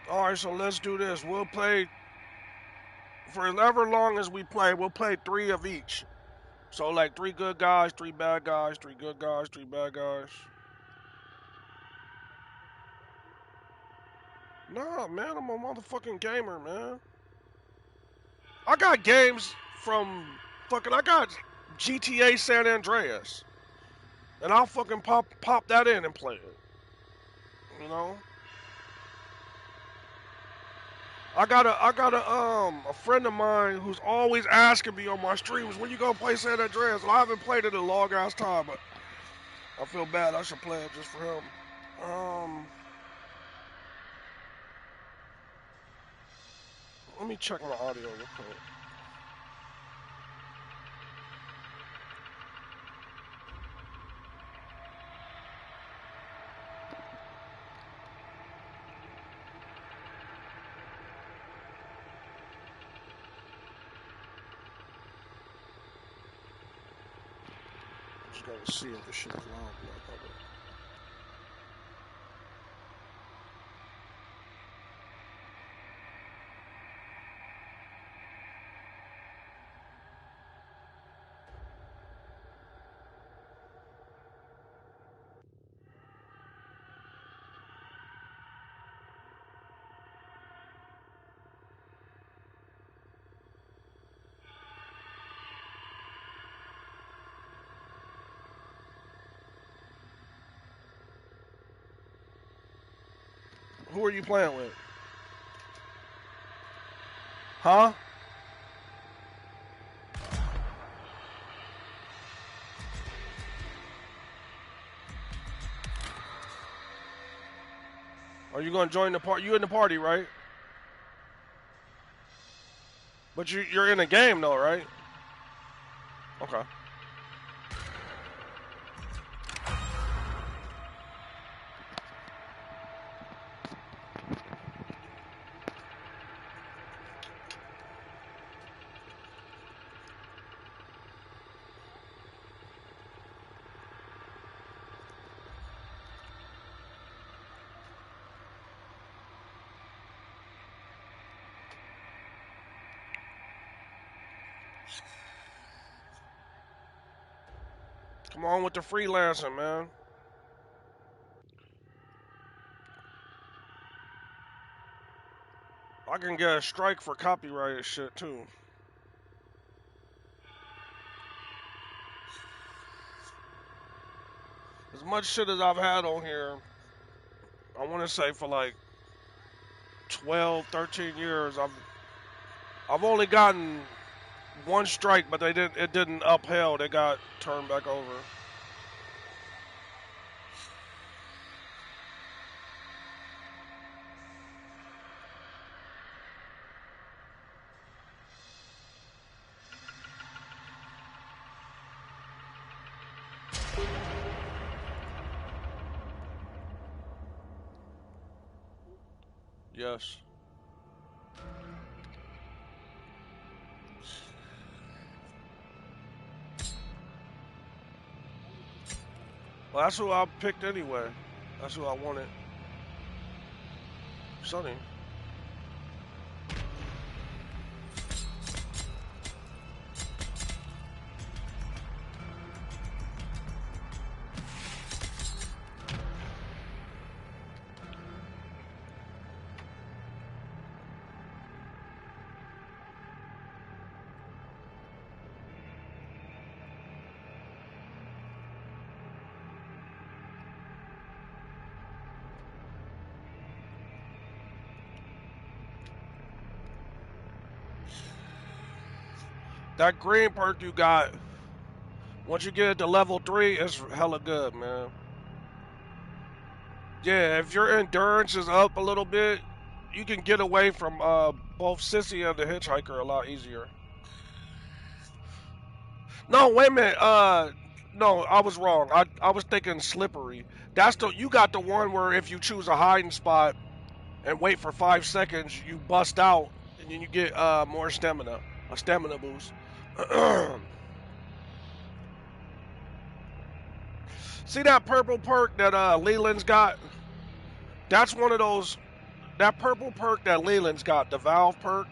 Alright, so let's do this. We'll play, for however long as we play, we'll play 3 of each. So, like, 3 good guys, 3 bad guys, 3 good guys, 3 bad guys. Nah, man, I'm a motherfucking gamer, man. I got games from I got GTA San Andreas. And I'll fucking pop that in and play it. You know? I got a friend of mine who's always asking me on my streams, when you gonna play San Andreas? Well, I haven't played it in a long ass time, but I feel bad. I should play it just for him. Let me check my audio real quick. Just gotta see if this shit is loud. Who are you playing with? Huh? Are you gonna join the party? You in the party, right? But you're in a game though, right? Okay. Come on with the freelancing, man. I can get a strike for copyrighted shit too. As much shit as I've had on here, I want to say for like 12, 13 years, I've only gotten one strike, but it didn't upheld. It got turned back over. Yes. Well, that's who I picked anyway. That's who I wanted. Sonny. That green perk you got, once you get it to level 3, it's hella good, man. Yeah, if your endurance is up a little bit, you can get away from both Sissy and the Hitchhiker a lot easier. No, wait a minute. No, I was wrong. I was thinking slippery. That's the you got the one where if you choose a hiding spot and wait for 5 seconds, you bust out and then you get more stamina, a stamina boost. See that purple perk that Leland's got? That's one of those. That purple perk that Leland's got, the Valve perk.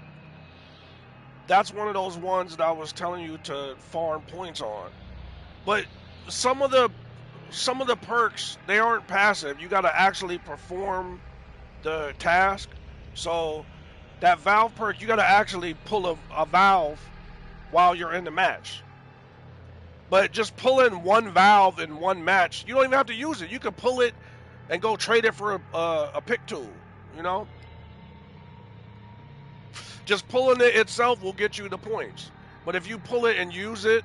That's one of those ones that I was telling you to farm points on. But some of the perks, they aren't passive. You got to actually perform the task. So that valve perk, you got to actually pull a valve while you're in the match. But just pulling one valve in one match, you don't even have to use it. You can pull it and go trade it for a pick tool, you know? Just pulling it itself will get you the points. But if you pull it and use it,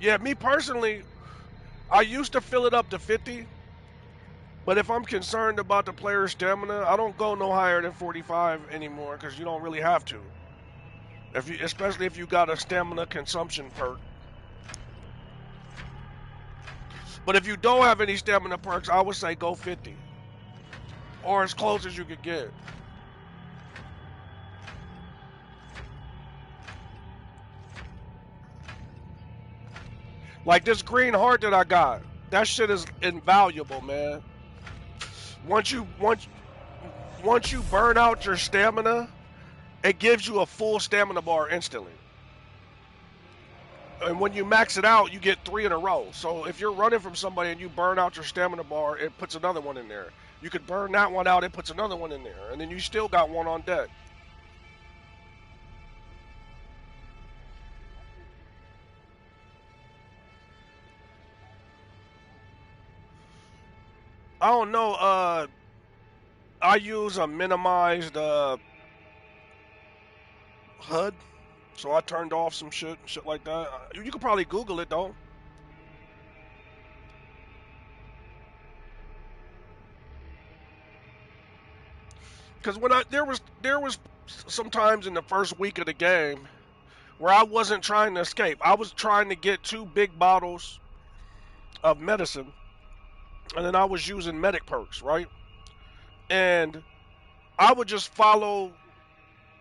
yeah, me personally, I used to fill it up to 50. But if I'm concerned about the player's stamina, I don't go no higher than 45 anymore because you don't really have to. Especially if you got a stamina consumption perk. But if you don't have any stamina perks, I would say go 50. Or as close as you could get. Like this green heart that I got. That shit is invaluable, man. Once you burn out your stamina, it gives you a full stamina bar instantly. And when you max it out, you get 3 in a row. So if you're running from somebody and you burn out your stamina bar, it puts another one in there. You could burn that one out, it puts another one in there. And then you still got one on deck. I don't know, I use a minimized HUD. So I turned off some shit like that. You could probably Google it though. Because when there was some times in the first week of the game where I wasn't trying to escape. I was trying to get 2 big bottles of medicine, and then I was using medic perks, right? And I would just follow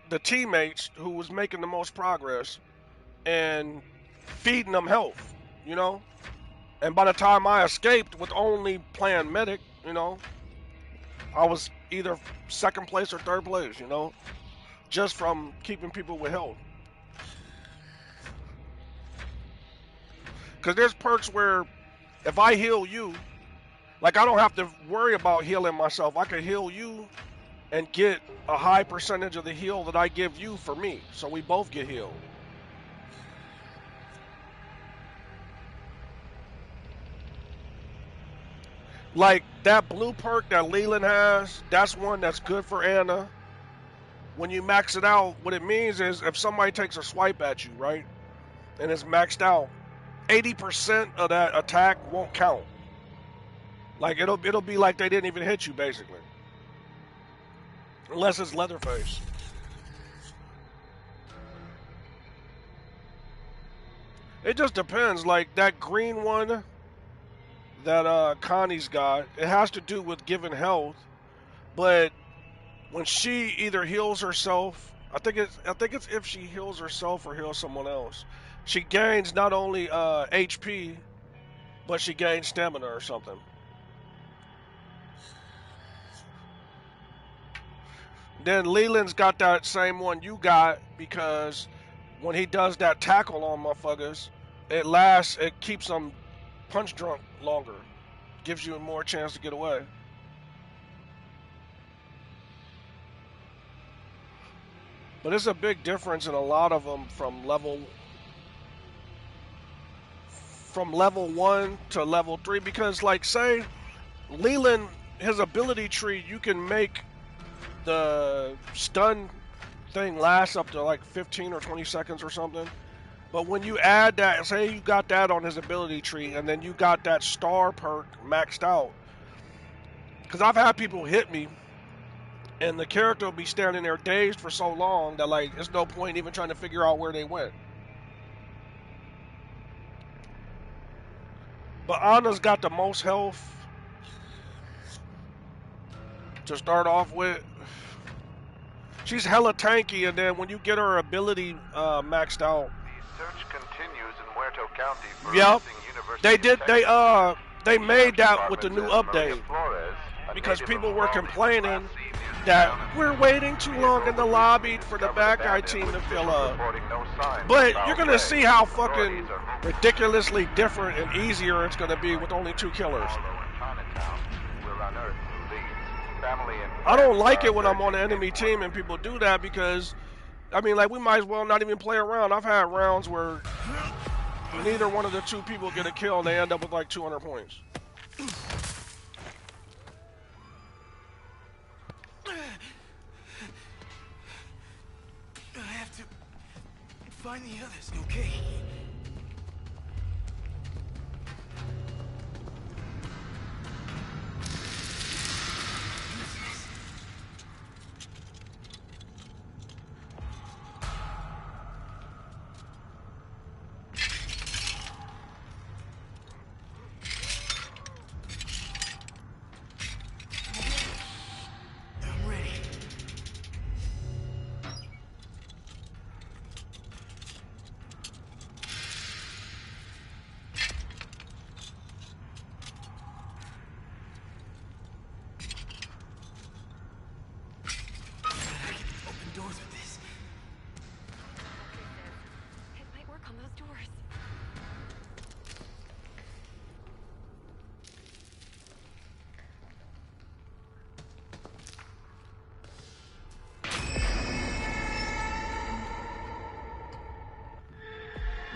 the teammates who was making the most progress and feeding them health, you know? And by the time I escaped with only playing medic, you know, I was either second place or third place, you know, just from keeping people with health. Because there's perks where if I heal you, like I don't have to worry about healing myself. I can heal you and get a high percentage of the heal that I give you for me. So we both get healed. Like that blue perk that Leland has, that's one that's good for Anna. When you max it out, what it means is if somebody takes a swipe at you, right, and it's maxed out, 80% of that attack won't count. Like it'll be like they didn't even hit you basically. Unless it's Leatherface. It just depends. Like that green one that Connie's got, it has to do with giving health. But when she either heals herself, I think it's if she heals herself or heals someone else, she gains not only HP, but she gains stamina or something. Then Leland's got that same one you got because when he does that tackle on motherfuckers, it keeps them punch drunk longer. Gives you a more chance to get away. But it's a big difference in a lot of them from level 1 to level 3 because like say Leland, his ability tree, you can make the stun thing last up to like 15 or 20 seconds or something. But when you add that, say you got that on his ability tree and then you got that star perk maxed out. Because I've had people hit me and the character will be standing there dazed for so long that like there's no point even trying to figure out where they went. But Anna's got the most health to start off with. She's hella tanky, and then when you get her ability maxed out. The search continues in Muerto County for Yep. University They made that with the new update. Because people were complaining that we're waiting too long in the lobby for the bad guy team to fill up. But you're going to see how fucking ridiculously different and easier it's going to be with only 2 killers. I don't like it when I'm on the enemy team and people do that because, I mean, like, we might as well not even play around. I've had rounds where neither one of the 2 people get a kill and they end up with like 200 points. I have to find the others, okay?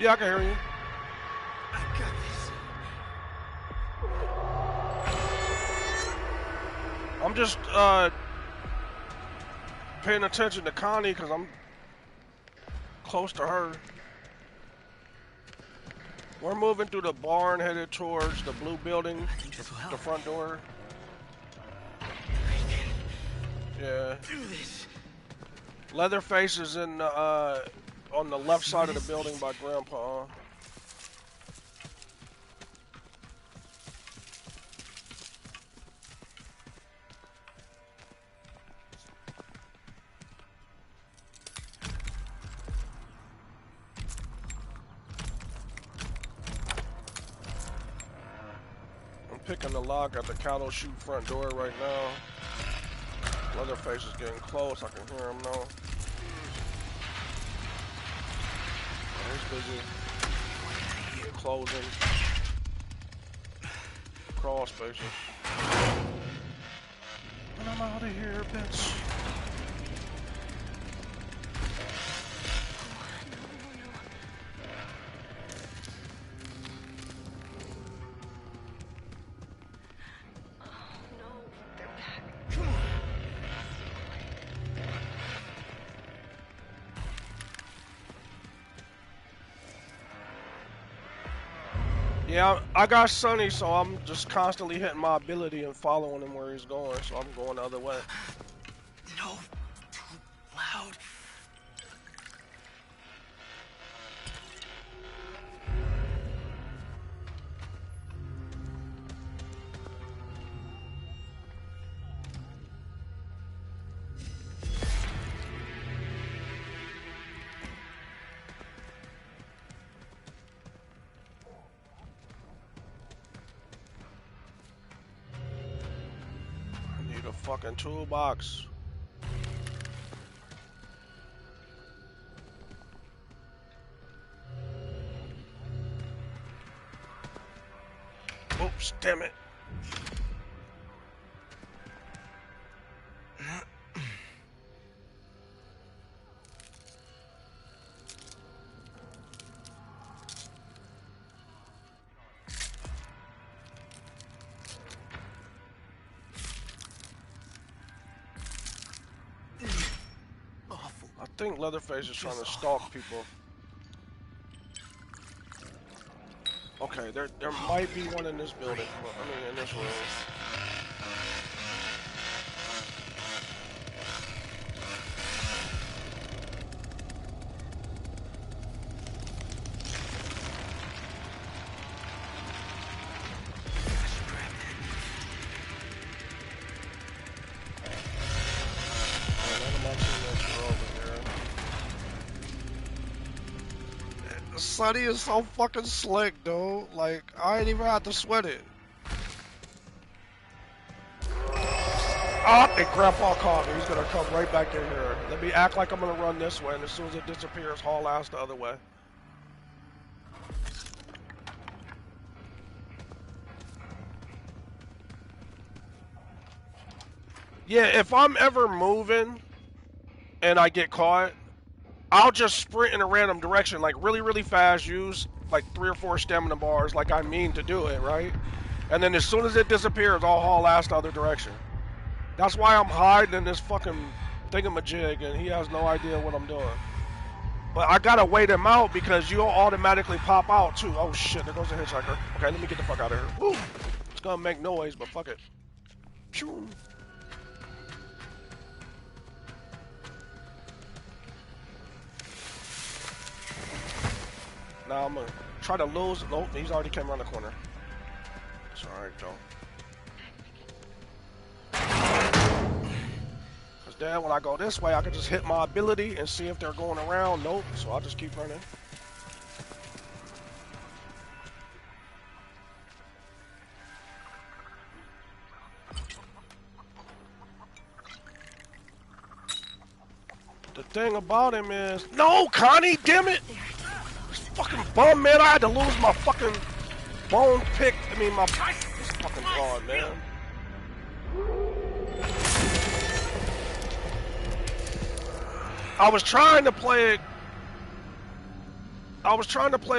Yeah, I can hear you. I got this. I'm just paying attention to Connie because I'm close to her. We're moving through the barn headed towards the blue building, the front door. Yeah. Leatherface is in on the left side of the building by Grandpa. I'm picking the lock at the cattle chute front door right now. Leatherface is getting close. I can hear him now. He's busy closing crawl spaces. And I'm out of here, bitch. Yeah, I got Sonny, so I'm just constantly hitting my ability and following him where he's going, so I'm going the other way. No, too loud. Fucking toolbox. Oops, damn it. I think Leatherface is trying to stalk people. Okay, there might be one in this building. I mean, in this room. Sonny is so fucking slick, dude. Like, I ain't even have to sweat it. Oh, and Grandpa caught me. He's gonna come right back in here. Let me act like I'm gonna run this way, and as soon as it disappears, haul ass the other way. Yeah, if I'm ever moving and I get caught, I'll just sprint in a random direction, like really, really fast, use like 3 or 4 stamina bars like I mean to do it, right? And then as soon as it disappears, I'll haul ass the other direction. That's why I'm hiding in this fucking thingamajig and he has no idea what I'm doing. But I gotta wait him out because you'll automatically pop out too. Oh shit, there goes the hitchhiker. Okay, let me get the fuck out of here. Woo! It's gonna make noise, but fuck it. Pew! Now I'm gonna try to lose. Nope, he's already came around the corner. It's alright, Joe. Because then when I go this way, I can just hit my ability and see if they're going around. Nope, so I'll just keep running. The thing about him is... No, Connie, damn it! Fucking bum, man. I had to lose my fucking bone pick. I mean, my... This fucking broad, man. I was trying to play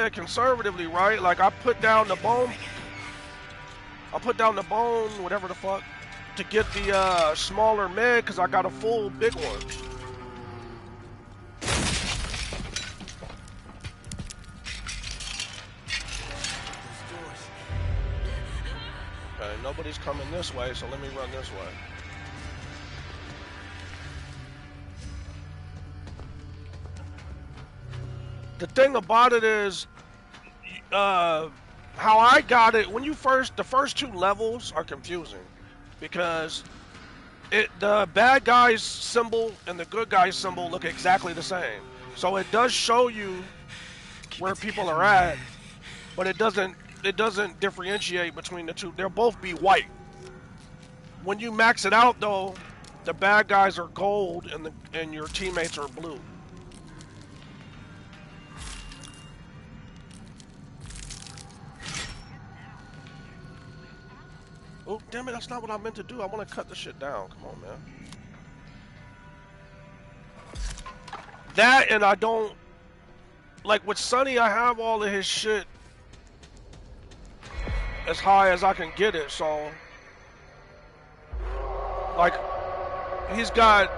it conservatively, right? Like, I put down the bone, whatever the fuck, to get the smaller med, because I got a full big one. Okay, nobody's coming this way, so let me run this way. The thing about it is, how I got it, when you the first 2 levels are confusing, because the bad guy's symbol and the good guy's symbol look exactly the same. So it does show you where people are at, but it doesn't differentiate between the two. They'll both be white. When you max it out though, the bad guys are gold and your teammates are blue. Oh, damn it, that's not what I meant to do. I want to cut the shit down. Come on, man. That, and I don't... Like, with Sonny, I have all of his shit as high as I can get it, so... Like, he's got...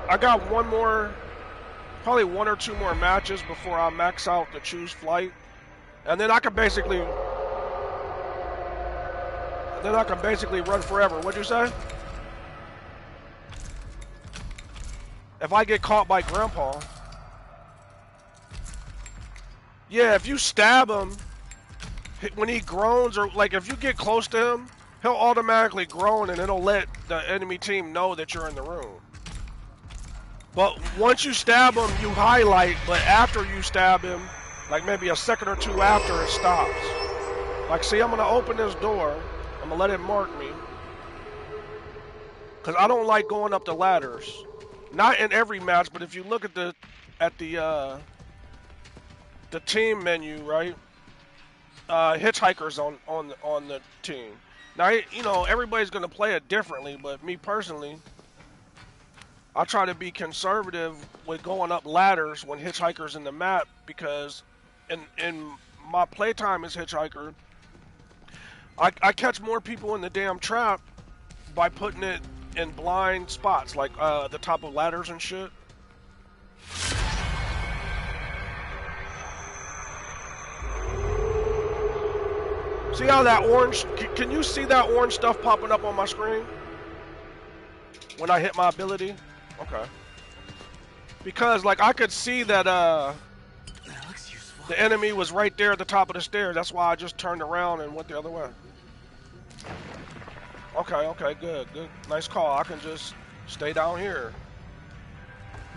I got probably 1 or 2 more matches before I max out the choose flight. And then I can basically... run forever. What'd you say? If I get caught by Grandpa. Yeah, if you stab him, when he groans, or like if you get close to him, he'll automatically groan and it'll let the enemy team know that you're in the room. But once you stab him, you highlight, but after you stab him, like maybe a second or 2 after, it stops. Like, see, I'm gonna open this door. I'm gonna let it mark me. Cause I don't like going up the ladders. Not in every match, but if you look at the team menu, right? Hitchhikers on the team. Now, you know, everybody's gonna play it differently, but me personally, I try to be conservative with going up ladders when Hitchhiker's in the map, because in my playtime as Hitchhiker, I catch more people in the damn trap by putting it in blind spots, like the top of ladders and shit. See how that orange, can you see that orange stuff popping up on my screen when I hit my ability? Okay. Because, like, I could see that the enemy was right there at the top of the stairs. That's why I just turned around and went the other way. Okay, good. Nice call. I can just stay down here.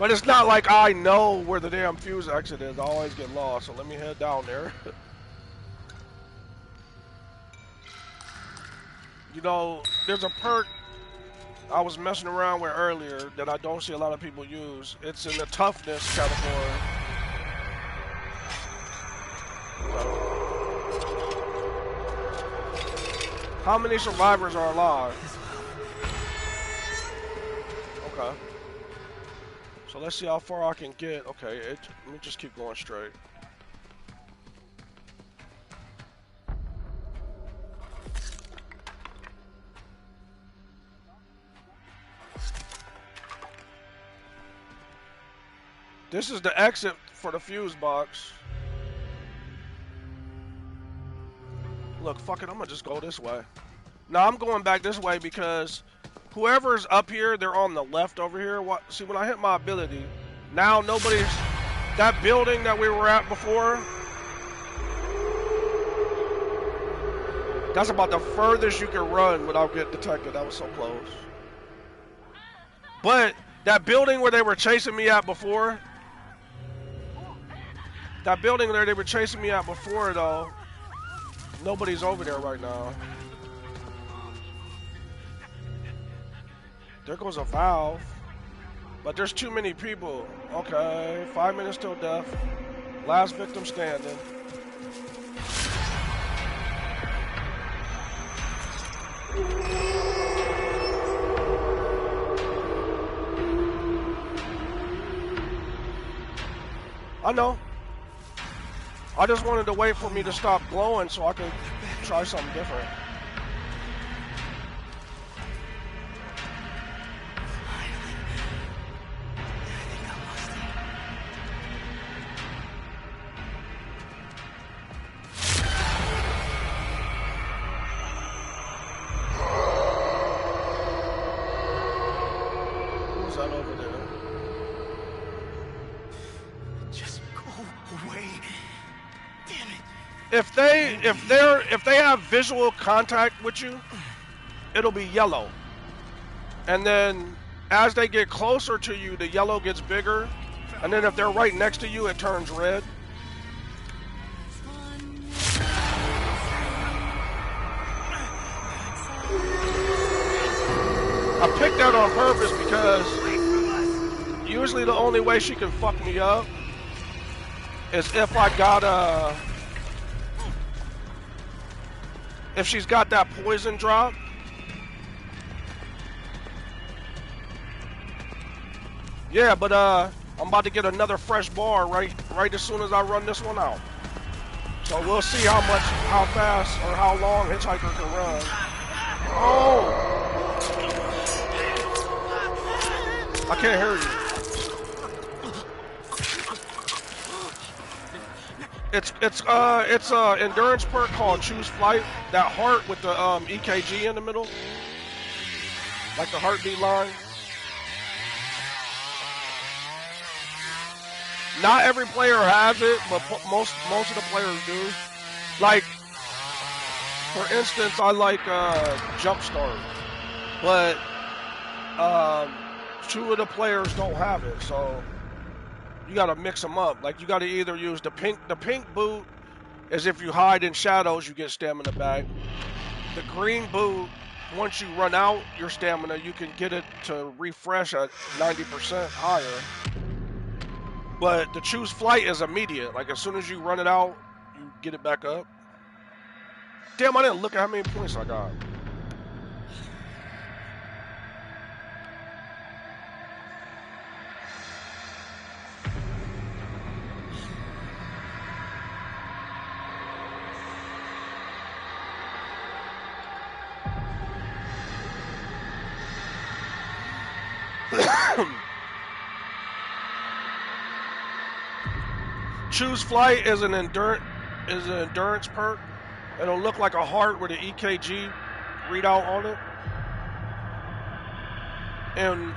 But it's not like I know where the damn fuse exit is. I always get lost, so let me head down there. You know, there's a perk I was messing around with earlier that I don't see a lot of people use. It's in the toughness category. How many survivors are alive? Okay. So let's see how far I can get. Okay, let me just keep going straight. This is the exit for the fuse box. Look, fuck it, I'm gonna just go this way. No, I'm going back this way because whoever's up here, they're on the left over here. See, when I hit my ability, now nobody's... That building that we were at before, that's about the furthest you can run without getting detected. That was so close. But that building where they were chasing me at before, though, nobody's over there right now. There goes a valve. But there's too many people. Okay, 5 minutes till death. Last victim standing. I know. I just wanted to wait for me to stop glowing so I could try something different. Who's that over there? Just go away. Damn it. If they have visual contact with you, it'll be yellow. And then as they get closer to you, the yellow gets bigger. And then if they're right next to you, it turns red. I picked that on purpose because usually the only way she can fuck me up is if I got if she's got that poison drop. Yeah, but I'm about to get another fresh bar right as soon as I run this one out. So we'll see how fast or how long Hitchhiker can run. Oh! I can't hear you. It's a endurance perk called Choose Flight. That heart with the EKG in the middle, like the heartbeat line. Not every player has it, but most of the players do. Like, for instance, I like Jumpstart, but 2 of the players don't have it, so you gotta mix them up. Like, you gotta either use the pink boot, as if you hide in shadows, you get stamina back. The green boot, once you run out your stamina, you can get it to refresh at 90% higher. But the Choose Flight is immediate. Like, as soon as you run it out, you get it back up. Damn, I didn't look at how many points I got. Choose Flight is an endurance perk. It'll look like a heart with an EKG readout on it. And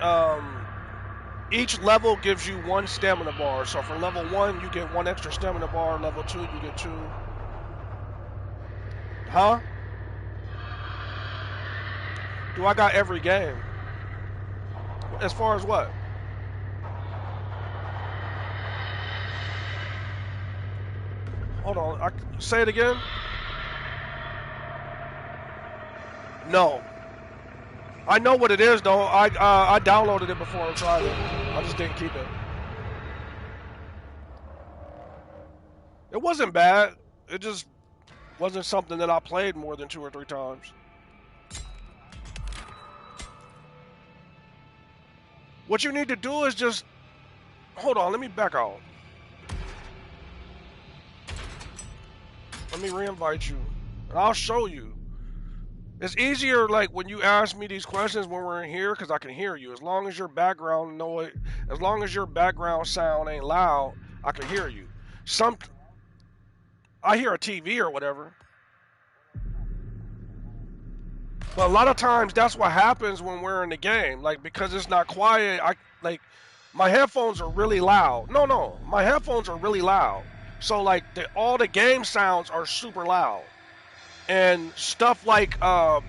each level gives you 1 stamina bar. So for level 1, you get 1 extra stamina bar. Level 2, you get 2. Huh? Do I got every game? As far as what? Hold on. Say it again. No. I know what it is though. I downloaded it before and tried it. I just didn't keep it. It wasn't bad. It just wasn't something that I played more than 2 or 3 times. What you need to do is just hold on. Let me back out. Let me re-invite you. And I'll show you. It's easier, like when you ask me these questions when we're in here, because I can hear you. As long as your background noise, as long as your background sound ain't loud, I can hear you. I hear a TV or whatever. But a lot of times that's what happens when we're in the game. Like because it's not quiet, my headphones are really loud. No, my headphones are really loud. So like all the game sounds are super loud. And stuff like I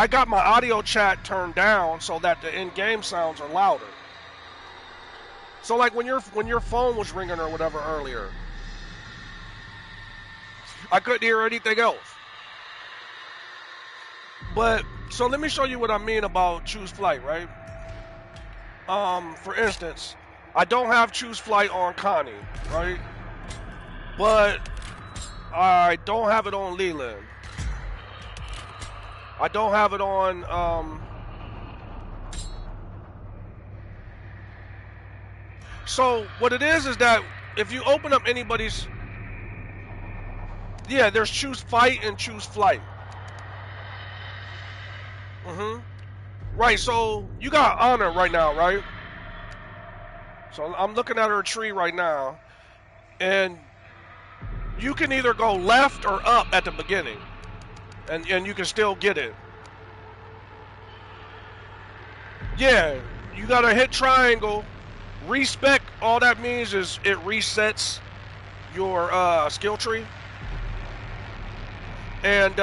got my audio chat turned down so that the in-game sounds are louder. So like when your phone was ringing or whatever earlier, I couldn't hear anything else. But so let me show you what I mean about choose flight, right? For instance, I don't have choose flight on Connie, right? But I don't have it on Leland. I don't have it on so what it is that if you open up anybody's, yeah, there's choose fight and choose flight. Right, so you got Honor right now, right? So I'm looking at her tree right now, and you can either go left or up at the beginning, and you can still get it. Yeah, you gotta hit triangle. Respec, all that means is it resets your skill tree. And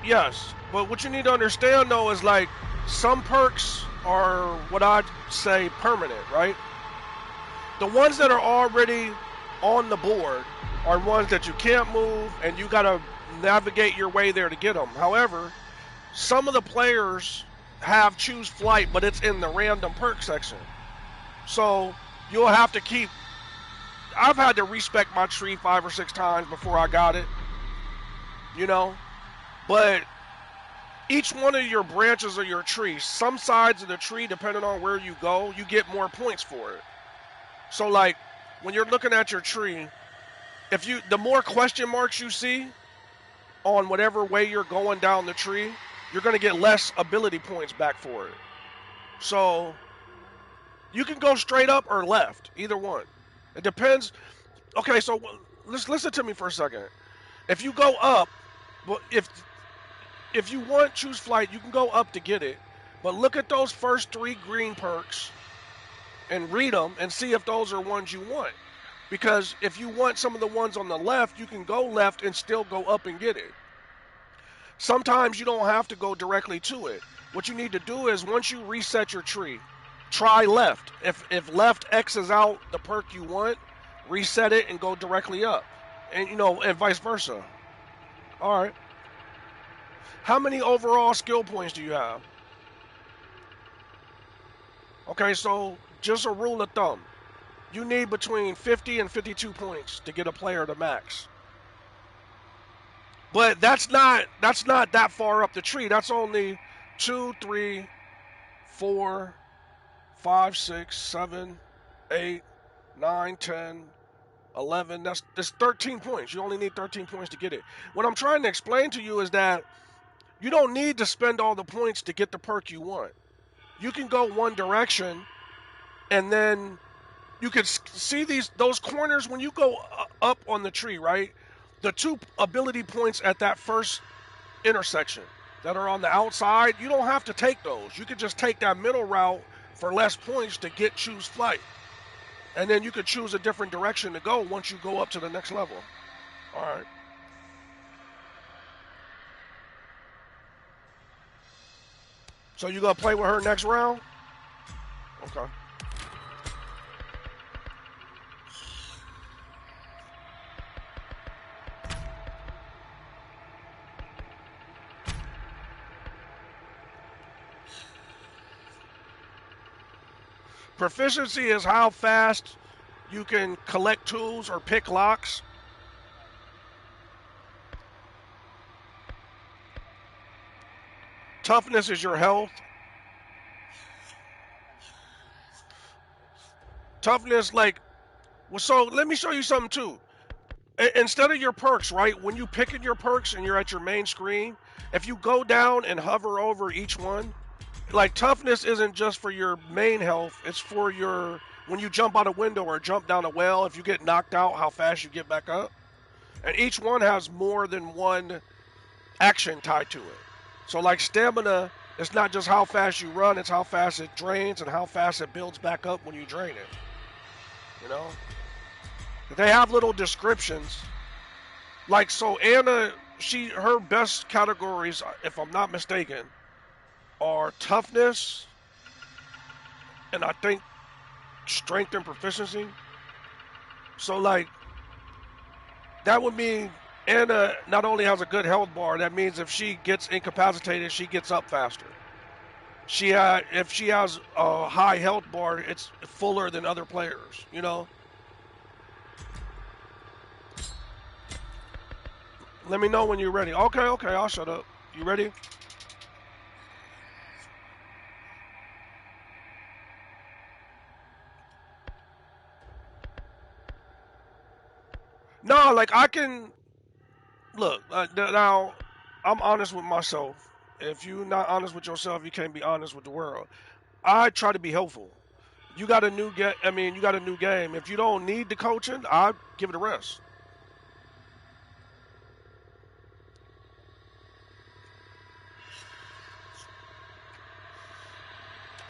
yes, but what you need to understand though is like some perks are what I'd say permanent, right? The ones that are already on the board are ones that you can't move and you gotta navigate your way there to get them. However, some of the players have choose flight, but it's in the random perk section. So you'll have to keep. I've had to respec my tree 5 or 6 times before I got it. You know? But each one of your branches of your tree, some sides of the tree, depending on where you go, you get more points for it. So like when you're looking at your tree, the more question marks you see on whatever way you're going down the tree, you're going to get less ability points back for it. So you can go straight up or left, either one. It depends. Okay, so let's listen to me for a second. If you go up, well, if you want choose flight, you can go up to get it. But look at those first 3 green perks and read them and see if those are ones you want. Because if you want some of the ones on the left, you can go left and still go up and get it. Sometimes you don't have to go directly to it. What you need to do is once you reset your tree, try left. If left X's out the perk you want, reset it and go directly up. And and vice versa. All right. How many overall skill points do you have? Okay, so just a rule of thumb. You need between 50 and 52 points to get a player to max. But that's not that far up the tree. That's only 2, 3, 4, 5, 6, 7, 8, 9, 10, 11. That's 13 points. You only need 13 points to get it. What I'm trying to explain to you is that you don't need to spend all the points to get the perk you want. You can go one direction, and then you can see those corners when you go up on the tree, right? The 2 ability points at that first intersection that are on the outside, you don't have to take those. You could just take that middle route for less points to get choose flight. And then you could choose a different direction to go once you go up to the next level. All right. So you gonna play with her next round? Okay. Proficiency is how fast you can collect tools or pick locks. Toughness is your health. Toughness, like, well, so let me show you something too. Instead of your perks, right? When you pick in your perks and you're at your main screen, if you go down and hover over each one, like toughness isn't just for your main health, it's for your when you jump out a window or jump down a well, if you get knocked out, how fast you get back up. And each one has more than one action tied to it. So like stamina, it's not just how fast you run, it's how fast it drains and how fast it builds back up when you drain it. You know? They have little descriptions. Like, so Anna, her best categories, if I'm not mistaken, are toughness and I think strength and proficiency. So like, that would mean Anna not only has a good health bar, that means if she gets incapacitated, she gets up faster. If she has a high health bar, it's fuller than other players, you know? Let me know when you're ready. Okay, I'll shut up. You ready? No, like I can look. Now, I'm honest with myself. If you're not honest with yourself, you can't be honest with the world. I try to be helpful. You got a new you got a new game. If you don't need the coaching, I give it a rest.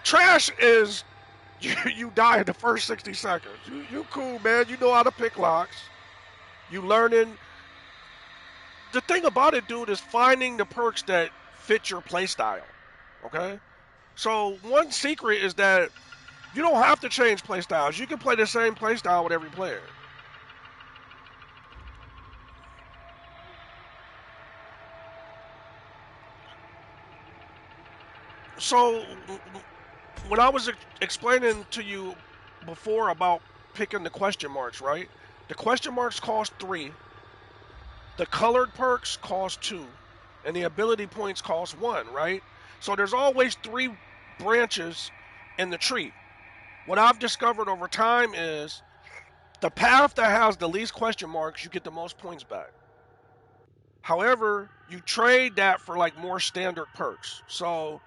Trash is you die in the first 60 seconds. You cool, man. You know how to pick locks. You learning. The thing about it, dude, is finding the perks that fit your playstyle. Okay? So one secret is that you don't have to change playstyles. You can play the same playstyle with every player. So when I was explaining to you before about picking the question marks, right? The question marks cost 3. The colored perks cost 2. And the ability points cost 1, right? So there's always 3 branches in the tree. What I've discovered over time is the path that has the least question marks, you get the most points back. However, you trade that for like more standard perks. So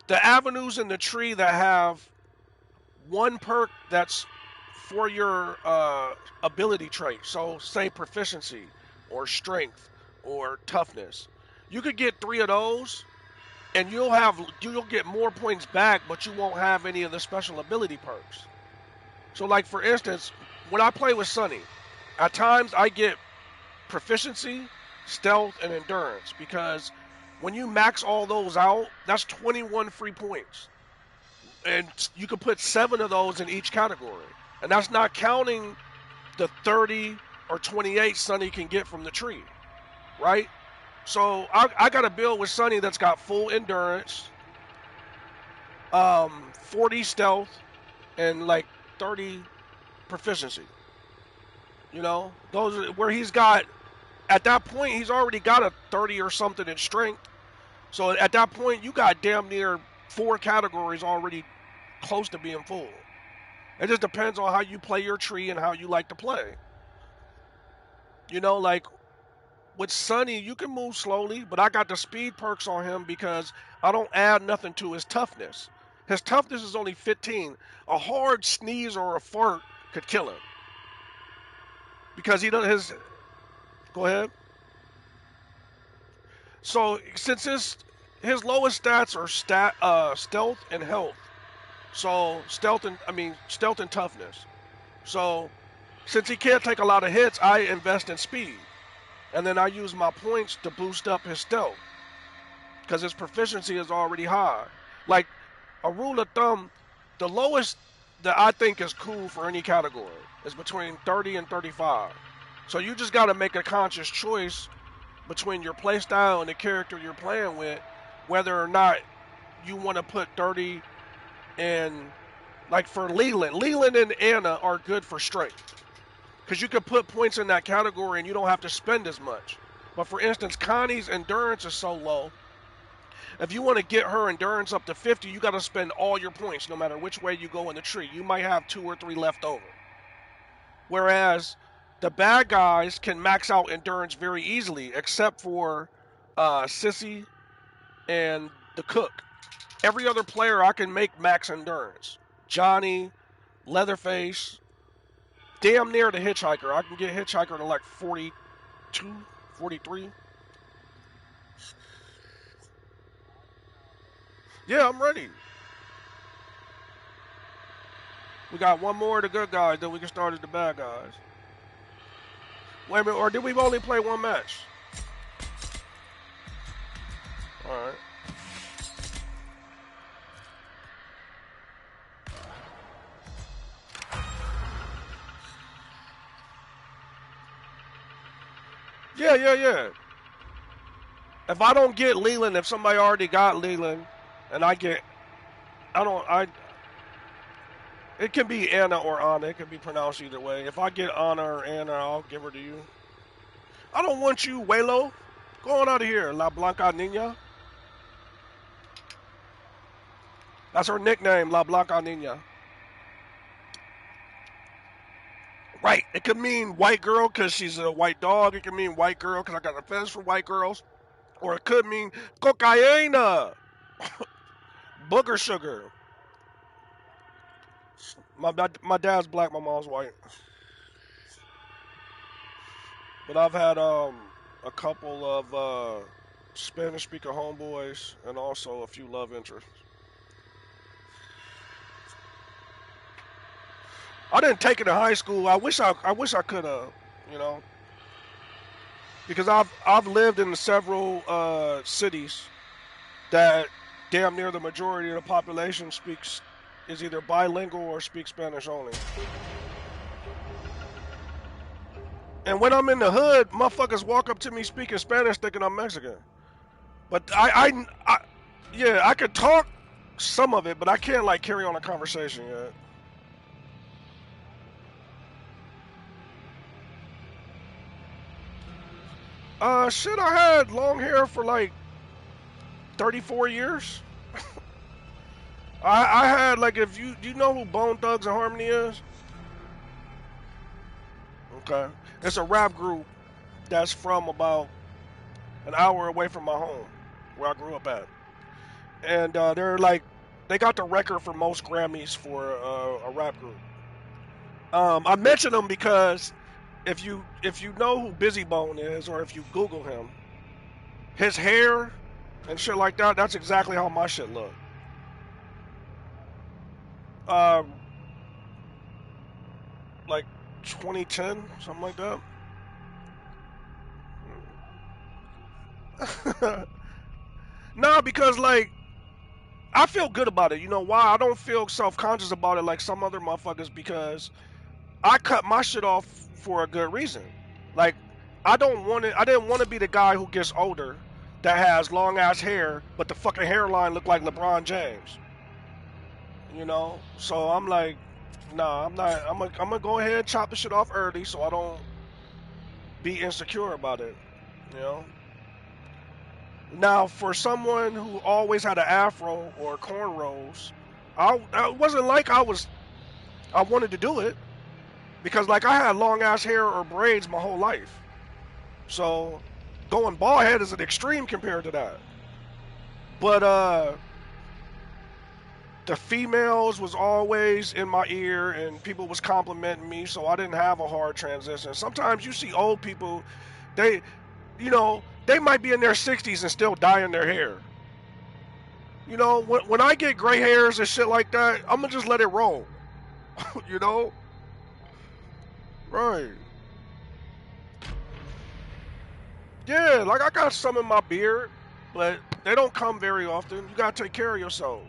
the avenues in the tree that have one perk that's for your ability trait, so say proficiency or strength or toughness, you could get 3 of those and you'll get more points back, but you won't have any of the special ability perks. So like for instance, when I play with Sunny, at times I get proficiency, stealth, and endurance because when you max all those out, that's 21 free points. And you can put 7 of those in each category. And that's not counting the 30 or 28 Sunny can get from the tree, right? So I got a build with Sunny that's got full endurance, 40 stealth, and like 30 proficiency. You know, those are where he's got, at that point, he's already got a 30 or something in strength. So at that point, you got damn near 4 categories already close to being full. It just depends on how you play your tree and how you like to play. You know, like with Sunny, you can move slowly, but I got the speed perks on him because I don't add nothing to his toughness. His toughness is only 15. A hard sneeze or a fart could kill him. Because he doesn't his go ahead. So since his lowest stats are stealth and health. So stealth and toughness. So since he can't take a lot of hits, I invest in speed. And then I use my points to boost up his stealth. Because his proficiency is already high. Like a rule of thumb, the lowest that I think is cool for any category is between 30 and 35. So you just got to make a conscious choice between your playstyle and the character you're playing with, whether or not you want to put 30 in Like for Leland and Anna are good for strength. Because you can put points in that category and you don't have to spend as much. But for instance, Connie's endurance is so low. If you want to get her endurance up to 50, you got to spend all your points no matter which way you go in the tree. You might have 2 or 3 left over. Whereas the bad guys can max out endurance very easily, except for Sissy and the cook. Every other player I can make max endurance. Johnny, Leatherface, damn near the Hitchhiker. I can get Hitchhiker to like 42, 43. Yeah, I'm ready. We got one more of the good guys, then we can start as the bad guys. Wait a minute, or did we only play one match? Alright. Yeah. If I don't get Leland, if somebody already got Leland, and it can be Anna or Anna. It can be pronounced either way. If I get Anna or Anna, I'll give her to you. I don't want you, Waylo. Go on out of here, La Blanca Nina. That's her nickname, La Blanca Nina. Right. It could mean white girl because she's a white dog. It could mean white girl because I got a fetish for white girls. Or it could mean cocaína. Booger sugar. My dad's black, my mom's white. But I've had a couple of Spanish-speaking homeboys and also a few love interests. I didn't take it in high school. I wish I could have, you know, because I've lived in several cities that damn near the majority of the population is either bilingual or speaks Spanish only. And when I'm in the hood, motherfuckers walk up to me speaking Spanish thinking I'm Mexican. But I could talk some of it, but I can't like carry on a conversation yet. Shit, I had long hair for like 34 years. I had like, do you know who Bone Thugs and Harmony is? Okay. It's a rap group that's from about an hour away from my home, where I grew up at. And they got the record for most Grammys for a rap group. I mention them because if you know who Busy Bone is, or if you Google him, his hair and shit like that, that's exactly how my shit look. Like 2010, something like that. Nah, because like I feel good about it. You know why? I don't feel self-conscious about it like some other motherfuckers, because I cut my shit off for a good reason. Like I didn't want to be the guy who gets older that has long ass hair, but the fucking hairline look like LeBron James. You know? So I'm like, nah, I'm not. I'm gonna go ahead and chop the shit off early so I don't be insecure about it. You know? Now, for someone who always had an afro or cornrows, I wasn't like I wanted to do it, because like I had long ass hair or braids my whole life. So going bald head is an extreme compared to that. But the females was always in my ear and people was complimenting me, so I didn't have a hard transition. Sometimes you see old people, they might be in their 60s and still dyeing their hair. You know, when I get gray hairs and shit like that, I'm gonna just let it roll. You know? Right. Yeah, like I got some in my beard, but they don't come very often. You gotta take care of yourself.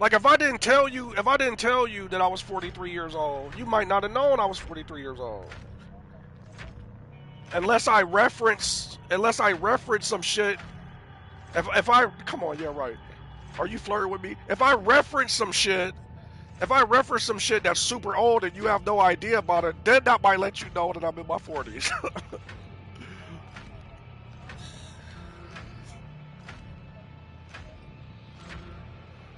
Like if I didn't tell you that I was 43 years old, you might not have known I was 43 years old. Unless I reference some shit. If I come on, yeah, right. Are you flirting with me? If I reference some shit that's super old and you have no idea about it, then that might let you know that I'm in my 40s.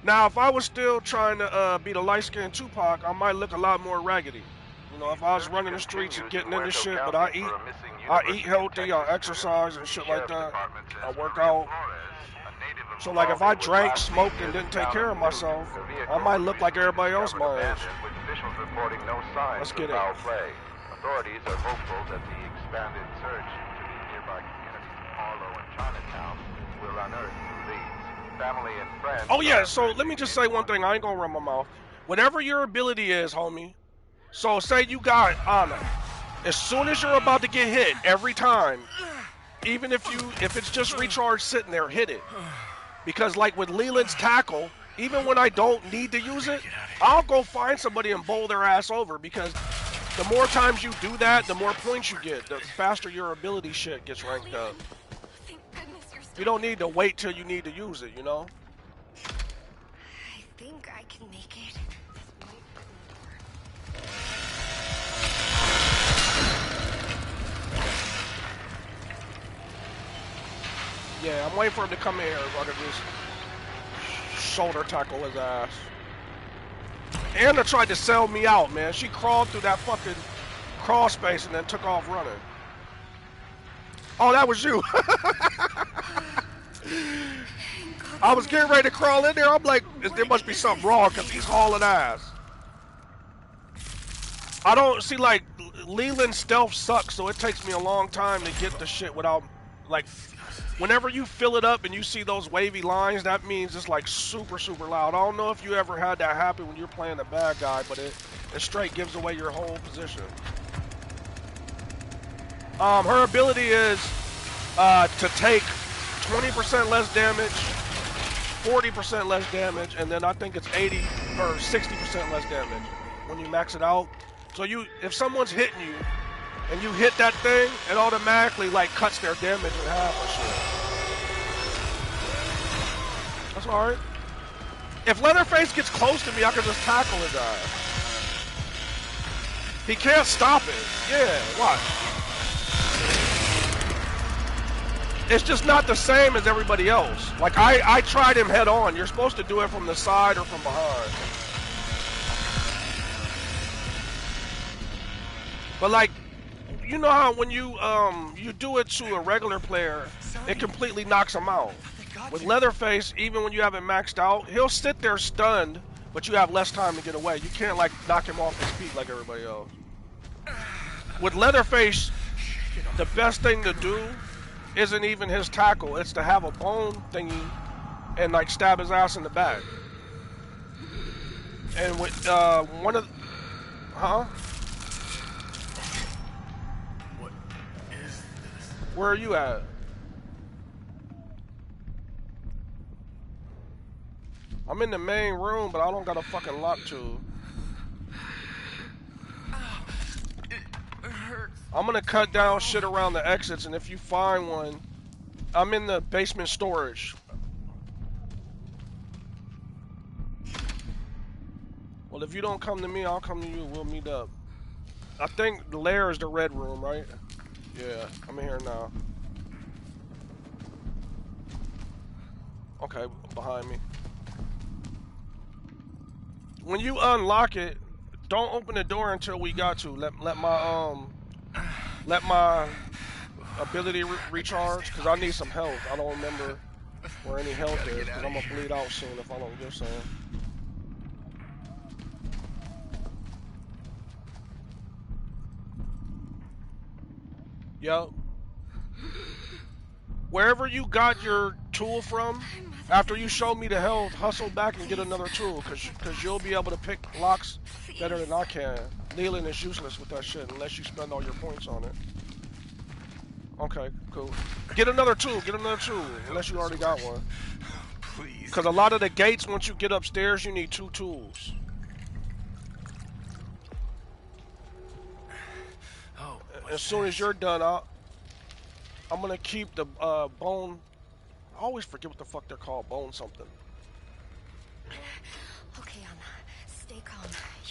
Now, if I was still trying to be the light-skinned Tupac, I might look a lot more raggedy. You know, if I was running the streets and getting into shit, but I eat healthy, I exercise and shit like that. I work out. So, like, if I drank, smoked, and didn't take care of myself, I might look like everybody else my age. Let's get it. Authorities are hopeful that the expanded search into the nearby communities of Harlow and Chinatown will unearth leads. Family and friends. Oh yeah, so let me just say one thing. I ain't gonna run my mouth. Whatever your ability is, homie. So say you got honor. As soon as you're about to get hit, every time, even if it's just recharge sitting there, hit it. Because like with Leland's tackle, even when I don't need to use it, I'll go find somebody and bowl their ass over, because the more times you do that, the more points you get. The faster your ability shit gets ranked up. You don't need to wait till you need to use it, you know? I think I can make it. Yeah, I'm waiting for him to come in here so I can just shoulder tackle his ass. Anna tried to sell me out, man. She crawled through that fucking crawl space and then took off running. Oh, that was you. I was getting ready to crawl in there. I'm like, there must be something wrong because he's hauling ass. I don't see, like, Leland's stealth sucks, so it takes me a long time to get the shit without, like, whenever you fill it up and you see those wavy lines, that means it's like super, super loud. I don't know if you ever had that happen when you're playing a bad guy, but it straight gives away your whole position. Her ability is to take 20% less damage, 40% less damage, and then I think it's 80 or 60% less damage when you max it out. So if someone's hitting you and you hit that thing, it automatically like cuts their damage in half or shit. That's alright. If Leatherface gets close to me, I can just tackle his ass. He can't stop it. Yeah, watch. It's just not the same as everybody else. Like, I tried him head on. You're supposed to do it from the side or from behind. But like, you know how when you do it to a regular player, it completely knocks him out. With Leatherface, even when you have it maxed out, he'll sit there stunned, but you have less time to get away. You can't like knock him off his feet like everybody else. With Leatherface, the best thing to do isn't even his tackle. It's to have a bone thingy and like stab his ass in the back. And with one of, huh? What is this? Where are you at? I'm in the main room, but I don't got a fucking lock to. It hurts. I'm gonna cut down shit around the exits, and if you find one, I'm in the basement storage. Well, if you don't come to me, I'll come to you. We'll meet up. I think the lair is the red room, right? Yeah, I'm in here now. Okay, behind me. When you unlock it, don't open the door until we got to. Let my ability recharge, because I need some health. I don't remember where any health is, because I'm going to bleed out soon if I don't get some. Yo. Wherever you got your tool from, after you show me the health, hustle back and get another tool, because you'll be able to pick locks better than I can. Leland is useless with that shit unless you spend all your points on it. Okay, cool. Get another tool, unless you already got one. Please. Because a lot of the gates, once you get upstairs, you need 2 tools. Oh, As soon as you're done, I'm going to keep the bone... I always forget what the fuck they're called, bone something.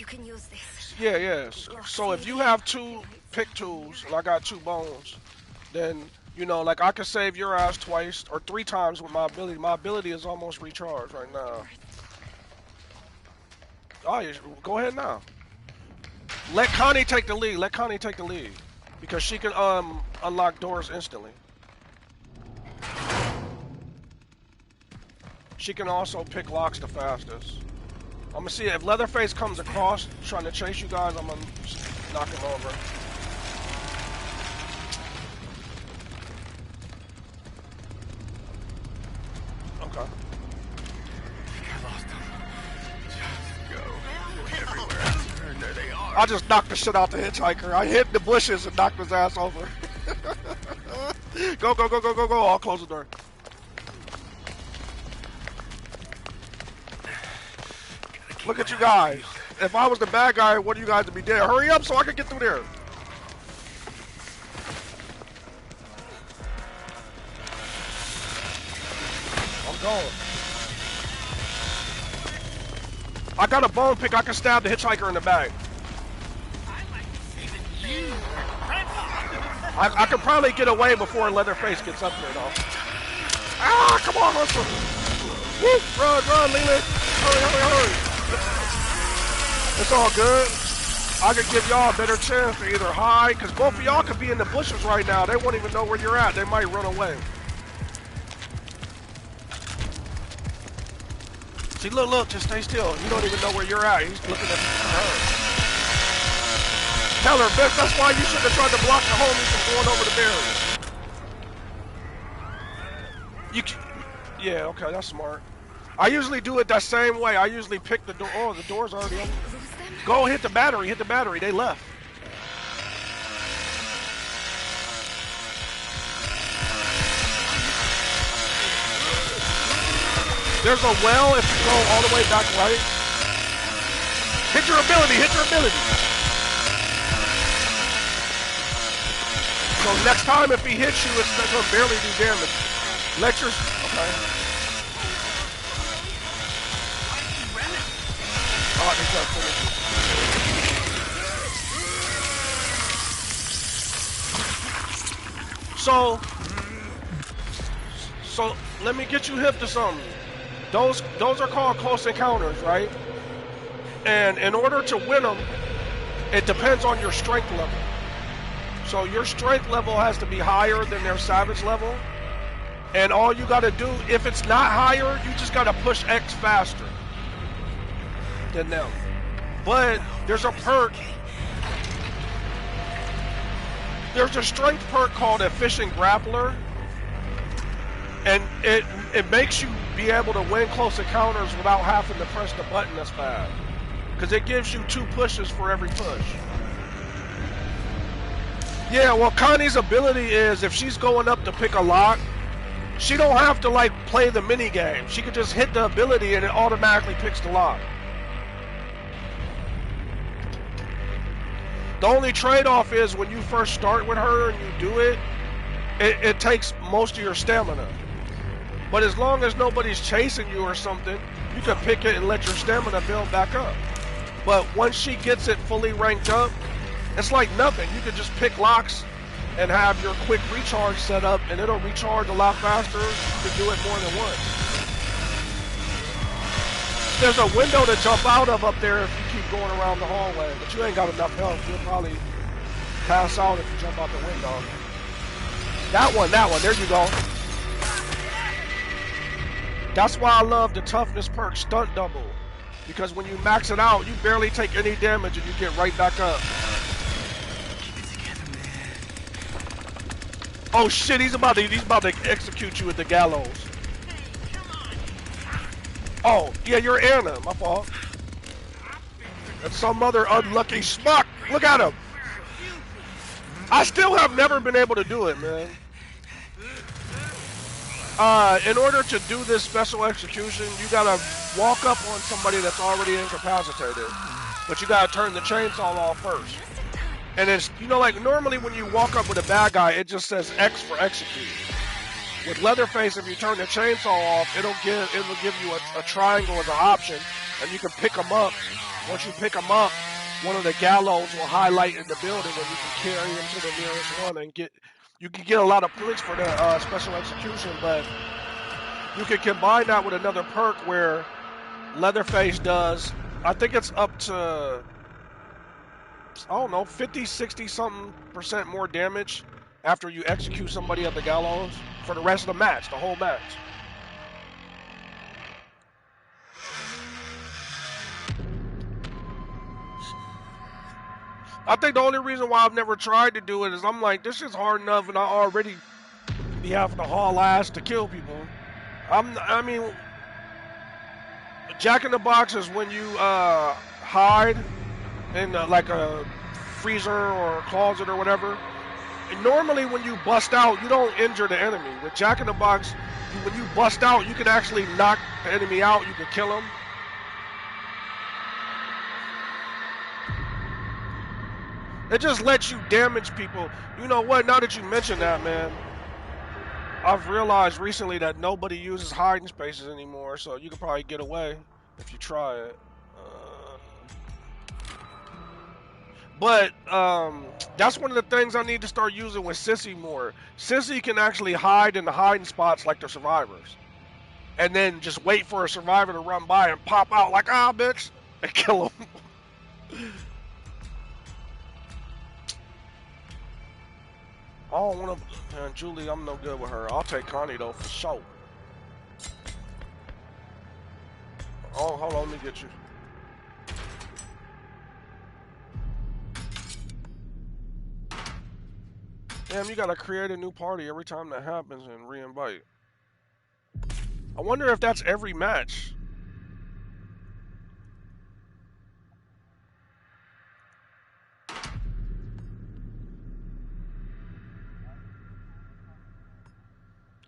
can use this. Yeah, yeah. So if you have 2 pick tools and I got 2 bones, then you know, like I could save your ass twice or 3 times with my ability. My ability is almost recharged right now. Oh, yeah, go ahead now. Let Connie take the lead. Let Connie take the lead because she can unlock doors instantly. She can also pick locks the fastest. I'm gonna see if Leatherface comes across trying to chase you guys. I'm gonna knock him over. Okay. I lost them. Just go everywhere I turn. There they are. I just knocked the shit out the hitchhiker. I hit the bushes and knocked his ass over. Go, go, go, go, go, go. I'll close the door. Look at you guys. If I was the bad guy, I want you guys to be dead. Hurry up so I can get through there. I'm going. I got a bone pick. I can stab the hitchhiker in the back. I could probably get away before Leatherface gets up there, though. Ah, come on, let's go. Woo, run, Leland. Hurry. It's all good. I could give y'all a better chance to either hide, because both of y'all could be in the bushes right now. They won't even know where you're at. They might run away. See, look, just stay still. You don't even know where you're at. He's looking at her. Tell her, bitch, that's why you should have tried to block the homies from going over the barrier. Yeah, okay, that's smart. I usually do it that same way. I usually pick the door. Oh, the door's already open. Go hit the battery. They left. There's a well if you go all the way back right. Hit your ability. So next time if he hits you, it's going to barely do damage. Okay. Oh, he's got finished. So let me get you hip to something. Those are called close encounters, right? And in order to win them, it depends on your strength level. So your strength level has to be higher than their savage level. And all you gotta do, if it's not higher, you just gotta push X faster than them. But there's a perk. There's a strength perk called Efficient Grappler. And it makes you be able to win close encounters without having to press the button as fast. Because it gives you 2 pushes for every push. Yeah, well, Connie's ability is if she's going up to pick a lock, she don't have to like play the mini game. She could just hit the ability and it automatically picks the lock. The only trade-off is when you first start with her and you do it, it takes most of your stamina. But as long as nobody's chasing you or something, you can pick it and let your stamina build back up. But once she gets it fully ranked up, it's like nothing. You can just pick locks and have your quick recharge set up, and it'll recharge a lot faster. You can do it more than once. There's a window to jump out of up there if you keep going around the hallway, but you ain't got enough health. You'll probably pass out if you jump out the window. That one, there you go. That's why I love the toughness perk Stunt Double. Because when you max it out, you barely take any damage and you get right back up. Oh shit, he's about to execute you at the gallows. Oh, yeah, you're Anna, my fault. That's some other unlucky schmuck. Look at him. I still have never been able to do it, man. In order to do this special execution, you gotta walk up on somebody that's already incapacitated. But you gotta turn the chainsaw off first. And it's, you know, like normally when you walk up with a bad guy, it just says X for execute. With Leatherface, if you turn the chainsaw off, it'll give you a triangle as an option, and you can pick them up Once you pick them up, one of the gallows will highlight in the building, and you can carry them to the nearest one and get. You can get a lot of points for the special execution, but you can combine that with another perk where Leatherface does. I think it's up to, I don't know, 50, 60 something % more damage after you execute somebody at the gallows for the rest of the match, the whole match. I think the only reason why I've never tried to do it is I'm like, this is hard enough and I already be having to haul ass to kill people. I mean, Jack in the Box is when you hide in like a freezer or a closet or whatever. And normally when you bust out, you don't injure the enemy. With Jack in the Box, when you bust out, you can actually knock the enemy out. You can kill him. It just lets you damage people. You know what? Now that you mention that, man, I've realized recently that nobody uses hiding spaces anymore, so you can probably get away if you try it. But that's one of the things I need to start using with Sissy more. Sissy can actually hide in the hiding spots like the survivors. And then just wait for a survivor to run by and pop out like, ah, bitch, and kill him. I don't want to, man, Julie, I'm no good with her. I'll take Connie, though, for sure. Oh, hold on, let me get you. Damn, you gotta create a new party every time that happens and re-invite. I wonder if that's every match.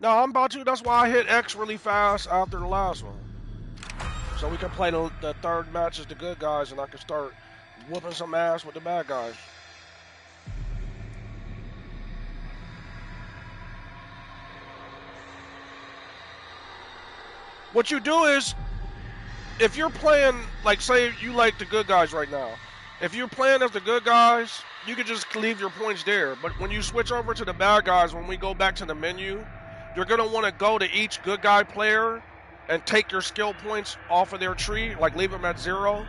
No, I'm about to. That's why I hit X really fast after the last one. So we can play the third match as the good guys and I can start whooping some ass with the bad guys. What you do is, if you're playing, like say you like the good guys right now, if you're playing as the good guys, you can just leave your points there. But when you switch over to the bad guys, when we go back to the menu, you're going to want to go to each good guy player and take your skill points off of their tree, like leave them at 0,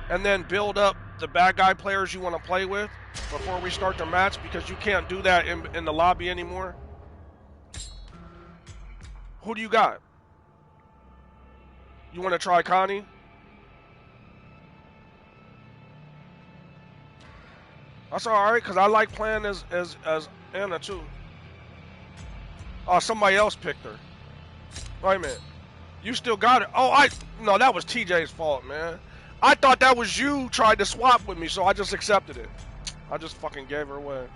and then build up the bad guy players you want to play with before we start the match, because you can't do that in the lobby anymore. Who do you got? You want to try Connie? That's alright, because I like playing as Anna too. Oh, somebody else picked her. Wait a minute. You still got it. Oh, no, that was TJ's fault, man. I thought that was you tried to swap with me, so I just accepted it. I just fucking gave her away.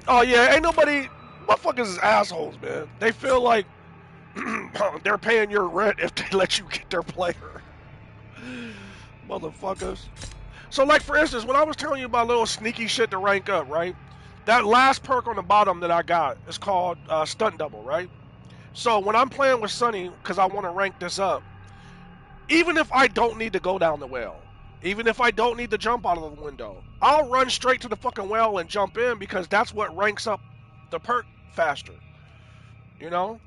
Oh, yeah, ain't nobody... Motherfuckers is assholes, man. They feel like they're paying your rent if they let you get their player. Motherfuckers. So, like, for instance, when I was telling you about little sneaky shit to rank up, right? That last perk on the bottom that I got is called Stunt Double, right? So, when I'm playing with Sunny, because I want to rank this up, even if I don't need to go down the well, even if I don't need to jump out of the window, I'll run straight to the fucking well and jump in, because that's what ranks up the perk faster. You know?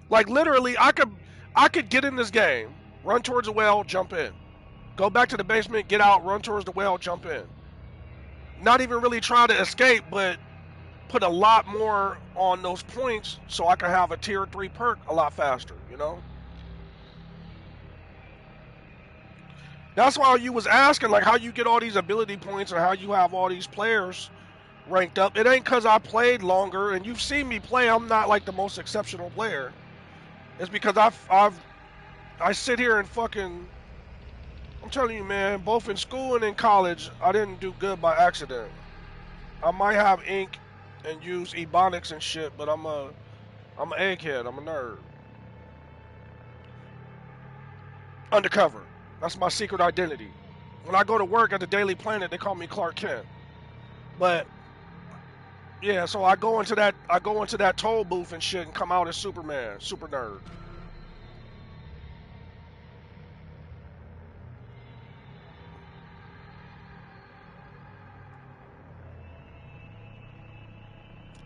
Like, literally, I could get in this game, run towards the well, jump in. Go back to the basement, get out, run towards the well, jump in. Not even really try to escape, but put a lot more on those points so I can have a tier 3 perk a lot faster, you know? That's why you was asking, like, how you get all these ability points and how you have all these players ranked up. It ain't because I played longer, and you've seen me play. I'm not, like, the most exceptional player. It's because I sit here and fucking... I'm telling you, man, both in school and in college, I didn't do good by accident. I might have ink and use ebonics and shit, but I'm an egghead. I'm a nerd. Undercover. That's my secret identity. When I go to work at the Daily Planet, they call me Clark Kent. But, Yeah, so I go into that toll booth and shit and come out as Superman, super nerd.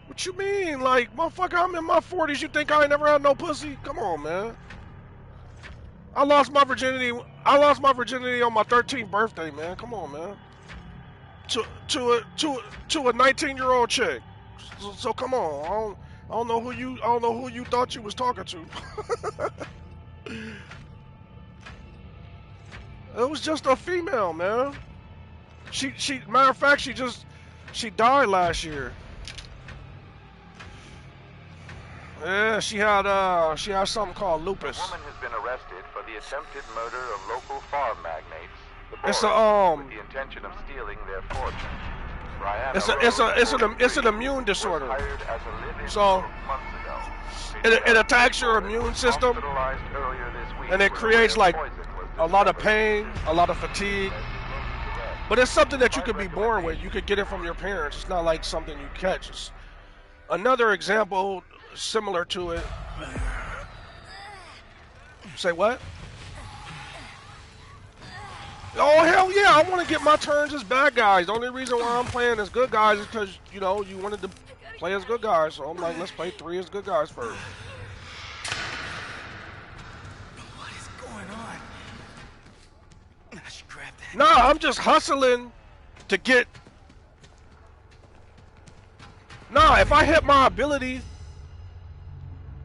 What you mean? Like, motherfucker, I'm in my 40s. You think I ain't never had no pussy? Come on, man. I lost my virginity. I lost my virginity on my 13th birthday, man. Come on, man. To a 19-year-old chick. So come on. I don't know who you thought you was talking to. It was just a female, man. She matter of fact, she died last year. Yeah, she had something called lupus. A woman has been arrested for the attempted murder of local farm magnates. The It's with the intention of stealing their fortune. It's an immune disorder. So it attacks your immune system, and it creates like a lot of pain, a lot of fatigue. But it's something that you could be born with. You could get it from your parents. It's not like something you catch. It's another example similar to it. Say what? Oh, hell yeah, I want to get my turns as bad guys. The only reason why I'm playing as good guys is because, you know, you wanted to play as good guys. So I'm like, let's play 3 as good guys first. What is going on? I should grab that. Nah, I'm just hustling to get... Nah, if I hit my ability...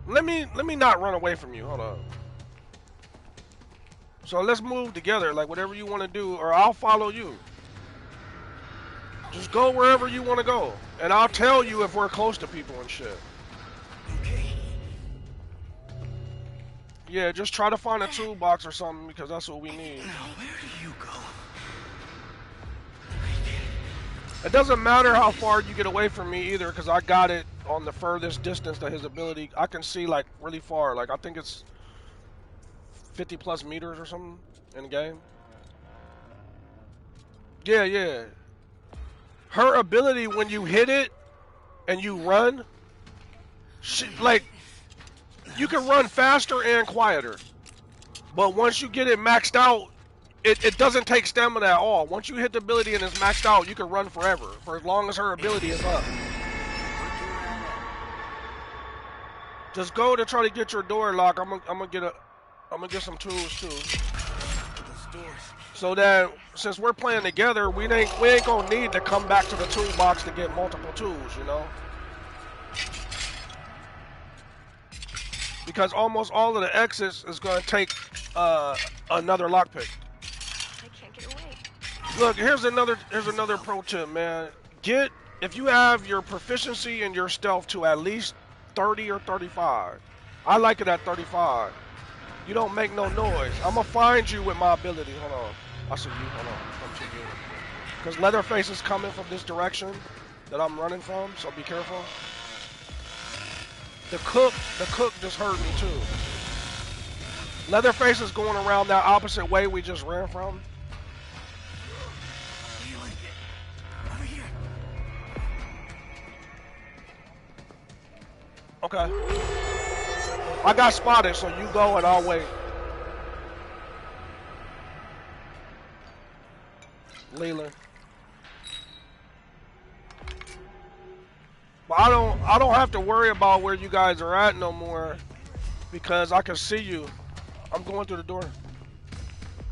Let me not run away from you. Hold on. So let's move together, like whatever you want to do, or I'll follow you. Just go wherever you want to go, and I'll tell you if we're close to people and shit. Okay. Yeah, just try to find a toolbox or something, because that's what we need. Now, where do you go? It doesn't matter how far you get away from me either, because I got it on the furthest distance to his ability. I can see, like, really far. Like, I think it's 50 plus meters or something in the game. Yeah, yeah. Her ability, when you hit it and you run, like, you can run faster and quieter. But once you get it maxed out, it doesn't take stamina at all. Once you hit the ability and it's maxed out, you can run forever, for as long as her ability is up. Just go to try to get your door locked. I'm gonna get some tools too. So that since we're playing together, we ain't gonna need to come back to the toolbox to get multiple tools, you know? Because almost all of the exits is gonna take another lockpick. I can't get away. Look, here's another pro tip, man. If you have your proficiency and your stealth to at least 30 or 35. I like it at 35. You don't make no noise. I'm gonna find you with my ability. Hold on. I see you. Hold on. Come to you. Because Leatherface is coming from this direction that I'm running from, so be careful. The cook just heard me too. Leatherface is going around that opposite way we just ran from. Okay. I got spotted, so you go and I'll wait. Leland. But I don't have to worry about where you guys are at no more because I can see you. I'm going through the door.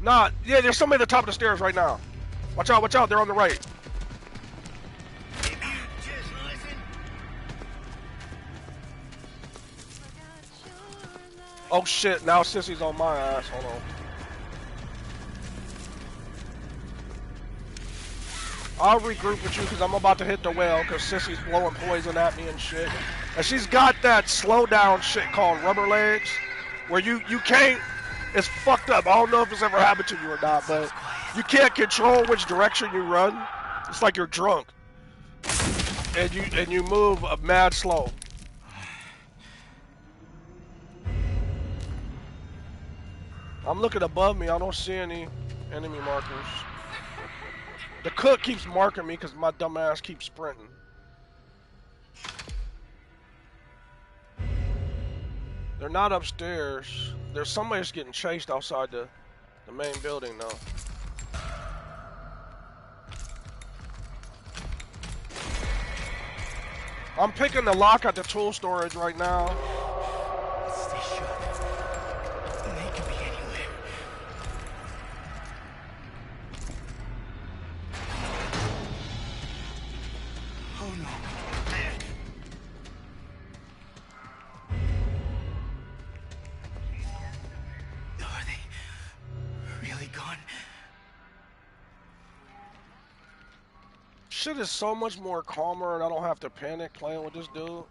Nah, yeah, there's somebody at the top of the stairs right now. Watch out, they're on the right. Oh shit, now Sissy's on my ass. Hold on. I'll regroup with you because I'm about to hit the well because Sissy's blowing poison at me and shit. And she's got that slow down shit called rubber legs where you can't, it's fucked up. I don't know if it's ever happened to you or not, but you can't control which direction you run. It's like you're drunk. And you move mad slow. I'm looking above me. I don't see any enemy markers. The cook keeps marking me because my dumb ass keeps sprinting. They're not upstairs. There's somebody that's getting chased outside the main building though. I'm picking the lock at the tool storage right now. Stay shut. They could be anywhere. Oh no. Are they really gone? Shit is so much more calmer and I don't have to panic playing with this dude.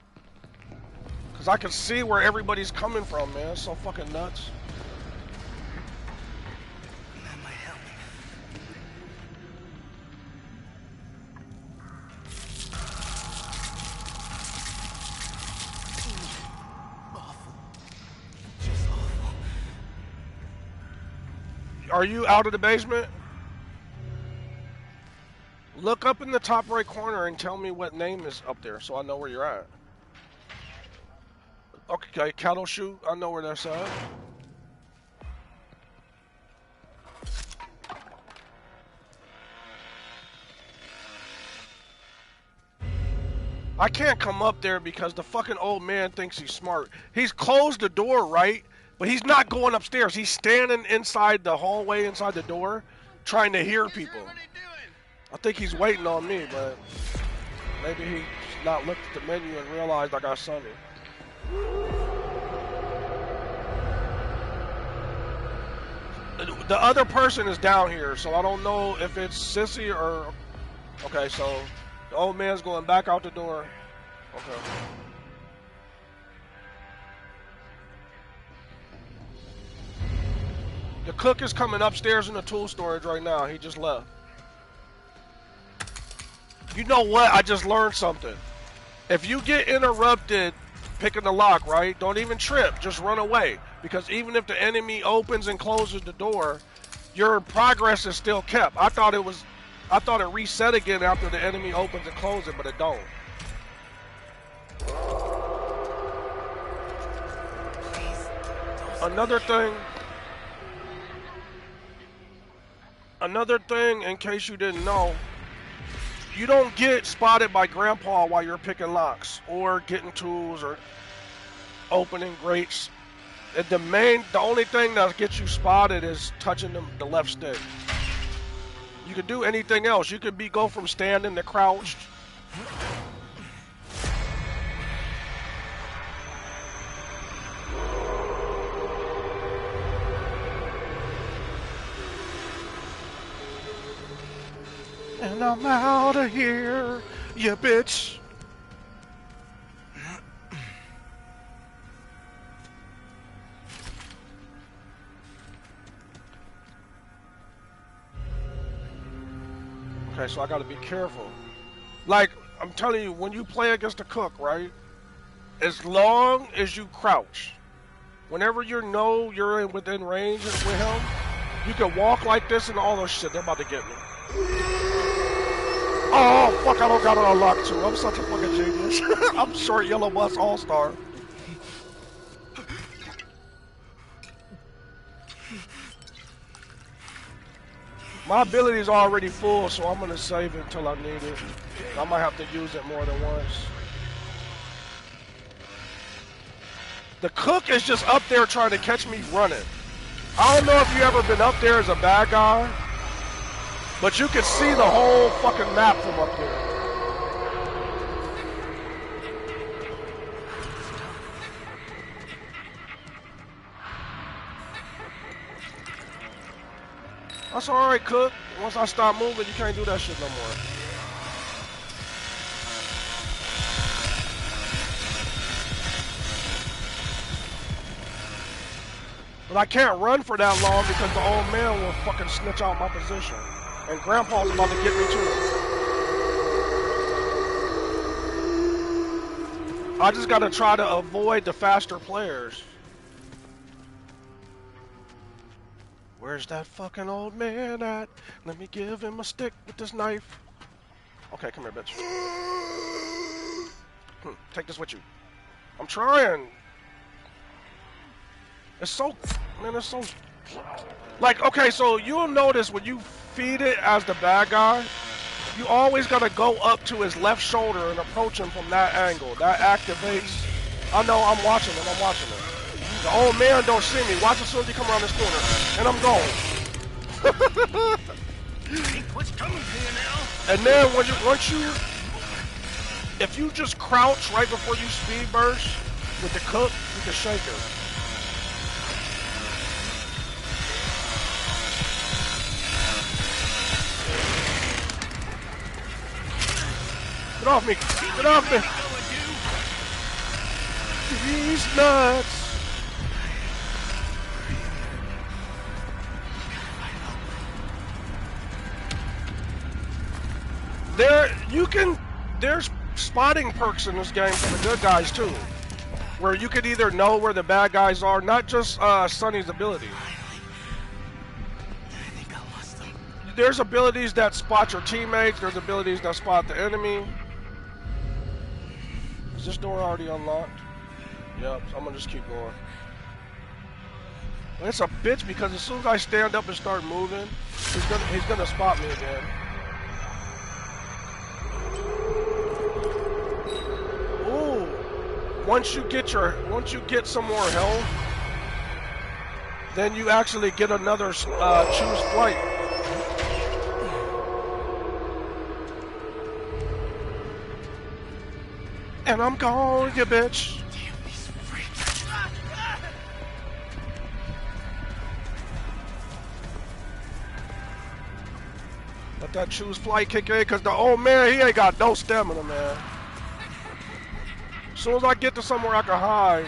Cause I can see where everybody's coming from, man. It's so fucking nuts. That might help. Awful. Just awful. Are you out of the basement? Look up in the top right corner and tell me what name is up there so I know where you're at. Okay, cattle shoot. I know where that's at. I can't come up there because the fucking old man thinks he's smart. He's closed the door, right? But he's not going upstairs. He's standing inside the hallway, inside the door, trying to hear people. I think he's waiting on me, but maybe he's not looked at the menu and realized I got Sunny. The other person is down here, so I don't know if it's Sissy or... Okay, so the old man's going back out the door. Okay. The cook is coming upstairs in the tool storage right now. He just left. You know what? I just learned something. If you get interrupted picking the lock, right? Don't even trip. Just run away. Because even if the enemy opens and closes the door, your progress is still kept. I thought it reset again after the enemy opens and closes, but it don't. Another thing, in case you didn't know, you don't get spotted by Grandpa while you're picking locks or getting tools or opening grates. The only thing that gets you spotted is touching the left stick. You can do anything else. You could go from standing to crouched. And I'm out of here, you bitch. Okay, so I gotta be careful. Like, I'm telling you, when you play against a cook, right? As long as you crouch, whenever you know you're within range with him, you can walk like this and all those shit. They're about to get me. Oh, fuck, I don't got it unlocked too. I'm such a fucking genius. I'm short yellow bus all-star. My ability is already full, so I'm gonna save it until I need it. I might have to use it more than once. The cook is just up there trying to catch me running. I don't know if you ever been up there as a bad guy, but you can see the whole fucking map from up there. That's alright, cook. Once I stop moving, you can't do that shit no more. But I can't run for that long because the old man will fucking snitch out my position. And Grandpa's about to get me too. I just gotta try to avoid the faster players. Where's that fucking old man at? Let me give him a stick with this knife. Okay, come here, bitch. Take this with you. I'm trying. It's so, man, it's so, like, okay, so you'll notice when you feed it as the bad guy, you always gotta go up to his left shoulder and approach him from that angle. That activates. I know, I'm watching him. The old man don't see me. Watch as soon as he come around this corner, and I'm gone. What's coming to you now? And then if you just crouch right before you speed burst with the cook, you can shake her. Get off me! Get off me! These nuts! There's spotting perks in this game for the good guys too, where you could either know where the bad guys are, not just Sonny's ability. There's abilities that spot your teammates, there's abilities that spot the enemy. Is this door already unlocked? Yep, so I'm gonna just keep going. It's a bitch because as soon as I stand up and start moving, he's gonna spot me again. Ooh, once you get some more health, then you actually get another choose flight. And I'm gone, you bitch. Let that choose flight kick in, because the old man, he ain't got no stamina, man. As soon as I get to somewhere I can hide,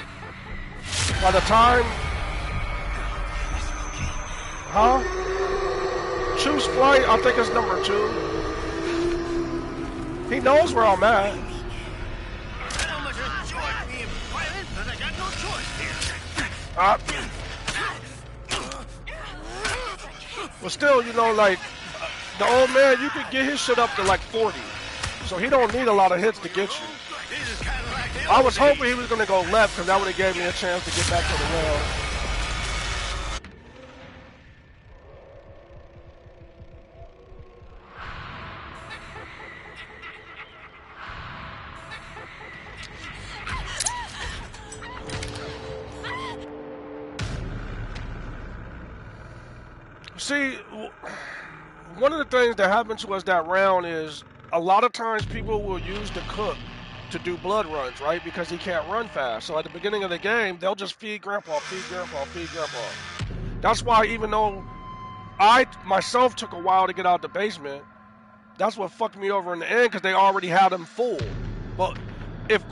by the time... Huh? Choose flight, I think it's number 2. He knows where I'm at. But still, you know, like, the old man, you could get his shit up to like 40. So he don't need a lot of hits to get you. I was hoping he was going to go left because that would have gave me a chance to get back to the well. See, one of the things that happened to us that round is a lot of times people will use the cook to do blood runs, right? Because he can't run fast. So at the beginning of the game, they'll just feed Grandpa, feed Grandpa, feed Grandpa. That's why even though I myself took a while to get out the basement, that's what fucked me over in the end because they already had him full. But if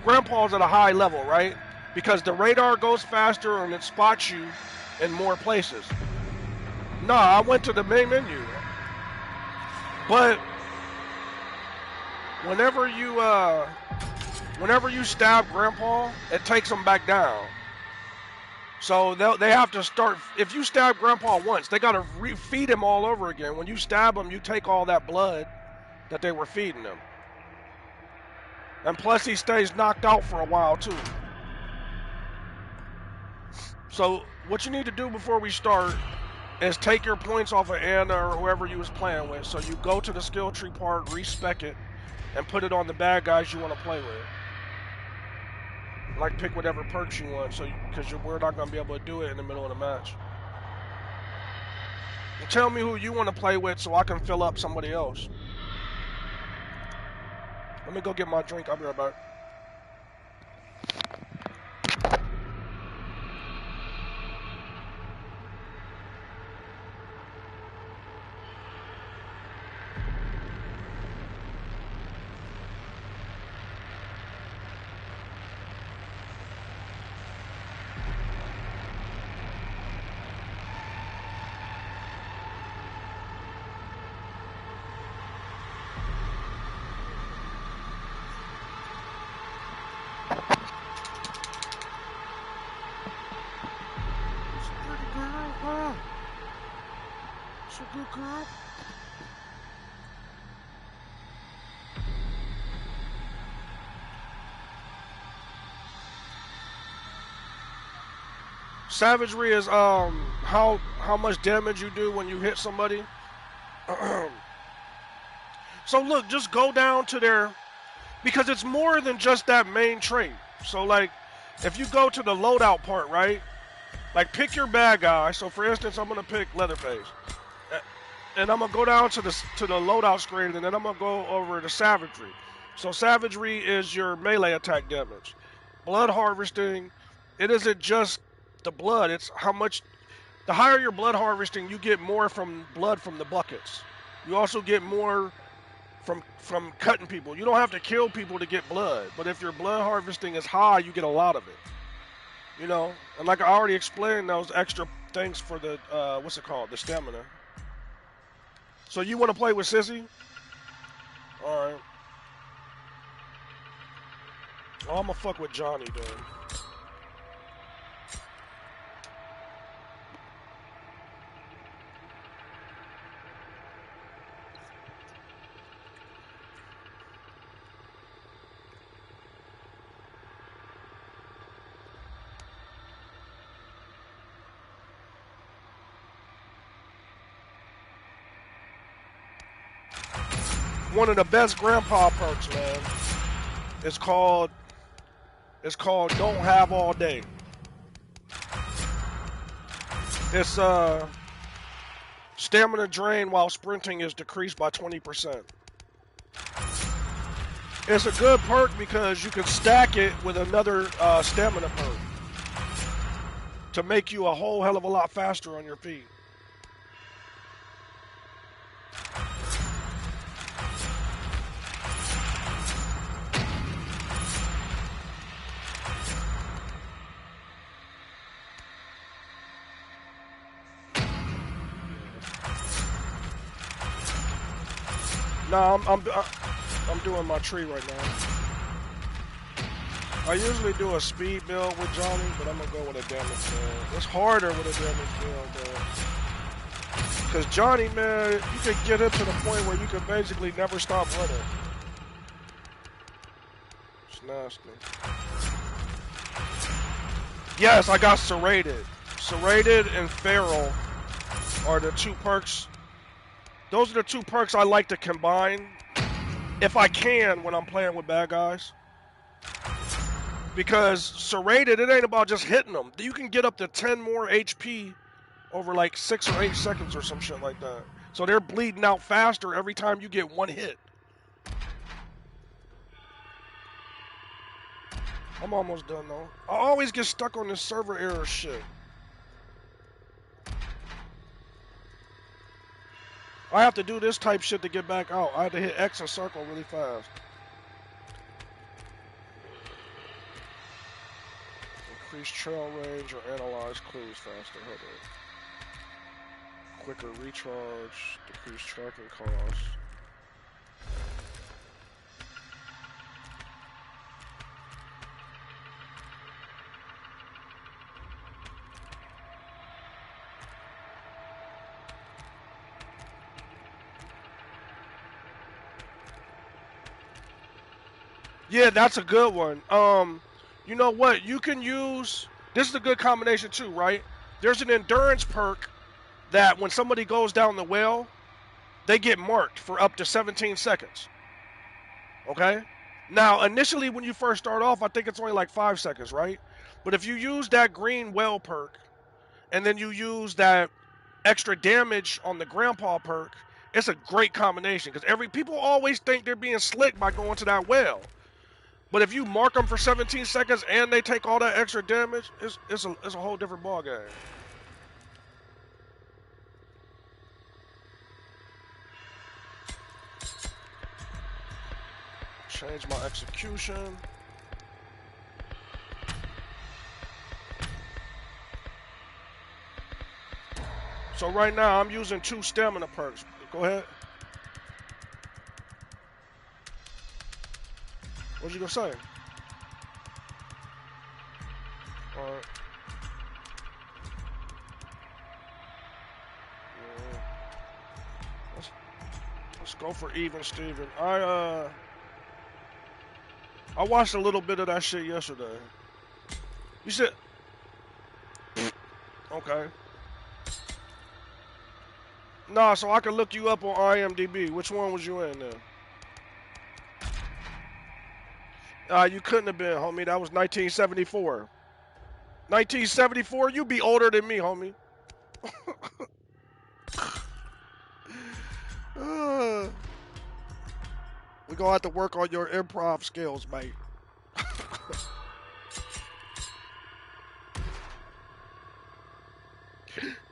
Grandpa's at a high level, right? Because the radar goes faster and it spots you in more places. Nah, I went to the main menu. But whenever you stab Grandpa, it takes him back down. So they have to start. If you stab Grandpa once, they gotta feed him all over again. When you stab him, you take all that blood that they were feeding him. And plus, he stays knocked out for a while too. So what you need to do before we start is take your points off of Anna or whoever you was playing with. So you go to the skill tree part, respec it, and put it on the bad guys you want to play with. Like pick whatever perks you want, so because we're not gonna be able to do it in the middle of the match. And tell me who you want to play with, so I can fill up somebody else. Let me go get my drink. I'll be right back. Girl. Savagery is how much damage you do when you hit somebody. So look, just go down to their, because it's more than just that main trait. So like, if you go to the loadout part, right? Like pick your bad guy. So for instance, I'm gonna pick Leatherface, and I'm gonna go down to the loadout screen, and then I'm gonna go over to Savagery. So Savagery is your melee attack damage. Blood harvesting, it isn't just the blood, it's how much. The higher your blood harvesting, you get more from blood from the buckets. You also get more from cutting people. You don't have to kill people to get blood, but if your blood harvesting is high, you get a lot of it. You know, and like I already explained, those extra things for the what's it called, the stamina. So you want to play with Sissy? All right. Oh, I'm gonna fuck with Johnny then. One of the best grandpa perks, man. It's called Don't Have All Day. It's stamina drain while sprinting is decreased by 20%. It's a good perk because you can stack it with another stamina perk to make you a whole hell of a lot faster on your feet. No, I'm doing my tree right now. I usually do a speed build with Johnny, but I'm gonna go with a damage build. It's harder with a damage build, man. Cause Johnny, man, you can get him to the point where you can basically never stop running. It's nasty. Yes, I got Serrated. Serrated and Feral are the two perks. Those are the two perks I like to combine, if I can, when I'm playing with bad guys. Because Serrated, it ain't about just hitting them. You can get up to 10 more HP over like 6 or 8 seconds or some shit like that. So they're bleeding out faster every time you get one hit. I'm almost done though. I always get stuck on this server error shit. I have to do this type shit to get back out. I had to hit X and circle really fast. Increase trail range or analyze clues faster. Hold on. Quicker recharge. Decrease tracking costs. Yeah, that's a good one. You know what? You can use, this is a good combination too, right? There's an endurance perk that when somebody goes down the well, they get marked for up to 17 seconds. Okay? Now, initially when you first start off, I think it's only like 5 seconds, right? But if you use that green well perk, and then you use that extra damage on the grandpa perk, it's a great combination. Because people always think they're being slick by going to that well. But if you mark them for 17 seconds and they take all that extra damage, it's a whole different ballgame. Change my execution. So right now I'm using 2 stamina perks. Go ahead. What you gonna say? Alright. Yeah. Let's go for even Steven. I watched a little bit of that shit yesterday. You said Okay. Nah, so I can look you up on IMDb. Which one was you in then? You couldn't have been, homie. That was 1974. 1974? You be older than me, homie. We gonna have to work on your improv skills, mate.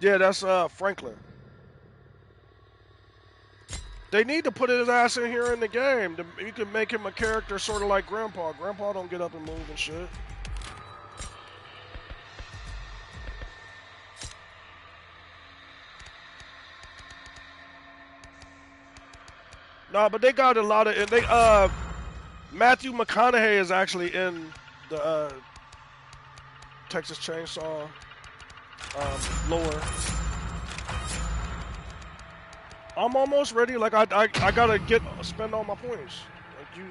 Yeah, that's Franklin. They need to put his ass in here in the game. You can make him a character sort of like Grandpa. Grandpa don't get up and move and shit. Nah, but they got a lot of they Matthew McConaughey is actually in the Texas Chainsaw lore. I'm almost ready. Like I gotta spend all my points. Like you.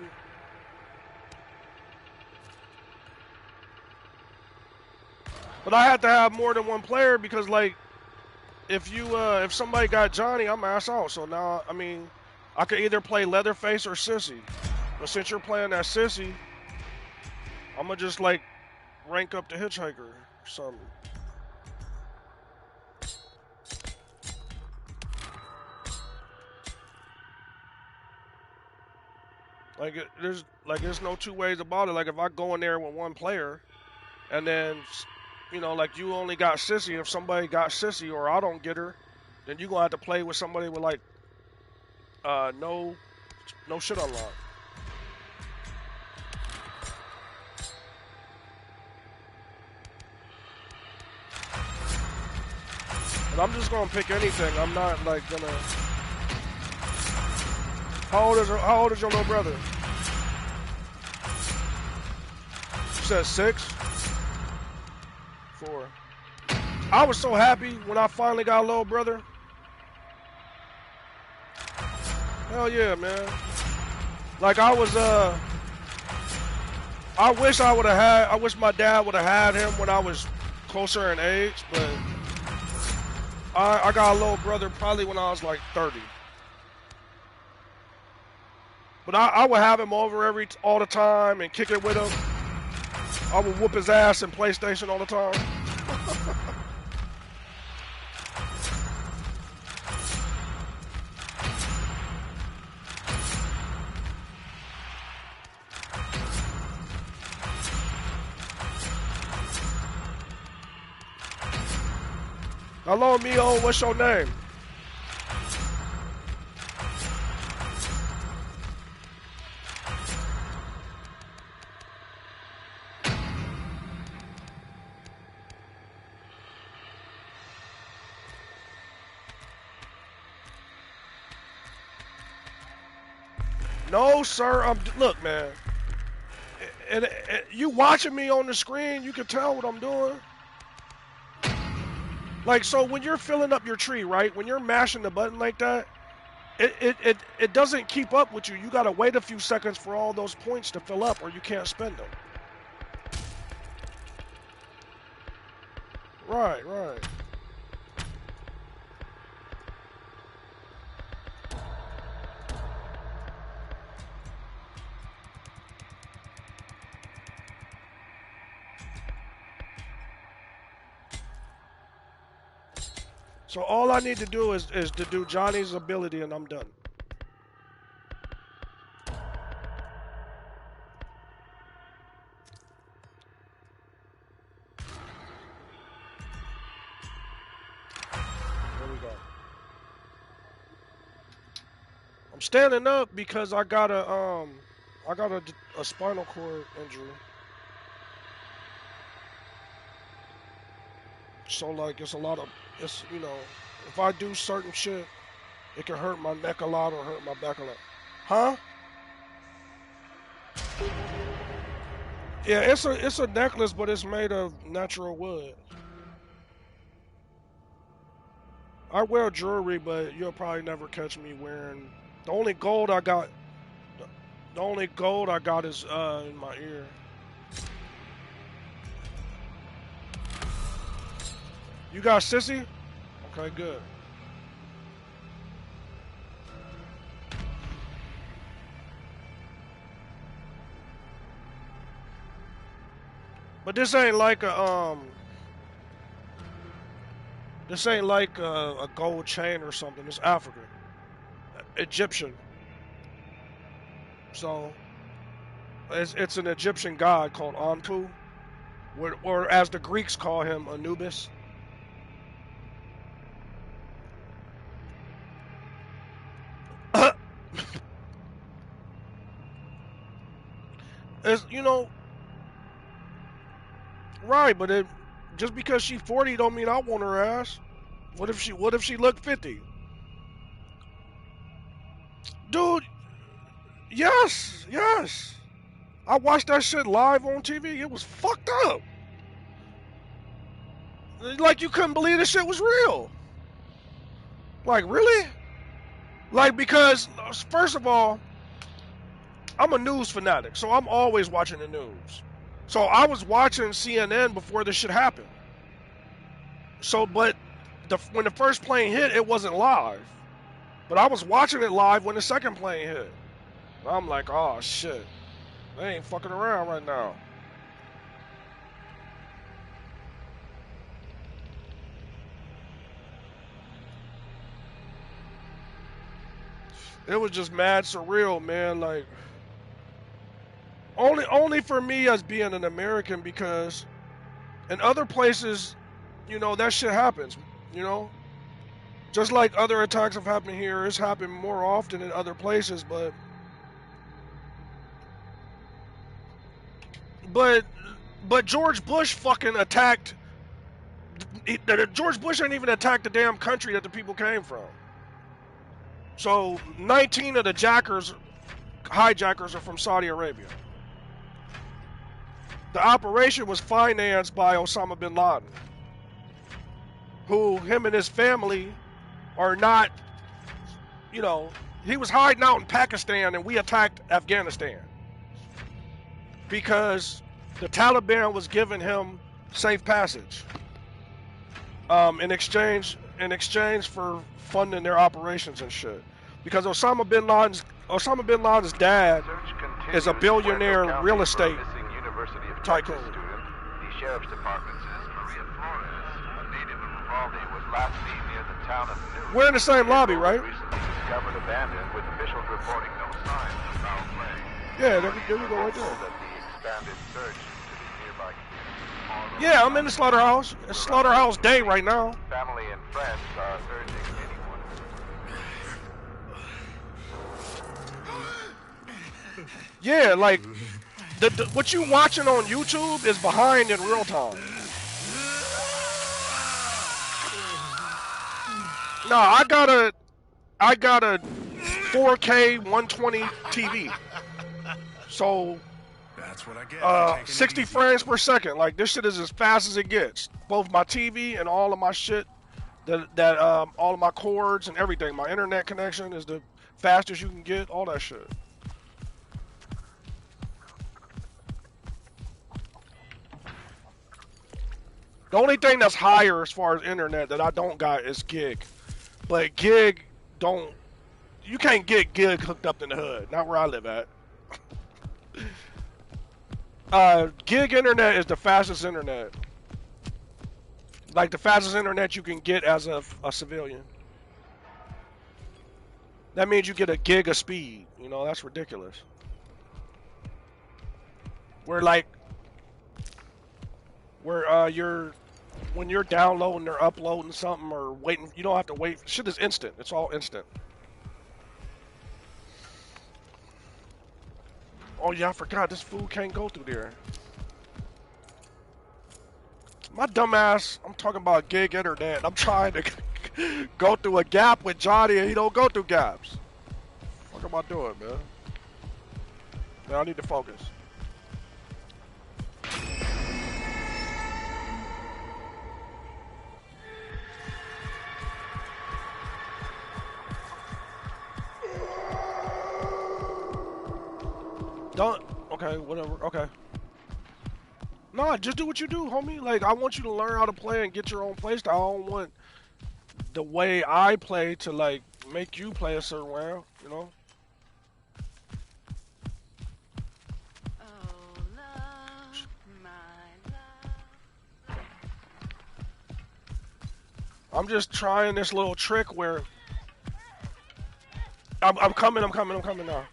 But I had to have more than one player because like if somebody got Johnny, I'm ass out. So now I mean I could either play Leatherface or Sissy. But since you're playing that Sissy, I'm gonna just like rank up the Hitchhiker or something. Like there's no two ways about it. Like if I go in there with one player, and then like you only got Sissy. If somebody got Sissy or I don't get her, then you gonna have to play with somebody with like no shit unlocked. And I'm just gonna pick anything. I'm not like gonna. How old is your little brother? You said 6? 4. I was so happy when I finally got a little brother. Hell yeah, man. Like I was I wish my dad would have had him when I was closer in age, but I got a little brother probably when I was like 30. But I would have him over all the time and kick it with him. I would whoop his ass in PlayStation all the time. Hello, Mio. What's your name? No, sir. Look, man. And you watching me on the screen, you can tell what I'm doing. Like, so when you're filling up your tree, right? When you're mashing the button like that, it doesn't keep up with you. You gotta wait a few seconds for all those points to fill up, or you can't spend them. Right. So all I need to do is to do Johnny's ability, and I'm done. There we go. I'm standing up because I got a spinal cord injury. So like it's if I do certain shit, it can hurt my neck a lot or hurt my back a lot. Huh? Yeah, it's a necklace, but it's made of natural wood. I wear jewelry, but you'll probably never catch me wearing. The only gold I got is in my ear. You got Sissy? Okay, good. But this ain't like a gold chain or something. It's African, Egyptian. So it's an Egyptian god called Anpu, or as the Greeks call him, Anubis. It's, right, but just because she's 40 don't mean I want her ass. What if she looked 50? Dude, yes, yes. I watched that shit live on TV. It was fucked up. Like, you couldn't believe this shit was real. Like, really? Like, because, first of all, I'm a news fanatic, so I'm always watching the news. So I was watching CNN before this shit happened. So, but when the first plane hit, it wasn't live. But I was watching it live when the second plane hit. I'm like, oh shit. They ain't fucking around right now. It was just mad surreal, man. Like, only for me as being an American, because in other places, that shit happens, Just like other attacks have happened here, it's happened more often in other places, but George Bush fucking attacked. George Bush ain't even attacked the damn country that the people came from. So 19 of the hijackers are from Saudi Arabia. The operation was financed by Osama bin Laden, who him and his family are not, he was hiding out in Pakistan and we attacked Afghanistan because the Taliban was giving him safe passage in exchange for funding their operations and shit. Because Osama bin Laden's dad is a billionaire real estate tycoon. The sheriff's department says Maria Flores, a native of Uvalde, was last seen near the town of New. We're in the same lobby, right? Recently discovered abandoned, with officials reporting no signs of foul play. Yeah, there we go right there. That the expanded search to the nearby community. Yeah, I'm in the slaughterhouse. It's slaughterhouse day right now. Family and friends are urging anyone. Yeah, like what you watching on YouTube is behind in real time. No, I got a 4K 120 TV. So that's what I get. 60 frames per second. Like, this shit is as fast as it gets. Both my TV and all of my shit, all of my cords and everything. My internet connection is the fastest you can get. All that shit. The only thing that's higher as far as internet that I don't got is gig. But gig you can't get gig hooked up in the hood. Not where I live at. Gig internet is the fastest internet. Like the fastest internet you can get as a civilian. That means you get a gig of speed. That's ridiculous. When you're downloading or uploading something or waiting, you don't have to wait. Shit is instant. It's all instant. Oh yeah, I forgot this food can't go through there. My dumb ass, I'm talking about gig internet. I'm trying to go through a gap with Johnny and he don't go through gaps. What am I doing, man? Man, I need to focus. Okay, whatever. Okay. Nah, just do what you do, homie. Like, I want you to learn how to play and get your own play style. I don't want the way I play to, like, make you play a certain way, you know? Oh, love, my love. I'm just trying this little trick where I'm coming now.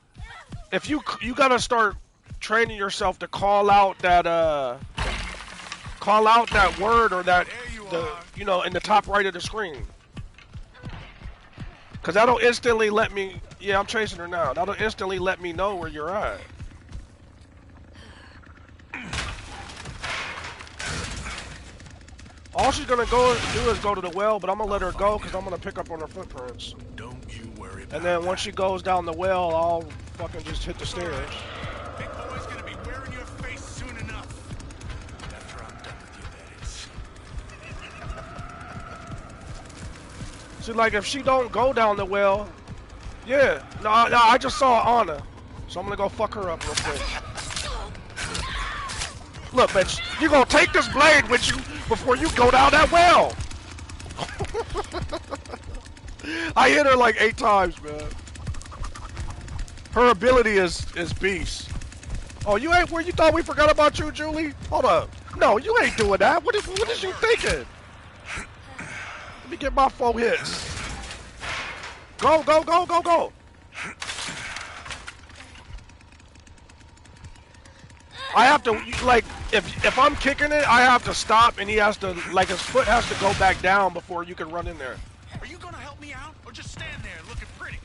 If you gotta start training yourself to call out that word or that you know, in the top right of the screen, cause that'll instantly let me. Yeah, I'm chasing her now. That'll instantly let me know where you're at. All she's gonna go do is go to the well, but I'm gonna let her go because I'm gonna pick up on her footprints. Don't you worry about And then once she goes down the well, I'll fucking just hit the stairs. Big boy's gonna be wearing your face soon enough. After I'm done with you, that is. See, like, if she don't go down the well, yeah. No, I just saw Anna. So I'm gonna go fuck her up real quick. Look, bitch, you gonna take this blade with you before you go down that well. I hit her like 8 times, man. Her ability is beast. Oh, you ain't where you thought we forgot about you, Julie? Hold up. No, you ain't doing that. What is you thinking? Let me get my 4 hits. Go, go, go, go, go. I have to, like, if I'm kicking it, I have to stop, and he has to, like, his foot has to go back down before you can run in there. Are you gonna help me out, or just stand there looking pretty?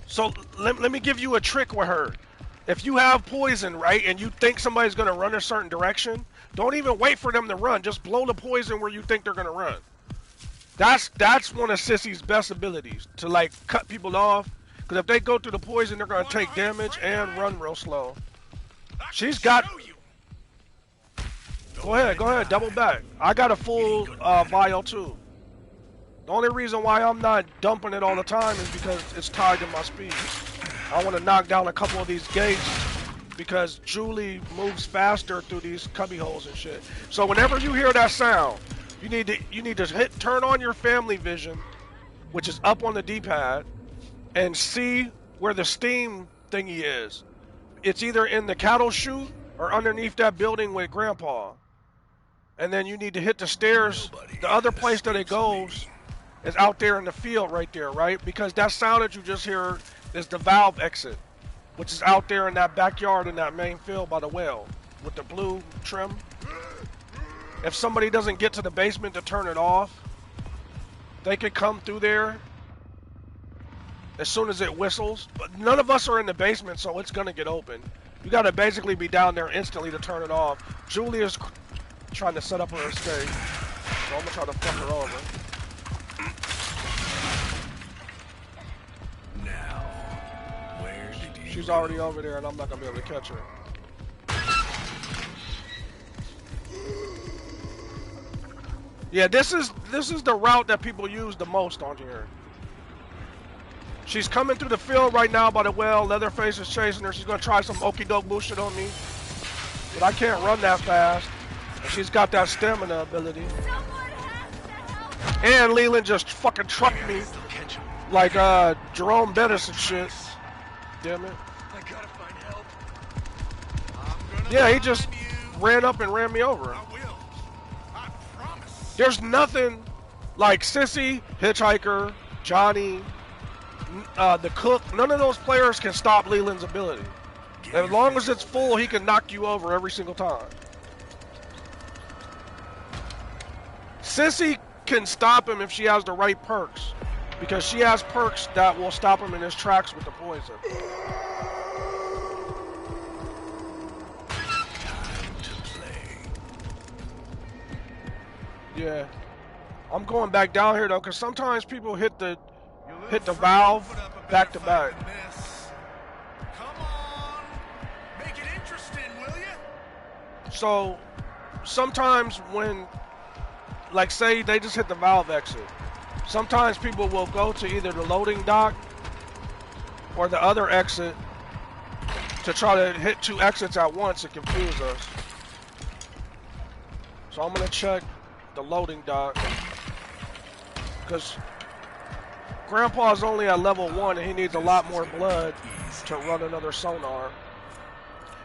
So let me give you a trick with her. If you have poison, right, and you think somebody's gonna run a certain direction, don't even wait for them to run. Just blow the poison where you think they're gonna run. That's one of Sissy's best abilities, to, like, cut people off. Because if they go through the poison, they're gonna take damage and run real slow. She's got. Go ahead, double back. I got a full vial too. The only reason why I'm not dumping it all the time is because it's tied to my speed. I want to knock down a couple of these gates because Julie moves faster through these cubby holes and shit. So whenever you hear that sound, you need to turn on your family vision, which is up on the D-pad, and see where the steam thingy is. It's either in the cattle chute or underneath that building with Grandpa. And then you need to hit the stairs. The other place that it goes is out there in the field right there, right? Because that sound that you just hear is the valve exit, which is out there in that backyard in that main field by the well with the blue trim. If somebody doesn't get to the basement to turn it off, they can come through there as soon as it whistles. But none of us are in the basement, so it's gonna get open. You gotta basically be down there instantly to turn it off. Julie is trying to set up her escape, so I'm gonna try to fuck her over. Now, where did you... She's already over there, and I'm not gonna be able to catch her. Yeah, this is the route that people use the most on here. She's coming through the field right now by the well. Leatherface is chasing her. She's gonna try some okey doke bullshit on me, but I can't run that fast. And she's got that stamina ability. And Leland just fucking trucked me like Jerome Bettis and shit. Damn it. I gotta find help. Yeah, he just ran up and ran me over. I will. I promise. There's nothing like Sissy, Hitchhiker, Johnny, the cook. None of those players can stop Leland's ability. As long as it's full, he can knock you over every single time. Sissy can stop him if she has the right perks, because she has perks that will stop him in his tracks with the poison. Time to play. Yeah, I'm going back down here though, because sometimes people hit the valve back to back. Come on, make it interesting, will you? So sometimes when, like, say they just hit the valve exit, sometimes people will go to either the loading dock or the other exit to try to hit 2 exits at once and confuse us. So I'm gonna check the loading dock. Because Grandpa's only at level 1 and he needs a lot more blood to run another sonar.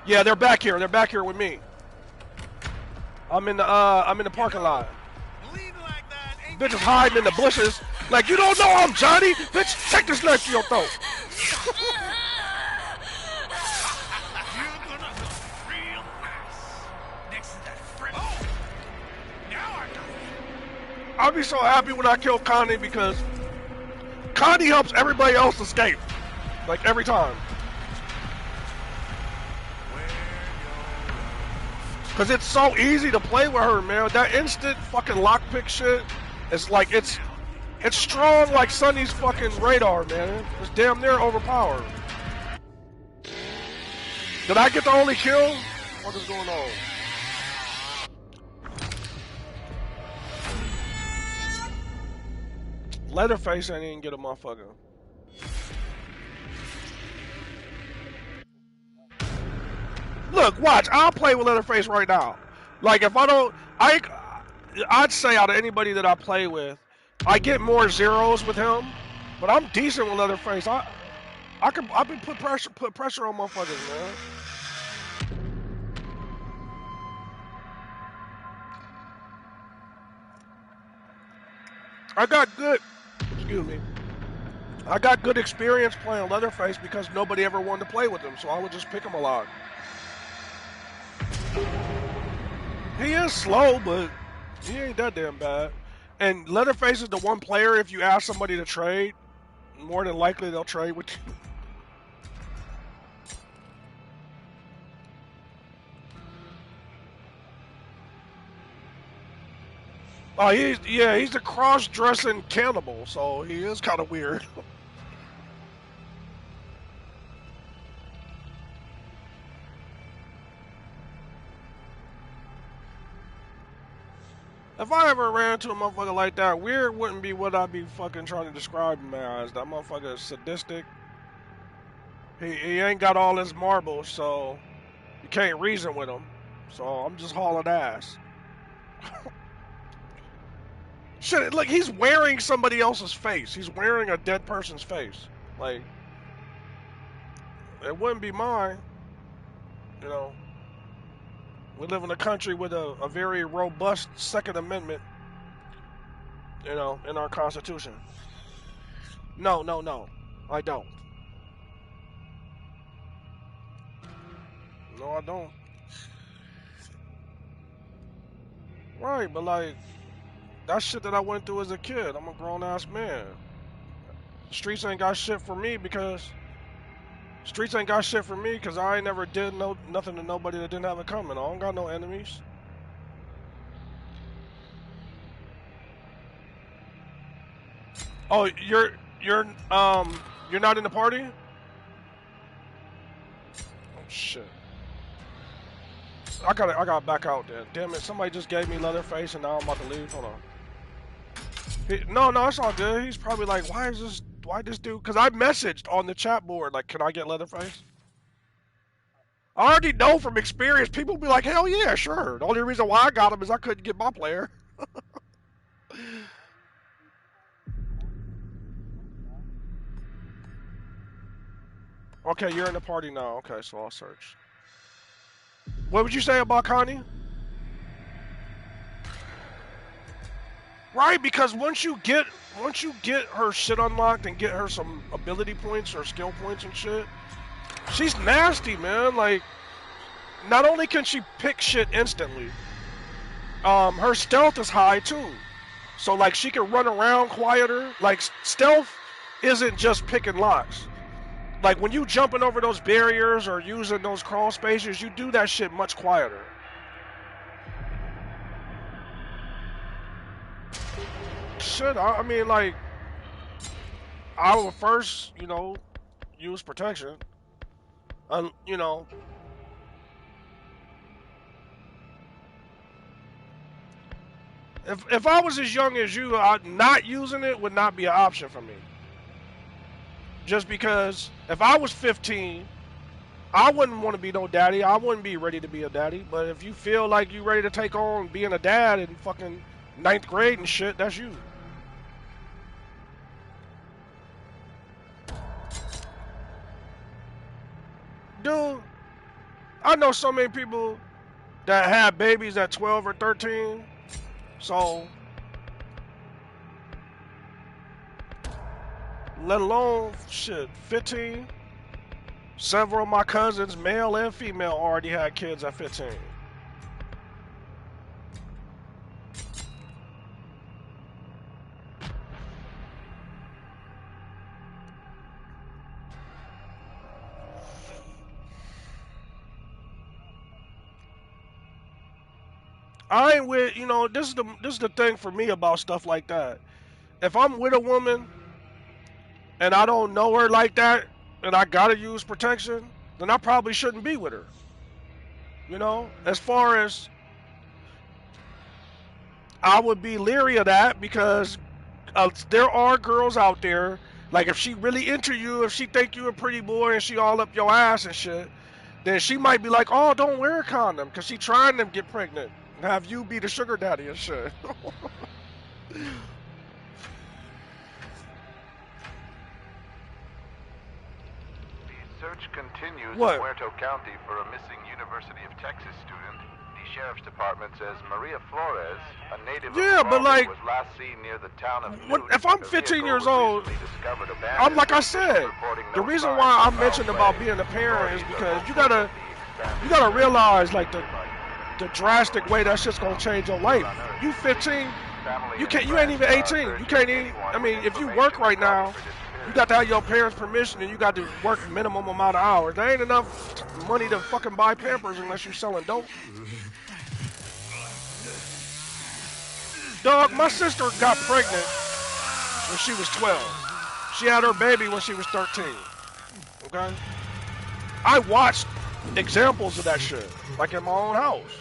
Yeah, they're back here. They're back here with me. I'm in the parking lot. Bitch is hiding in the bushes. Like, you don't know I'm Johnny? Bitch, take this knife to your throat. I'll be so happy when I kill Connie because Connie helps everybody else escape. Like, every time. Because it's so easy to play with her, man. That instant fucking lockpick shit is like, it's strong like Sonny's fucking radar, man. It's damn near overpowered. Did I get the only kill? What is going on? Leatherface ain't even get a motherfucker. Look, watch. I'll play with Leatherface right now. Like, if I don't... I'd say out of anybody that I play with, I get more zeros with him, but I'm decent with Leatherface. I can put pressure on motherfuckers, man. I got good... Excuse me. I got good experience playing Leatherface because nobody ever wanted to play with him, so I would just pick him a lot. He is slow, but he ain't that damn bad. And Leatherface is the one player, if you ask somebody to trade, more than likely they'll trade with you. Oh, he's the cross-dressing cannibal, so he is kind of weird. If I ever ran into a motherfucker like that, weird wouldn't be what I'd be fucking trying to describe him as. That motherfucker is sadistic. He ain't got all his marbles, so you can't reason with him. So I'm just hauling ass. Shit, look, he's wearing somebody else's face. He's wearing a dead person's face. Like, it wouldn't be mine. You know, we live in a country with a very robust Second Amendment, you know, in our Constitution. No, I don't. No, I don't. Right, but like, that shit that I went through as a kid. I'm a grown-ass man. Streets ain't got shit for me because I ain't never did nothing to nobody that didn't have it coming. I don't got no enemies. Oh, you're not in the party? Oh shit. I gotta back out then. Damn it, somebody just gave me Leatherface and now I'm about to leave. Hold on. No, it's all good. He's probably like, why this dude? Because I messaged on the chat board, like, can I get Leatherface? I already know from experience, people be like, hell yeah, sure. The only reason why I got him is I couldn't get my player. Okay, you're in the party now. Okay, so I'll search. What would you say about Connie? Right, because once you get her shit unlocked and get her some ability points or skill points and shit, she's nasty, man. Like, not only can she pick shit instantly, her stealth is high too. So like she can run around quieter. Like stealth isn't just picking locks. Like when you jumping over those barriers or using those crawl spaces, you do that shit much quieter. Shit, I mean, like, I would first, you know, use protection. You know, if I was as young as you, not using it would not be an option for me. Just because if I was 15 I wouldn't want to be no daddy. I wouldn't be ready to be a daddy. But if you feel like you ready to take on being a dad in fucking ninth grade and shit, that's you. Dude, I know so many people that had babies at 12 or 13. So, let alone, shit, 15. Several of my cousins, male and female, already had kids at 15. I ain't with, you know, this is the thing for me about stuff like that. If I'm with a woman and I don't know her like that and I gotta use protection, then I probably shouldn't be with her. You know, as far as I would be leery of that because there are girls out there, like if she really into you, if she think you a pretty boy and she all up your ass and shit, then she might be like, oh, don't wear a condom because she trying to get pregnant and have you be the sugar daddy and shit. The search continues What? in Huerto County for a missing University of Texas student. The sheriff's department says Maria Flores, a native Yeah, of but, Uvalde, like, was last seen near the town of What, Newt. if I'm Her 15 vehicle years was old, recently discovered abandoned, I'm like I with said, officials reporting the no reason signs why I of foul mentioned about play. being a parent is Authorities are because you hopeful gotta that the you gotta expanded realize search like the will drastic way that shit's gonna change your life. You 15, you ain't even 18. You can't even. I mean, if you work right now, you got to have your parents' permission and you got to work minimum amount of hours. There ain't enough money to fucking buy Pampers unless you're selling dope. Dog, my sister got pregnant when she was 12. She had her baby when she was 13. Okay? I watched examples of that shit, like in my own house.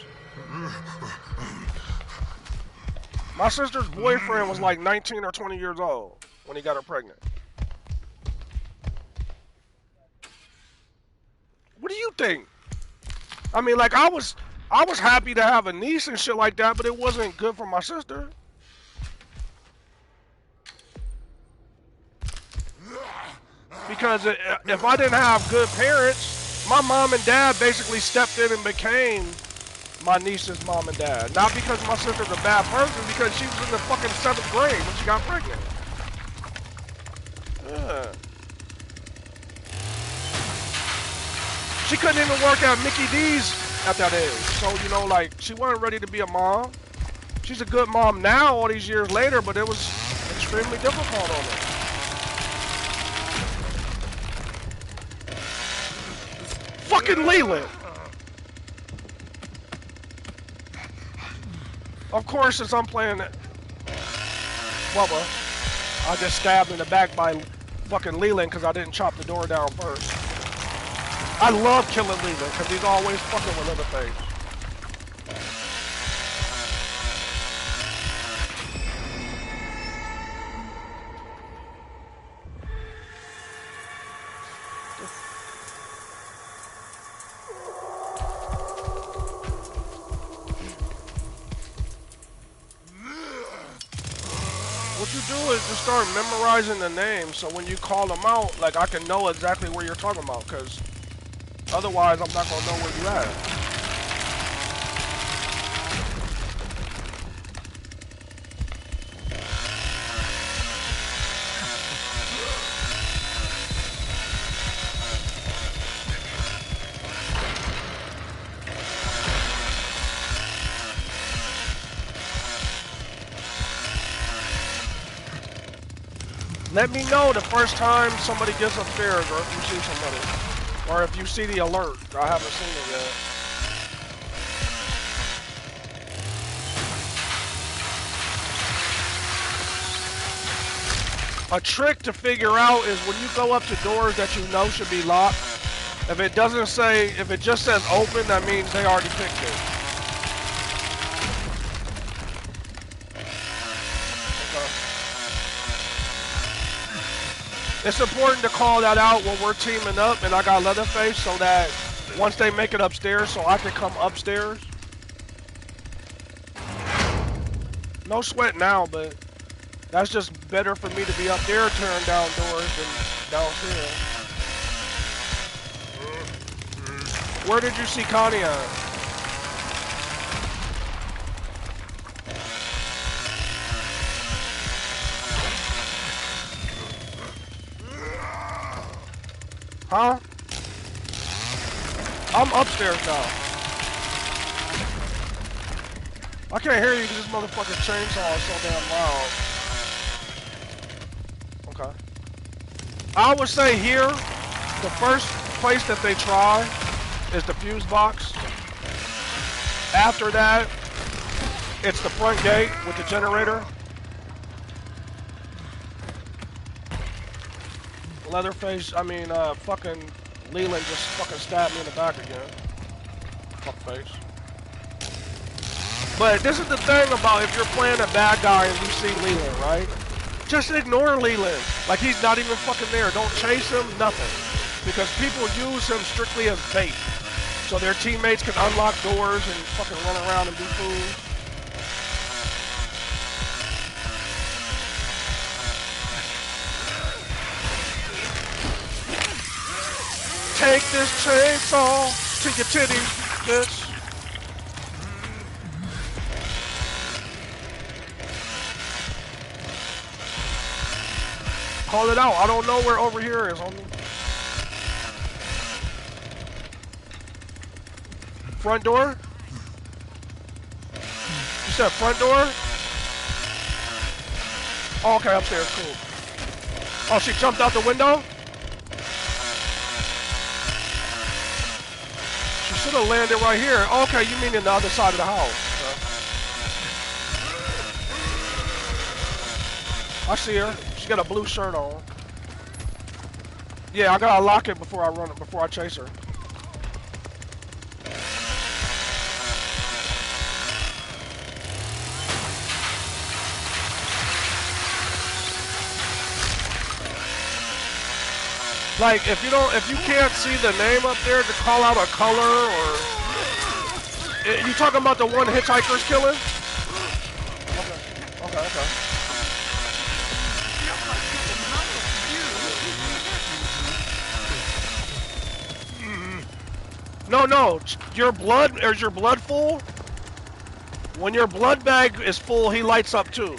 My sister's boyfriend was like 19 or 20 years old when he got her pregnant. What do you think? I mean, like I was happy to have a niece and shit like that, but it wasn't good for my sister. Because if I didn't have good parents, my mom and dad basically stepped in and became my niece's mom and dad. Not because my sister's a bad person, because she was in the fucking 7th grade when she got pregnant. Yeah. She couldn't even work at Mickey D's at that age. So, you know, like, she wasn't ready to be a mom. She's a good mom now all these years later, but it was extremely difficult on her. Fucking Leland! Of course, since I'm playing Bubba, I just stabbed in the back by fucking Leland because I didn't chop the door down first. I love killing Leland because he's always fucking with other things. What you do is just start memorizing the names so when you call them out, like I can know exactly where you're talking about, because otherwise I'm not gonna know where you at. Let me know the first time somebody gets upstairs, or if you see somebody, or if you see the alert. I haven't seen it yet. A trick to figure out is when you go up to doors that you know should be locked, if it doesn't say, if it just says open, that means they already picked it. Okay. It's important to call that out when we're teaming up and I got Leatherface so that once they make it upstairs so I can come upstairs. No sweat now, but that's just better for me to be up there tearing down doors than downstairs. Where did you see Connie at? Huh? I'm upstairs now. I can't hear you because this motherfucking chainsaw is so damn loud. Okay. I would say here, the first place that they try is the fuse box. After that, it's the front gate with the generator. Leatherface, fucking Leland just fucking stabbed me in the back again. Fuckface. But this is the thing about if you're playing a bad guy and you see Leland, right? Just ignore Leland. Like he's not even fucking there. Don't chase him, nothing. Because people use him strictly as bait. So their teammates can unlock doors and fucking run around and do fools. Take this chainsaw to your titties, bitch. Call it out. I don't know where over here is, homie. Front door? You said front door? Oh, okay, upstairs, cool. Oh, she jumped out the window? She should have landed right here. Okay, you mean in the other side of the house. Okay. I see her. She got a blue shirt on. Yeah, I gotta lock it before I chase her. Like, if you can't see the name up there to call out a color or... You talking about the one hitchhiker's killing? Okay. No, is your blood full? When your blood bag is full, he lights up too.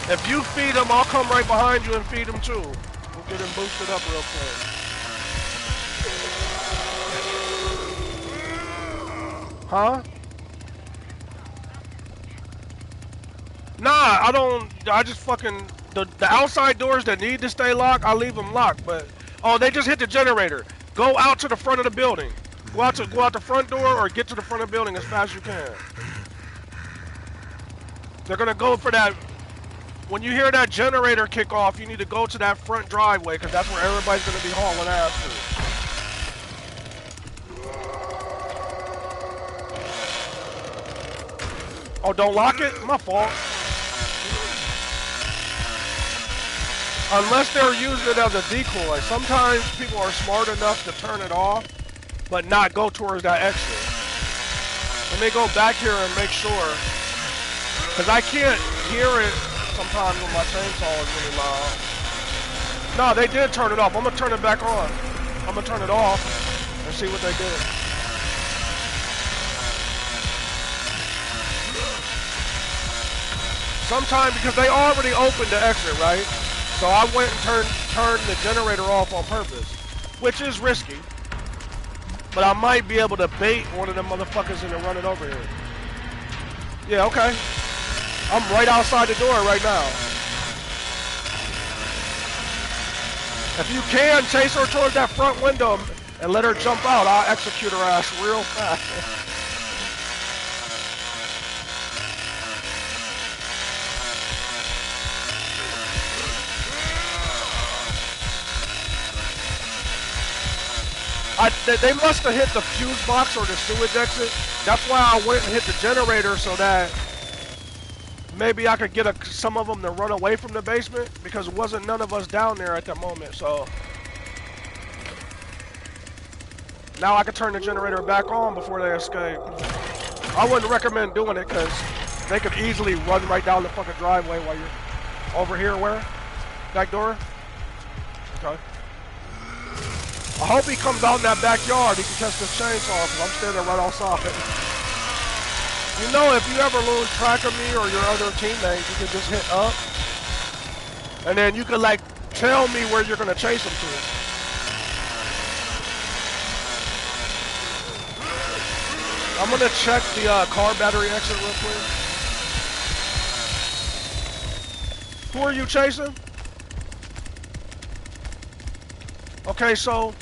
If you feed him, I'll come right behind you and feed him too. We'll get him boosted up real quick. Huh? Nah, I just fucking... The outside doors that need to stay locked, I leave them locked, but... Oh, they just hit the generator. Go out to the front of the building. Go out the front door or get to the front of the building as fast as you can. They're gonna go for that... When you hear that generator kick off, you need to go to that front driveway, because that's where everybody's gonna be hauling ass to. Oh, don't lock it? My fault. Unless they're using it as a decoy. Sometimes people are smart enough to turn it off, but not go towards that exit. Let me go back here and make sure. Because I can't hear it sometimes when my chainsaw is really loud. No, they did turn it off. I'm going to turn it back on. I'm going to turn it off and see what they did. Sometimes, because they already opened the exit, right? So I went and turned the generator off on purpose, which is risky. But I might be able to bait one of them motherfuckers into running over here. Yeah, okay. I'm right outside the door right now. If you can, chase her towards that front window and let her jump out. I'll execute her ass real fast. They must have hit the fuse box or the sewage exit. That's why I went and hit the generator so that maybe I could get some of them to run away from the basement because it wasn't none of us down there at that moment. So now I can turn the generator back on before they escape. I wouldn't recommend doing it because they could easily run right down the fucking driveway while you're over here. Where? Back door? Okay. I hope he comes out in that backyard. He can catch this chainsaw because I'm standing right outside. You know, if you ever lose track of me or your other teammates, you can just hit up. And then you can, like, tell me where you're going to chase them to. I'm going to check the car battery exit real quick. Who are you chasing? Okay, so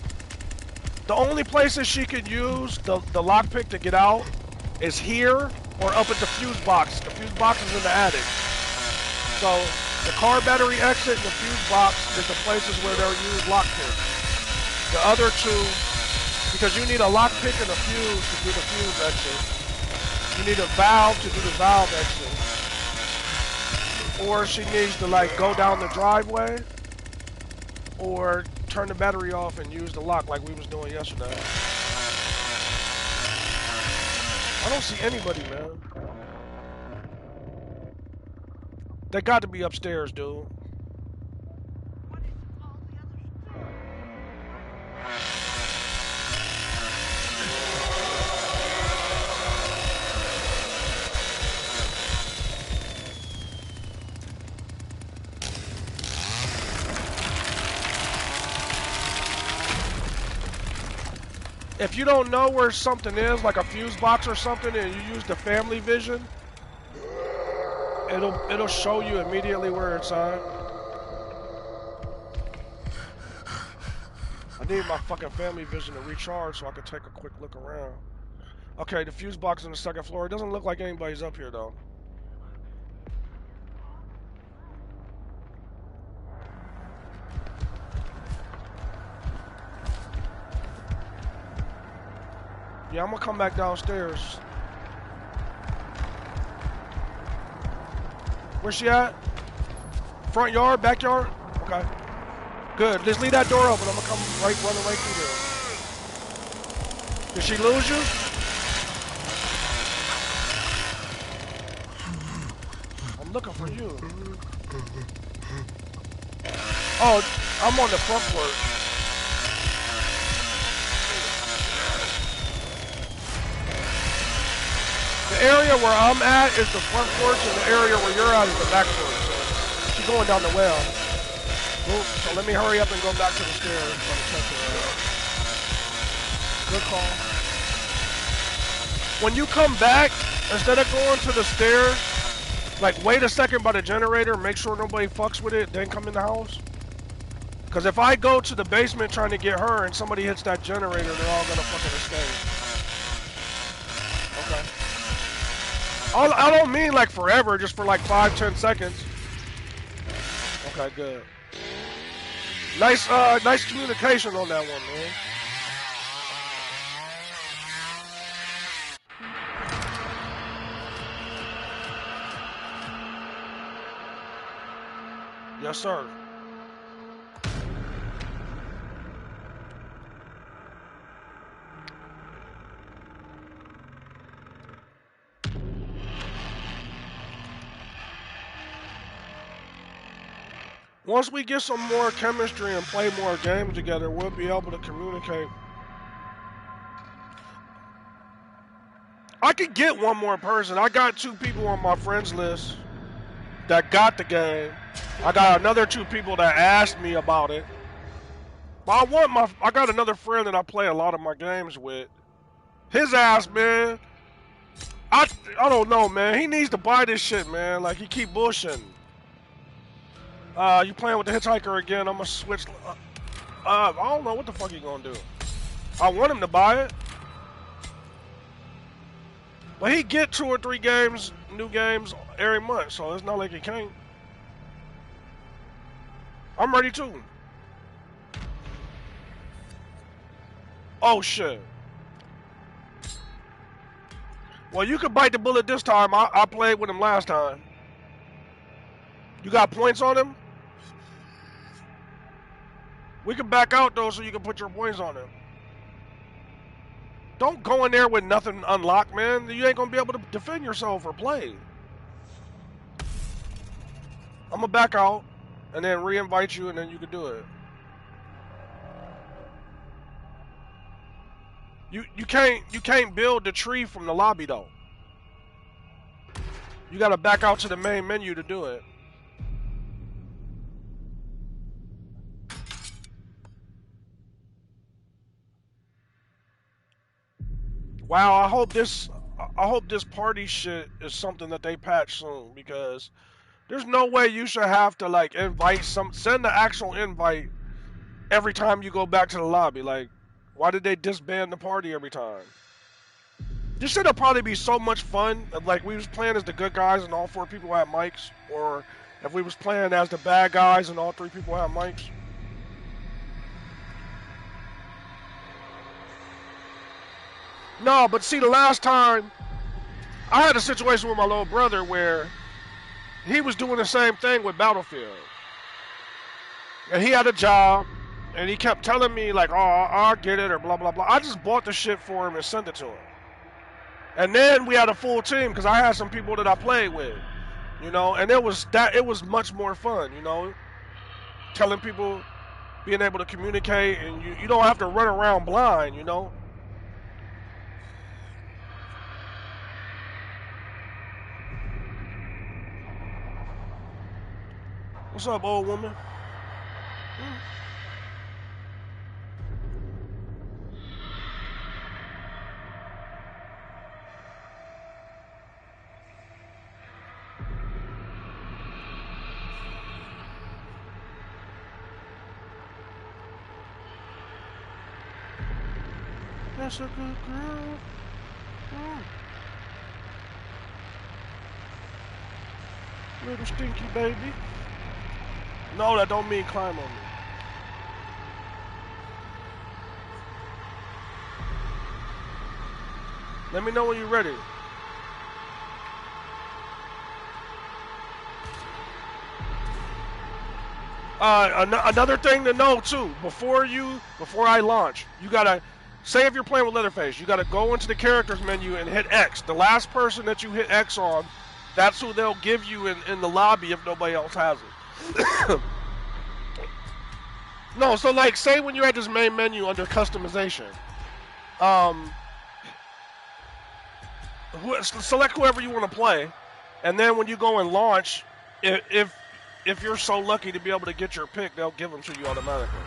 the only places she could use the lockpick to get out is here or up at the fuse box. The fuse box is in the attic. So the car battery exit and the fuse box is the places where they'll use lockpick. The other two, because you need a lockpick and a fuse to do the fuse exit. You need a valve to do the valve exit. Or she needs to like go down the driveway or turn the battery off and use the lock like we was doing yesterday. I don't see anybody, man. They got to be upstairs, dude. If you don't know where something is, like a fuse box or something, and you use the family vision, it'll show you immediately where it's at. I need my fucking family vision to recharge so I can take a quick look around. Okay, the fuse box on the second floor. It doesn't look like anybody's up here though. Yeah, I'm gonna come back downstairs. Where's she at? Front yard? Backyard? Okay. Good. Just leave that door open. I'm gonna come running right through there. Did she lose you? I'm looking for you. Oh, I'm on the front porch. The area where I'm at is the front porch, and the area where you're at is the back porch. So she's going down the well. Oops, so let me hurry up and go back to the stairs. Good call. When you come back, instead of going to the stairs, like wait a second by the generator, make sure nobody fucks with it, then come in the house. Because if I go to the basement trying to get her and somebody hits that generator, they're all gonna fucking escape. Okay. I don't mean like forever, just for like 5-10 seconds. Okay, good. Nice communication on that one, man. Yes, sir. Once we get some more chemistry and play more games together, we'll be able to communicate. I could get one more person. I got 2 people on my friends list that got the game. I got another 2 people that asked me about it. But I got another friend that I play a lot of my games with. His ass, man. I don't know, man. He needs to buy this shit, man. Like, he keep bullshitting. You playing with the hitchhiker again? I'm gonna switch. I don't know what the fuck he gonna do. I want him to buy it, but he get 2 or 3 games, new games every month, so it's not like he can't. I'm ready too. Oh shit. Well, you could bite the bullet this time. I played with him last time. You got points on him? We can back out though so you can put your points on him. Don't go in there with nothing unlocked, man. You ain't gonna be able to defend yourself or play. I'm gonna back out and then re-invite you and then you can do it. You can't build the tree from the lobby though. You gotta back out to the main menu to do it. Wow, I hope this party shit is something that they patch soon because there's no way you should have to like send the actual invite every time you go back to the lobby. Like, why did they disband the party every time? This should have probably be so much fun if like we was playing as the good guys and all 4 people had mics, or if we was playing as the bad guys and all 3 people had mics. No, but see, the last time I had a situation with my little brother where he was doing the same thing with Battlefield. And he had a job, and he kept telling me, like, oh, I'll get it, or blah, blah, blah. I just bought the shit for him and sent it to him. And then we had a full team, because I had some people that I played with, you know, and it was much more fun, you know, telling people, being able to communicate, and you don't have to run around blind, you know. What's up, old woman? That's a good girl. Little stinky baby. No, that don't mean climb on me. Let me know when you're ready. Another thing to know too, before I launch, you gotta say if you're playing with Leatherface, you gotta go into the characters menu and hit X. The last person that you hit X on, that's who they'll give you in the lobby if nobody else has it. No, so like, say when you're at this main menu under customization, select whoever you want to play, and then when you go and launch, if you're so lucky to be able to get your pick, they'll give them to you automatically.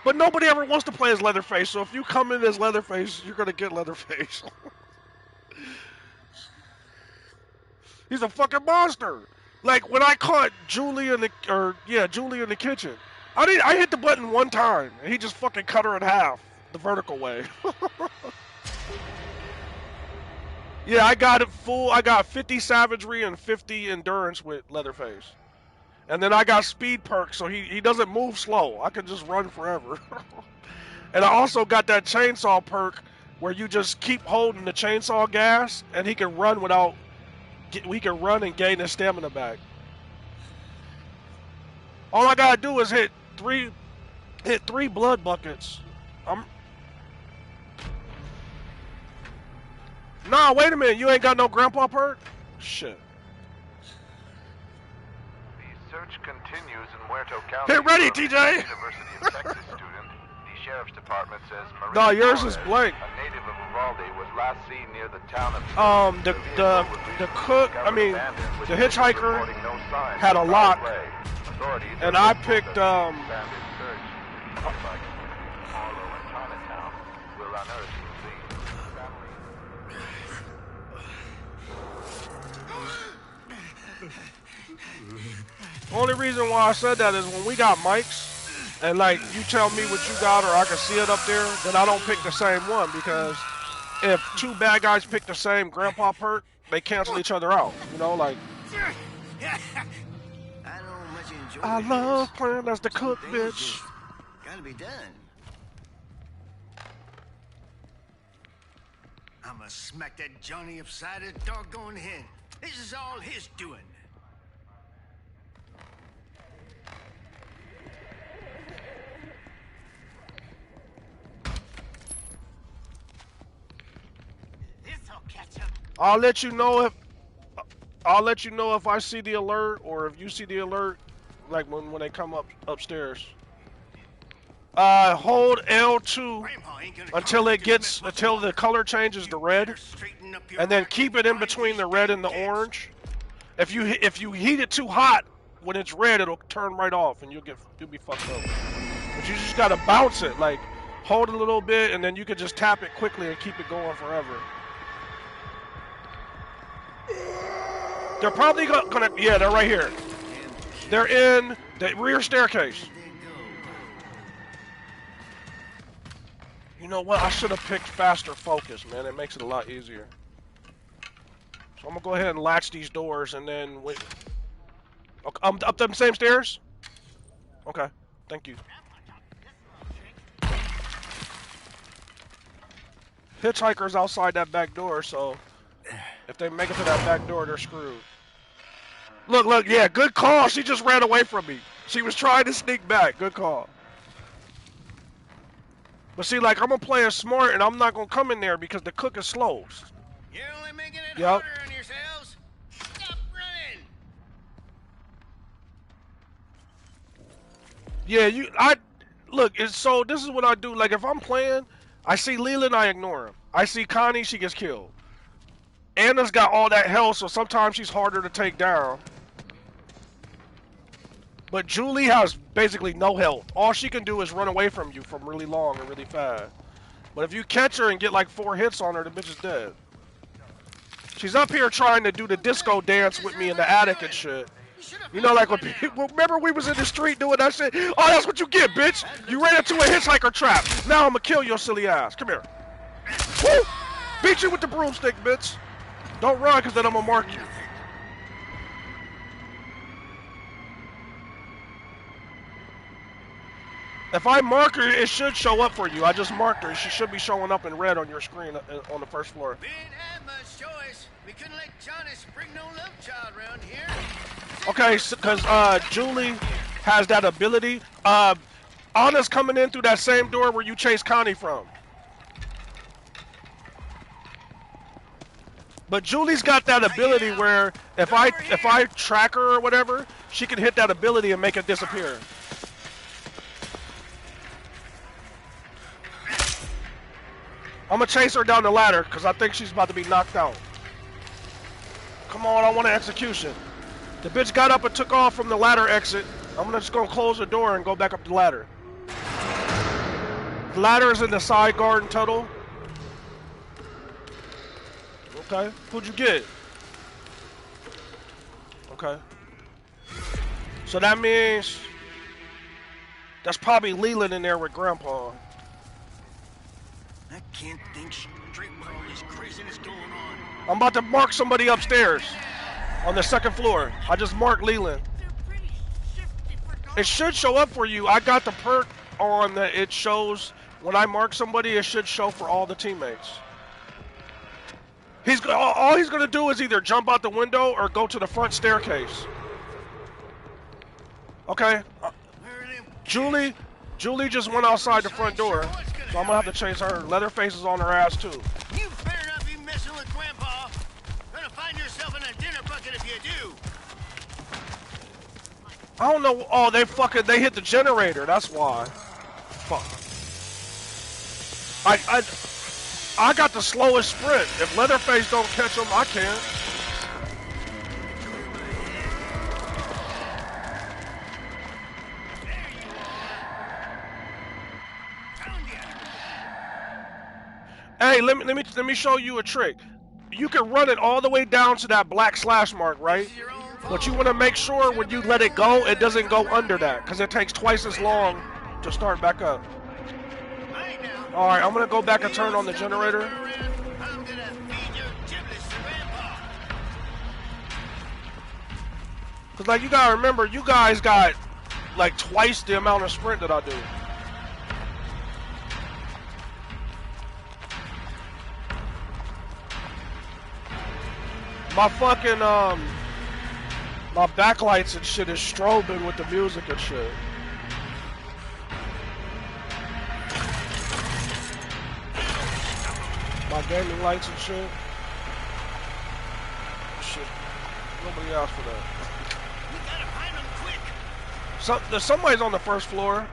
But nobody ever wants to play as Leatherface, so if you come in as Leatherface, you're gonna get Leatherface. He's a fucking monster. Like when I caught Julie in the kitchen, I hit the button one time and he just fucking cut her in half the vertical way. Yeah, I got it full. I got 50 savagery and 50 endurance with Leatherface, and then I got speed perks, so he doesn't move slow. I can just run forever. And I also got that chainsaw perk where you just keep holding the chainsaw gas and he can run and gain his stamina back. All I gotta do is hit three blood buckets. Nah, wait a minute. You ain't got no grandpa perk? Shit. The search continues in Muerto County. Get ready, TJ. University of Texas student. The sheriff's department says Maria No, yours is Flores, blank. a native of Uvalde, was last seen near the town of the cook, I mean, the hitchhiker had a lock, and I picked only reason why I said that is when we got mics, and like you tell me what you got or I can see it up there, then I don't pick the same one, because if 2 bad guys pick the same grandpa perk, they cancel each other out. You know, like I love playing as the cook, bitch. Gotta be done. I'ma smack that Johnny upside his doggone head. This is all his doing. This'll catch him. I'll let you know if I see the alert or if you see the alert, like when they come upstairs. Hold L2 until the color changes to red, and then keep it in between the red and the orange. If you heat it too hot when it's red, it'll turn right off and you'll be fucked up. But you just gotta bounce it, like hold it a little bit, and then you can just tap it quickly and keep it going forever. They're probably gonna, yeah, they're right here. They're in the rear staircase. You know what? I should have picked faster focus, man. It makes it a lot easier. So I'm gonna go ahead and latch these doors and then wait. Okay, up them same stairs? Okay, thank you. Hitchhiker's outside that back door, so if they make it to that back door, they're screwed. Look, yeah, good call. She just ran away from me. She was trying to sneak back. Good call. But see, like, I'm gonna play it smart, and I'm not gonna come in there because the cook is slow. You're only making it Yep. harder on yourselves. Stop running. Yeah, look. So this is what I do. Like, if I'm playing, I see Leland, I ignore him. I see Connie, she gets killed. Anna's got all that health, so sometimes she's harder to take down. But Julie has basically no health. All she can do is run away from you from really long and really fast. But if you catch her and get like 4 hits on her, the bitch is dead. She's up here trying to do the disco dance with me in the attic and shit. You know, like when people, remember we was in the street doing that shit? Oh, that's what you get, bitch! You ran into a hitchhiker trap. Now I'm gonna kill your silly ass. Come here. Woo! Beat you with the broomstick, bitch. Don't run, because then I'm gonna mark you. If I mark her, it should show up for you. I just marked her. She should be showing up in red on your screen on the first floor. We didn't have much choice. We couldn't let Johnny bring no love child around here. Okay, because Julie has that ability. Anna's coming in through that same door where you chased Connie from. But Julie's got that ability where if I track her or whatever, she can hit that ability and make it disappear. I'm gonna chase her down the ladder because I think she's about to be knocked out. Come on, I want an execution. The bitch got up and took off from the ladder exit. I'm just gonna close the door and go back up the ladder. The ladder is in the side garden tunnel. Okay, who'd you get? Okay. So that means that's probably Leland in there with Grandpa. I can't think straight with all this craziness going on. I'm about to mark somebody upstairs on the second floor. I just marked Leland. It should show up for you. I got the perk on that it shows when I mark somebody, it should show for all the teammates. All he's gonna do is either jump out the window or go to the front staircase. Okay. Julie just went outside the front door, so I'm gonna have to chase her. Leatherface is on her ass too. You better not be messing with Grandpa. You're gonna find yourself in a dinner bucket if you do. I don't know. Oh, they hit the generator. That's why. Fuck. I got the slowest sprint. If Leatherface don't catch him, I can't. Hey, let me show you a trick. You can run it all the way down to that black slash mark, right? But you want to make sure when you let it go, it doesn't go under that, because it takes twice as long to start back up. All right, I'm gonna go back and turn on the generator. Cause like you gotta remember, you guys got like twice the amount of sprint that I do. My fucking my backlights and shit is strobing with the music and shit. My gaming lights and shit. Shit. Nobody asked for that. We gotta find them quick. There's somebody's on the first floor.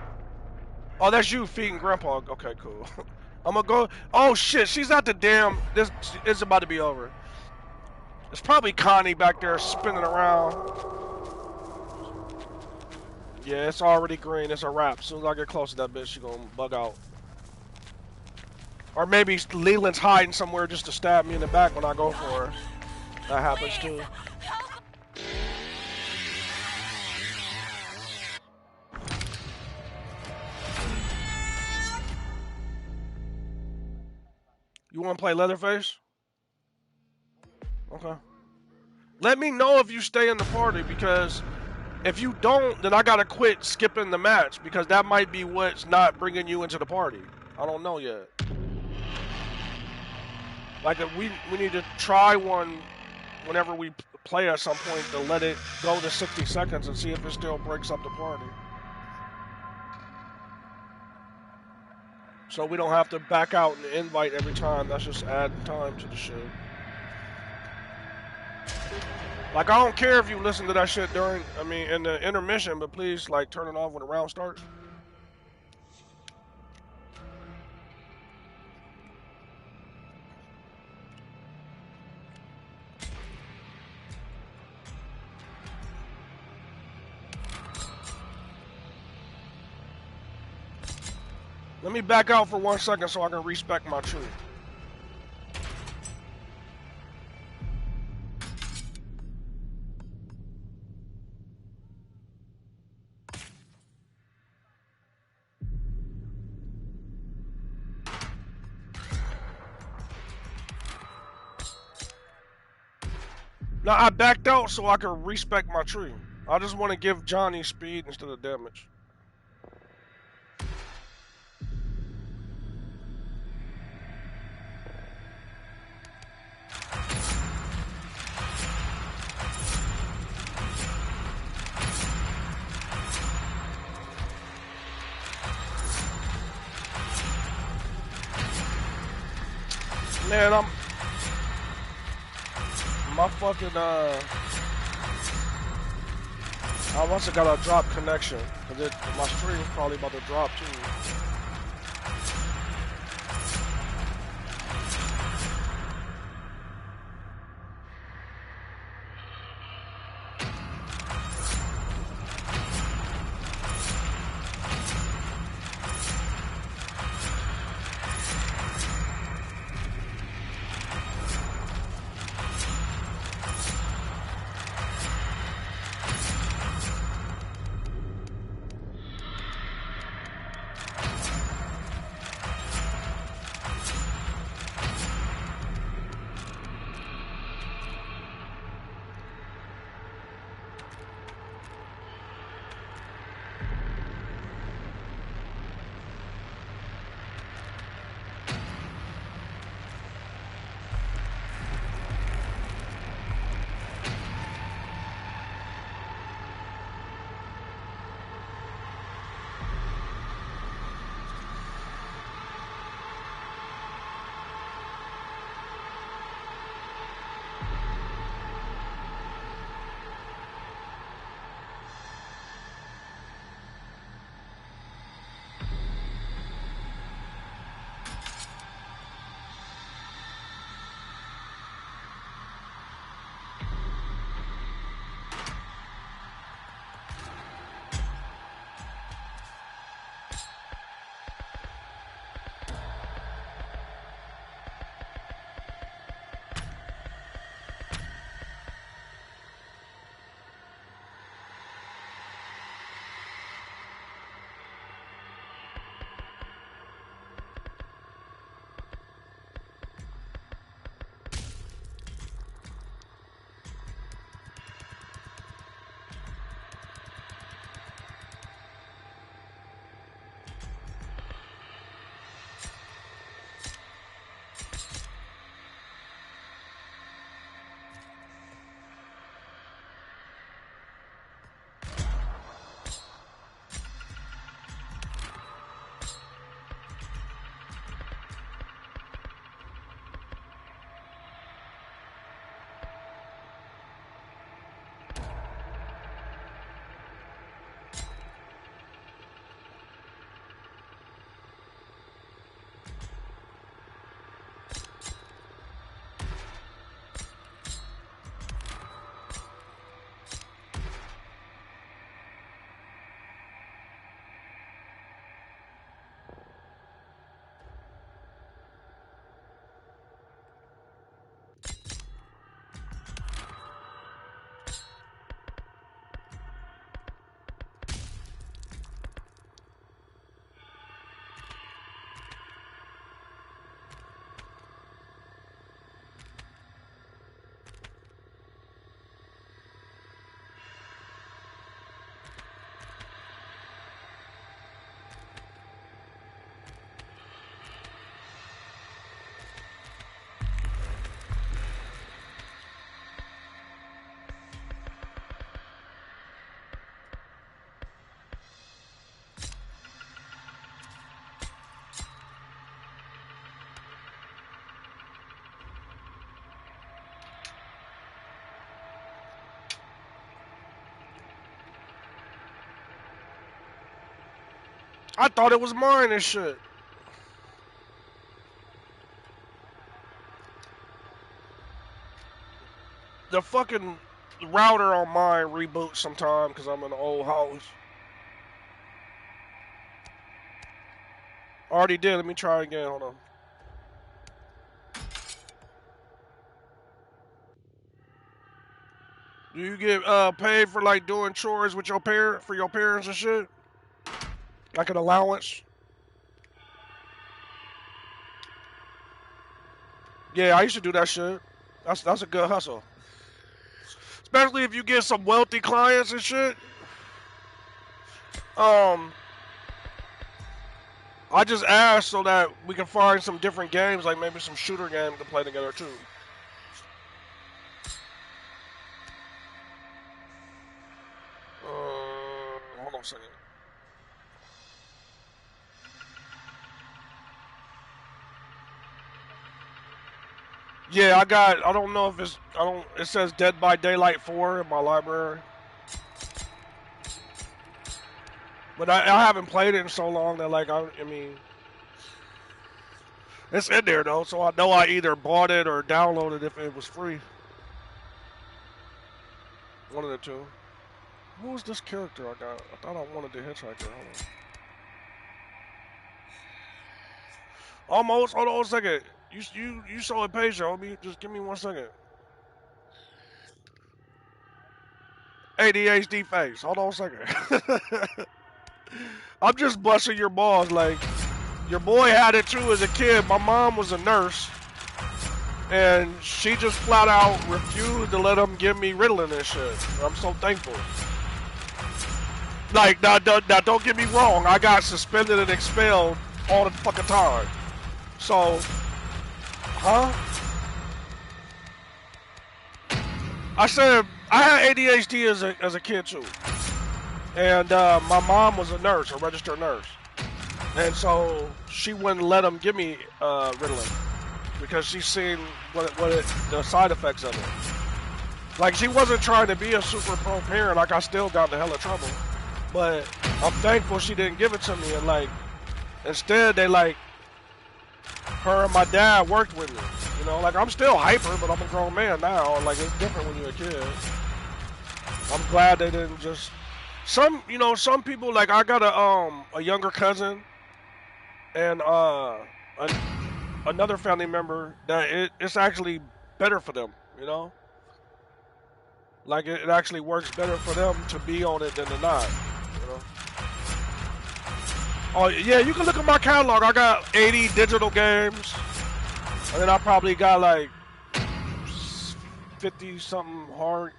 Oh, that's you feeding Grandpa. Okay, cool. I'm gonna go. Oh shit, she's at the damn. This is about to be over. It's probably Connie back there spinning around. Yeah, it's already green. It's a wrap. As soon as I get close to that bitch, she gonna bug out. Or maybe Leland's hiding somewhere just to stab me in the back when I go for her. That happens too. You want to play Leatherface? Okay. Let me know if you stay in the party, because if you don't, then I gotta quit skipping the match, because that might be what's not bringing you into the party. I don't know yet. Like, if we need to try one whenever we play at some point to let it go to 60 seconds and see if it still breaks up the party. So we don't have to back out and invite every time. That's just adding time to the shit. Like, I don't care if you listen to that shit in the intermission, but please, like, turn it off when the round starts. Let me back out for 1 second so I can respect my tree. Now, I backed out so I can respect my tree. I just want to give Johnny speed instead of damage. Man, my fucking, I must have got a drop connection, because my stream is probably about to drop too. I thought it was mine and shit. The fucking router on mine reboots sometime because I'm in an old house. Already did. Let me try again. Hold on. Do you get paid for like doing chores with your for your parents and shit? Like an allowance? Yeah, I used to do that shit. That's a good hustle. Especially if you get some wealthy clients and shit. I just asked so that we can find some different games, like maybe some shooter games to play together too. Hold on a second. Yeah, I don't know if it says Dead by Daylight 4 in my library. But I haven't played it in so long that like, I mean, it's in there though, so I know I either bought it or downloaded it if it was free. One of the two. Who was this character I got? I thought I wanted the hitchhiker. Hold on. Almost. Hold on a second. You so impatient, homie. Just give me 1 second. ADHD face. Hold on a second. I'm just busting your balls. Like, your boy had it too as a kid. My mom was a nurse, and she just flat out refused to let him give me Ritalin and shit. I'm so thankful. Like, now don't get me wrong. I got suspended and expelled all the fucking time. So, huh? I said I had ADHD as a kid too, and my mom was a nurse, a registered nurse, and so she wouldn't let him give me Ritalin because she seen the side effects of it. Like, she wasn't trying to be a super pro parent. Like, I still got in hella trouble, but I'm thankful she didn't give it to me. And like, instead they like, her and my dad worked with me. You know, like, I'm still hyper, but I'm a grown man now. Like, it's different when you're a kid. I'm glad they didn't just... Some people, like, I got a younger cousin and another family member that it's actually better for them, you know? Like, it actually works better for them to be on it than to not, you know? Oh, yeah, you can look at my catalog. I got 80 digital games. And then I probably got like 50-something hard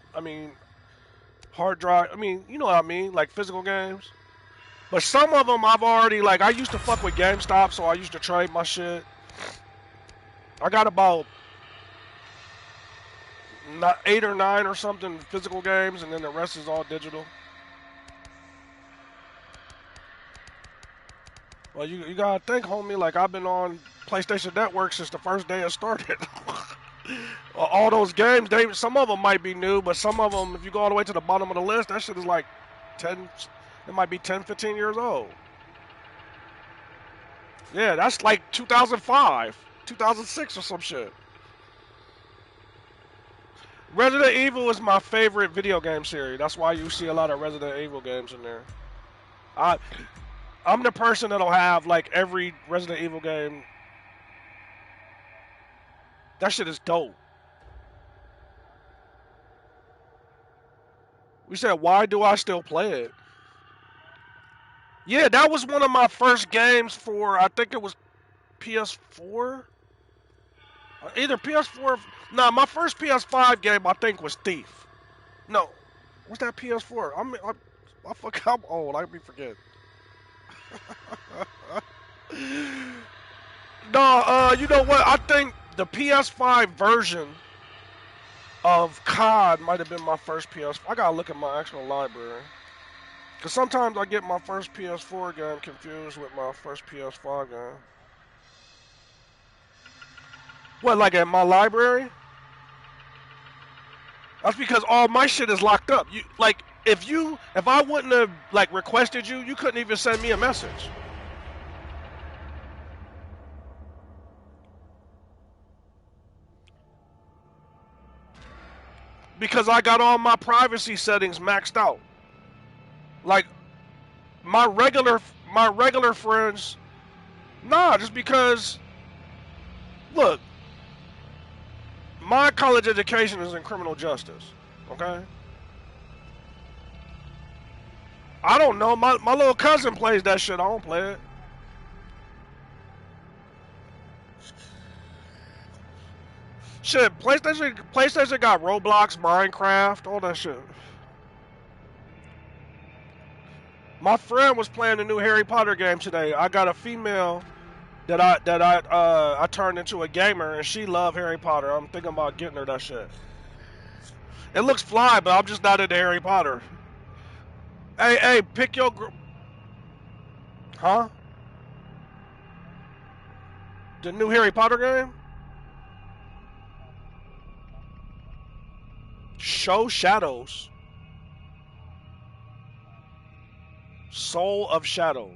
drive. I mean, you know what I mean? Like physical games. But some of them I've already, like, I used to fuck with GameStop, so I used to trade my shit. I got about 8 or 9 or something physical games, and then the rest is all digital. Well, you gotta think, homie, like, I've been on PlayStation Network since the first day it started. All those games, some of them might be new, but some of them, if you go all the way to the bottom of the list, that shit is like 10, it might be 10, 15 years old. Yeah, that's like 2005, 2006 or some shit. Resident Evil is my favorite video game series. That's why you see a lot of Resident Evil games in there. I'm the person that'll have like every Resident Evil game. That shit is dope. We said, why do I still play it? Yeah, that was one of my first games for, I think it was PS4? Either PS4, nah, my first PS5 game, I think, was Thief. No, what's that PS4? I'm old, I be forgetting. No, you know what? I think the PS5 version of COD might have been my first PS. I gotta look at my actual library. Because sometimes I get my first PS4 game confused with my first PS5 game. What, like at my library? That's because all my shit is locked up. You like, if I wouldn't have like requested you, you couldn't even send me a message. because I got all my privacy settings maxed out. Like my regular friends, nah, just because look, my college education is in criminal justice. Okay? I don't know. My little cousin plays that shit. I don't play it. Shit, PlayStation got Roblox, Minecraft, all that shit. My friend was playing the new Harry Potter game today. I got a female that I turned into a gamer, and she loved Harry Potter. I'm thinking about getting her that shit. It looks fly, but I'm just not into Harry Potter. Hey, pick your huh? The new Harry Potter game? Show Shadows. Soul of Shadows.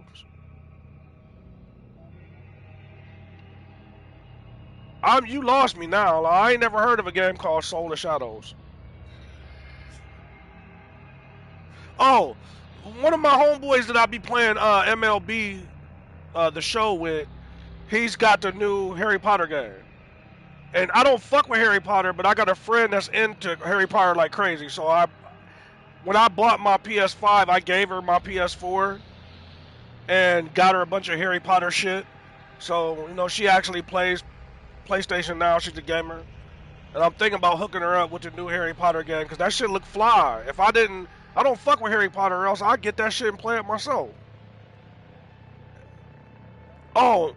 You lost me now. I ain't never heard of a game called Soul of Shadows. Oh, one of my homeboys that I be playing MLB, the show with, he's got the new Harry Potter game. And I don't fuck with Harry Potter, but I got a friend that's into Harry Potter like crazy. So when I bought my PS5, I gave her my PS4 and got her a bunch of Harry Potter shit. So, you know, she actually plays PlayStation now. She's a gamer. And I'm thinking about hooking her up with the new Harry Potter game because that shit look fly. If I don't fuck with Harry Potter, or else I'd get that shit and play it myself. Oh,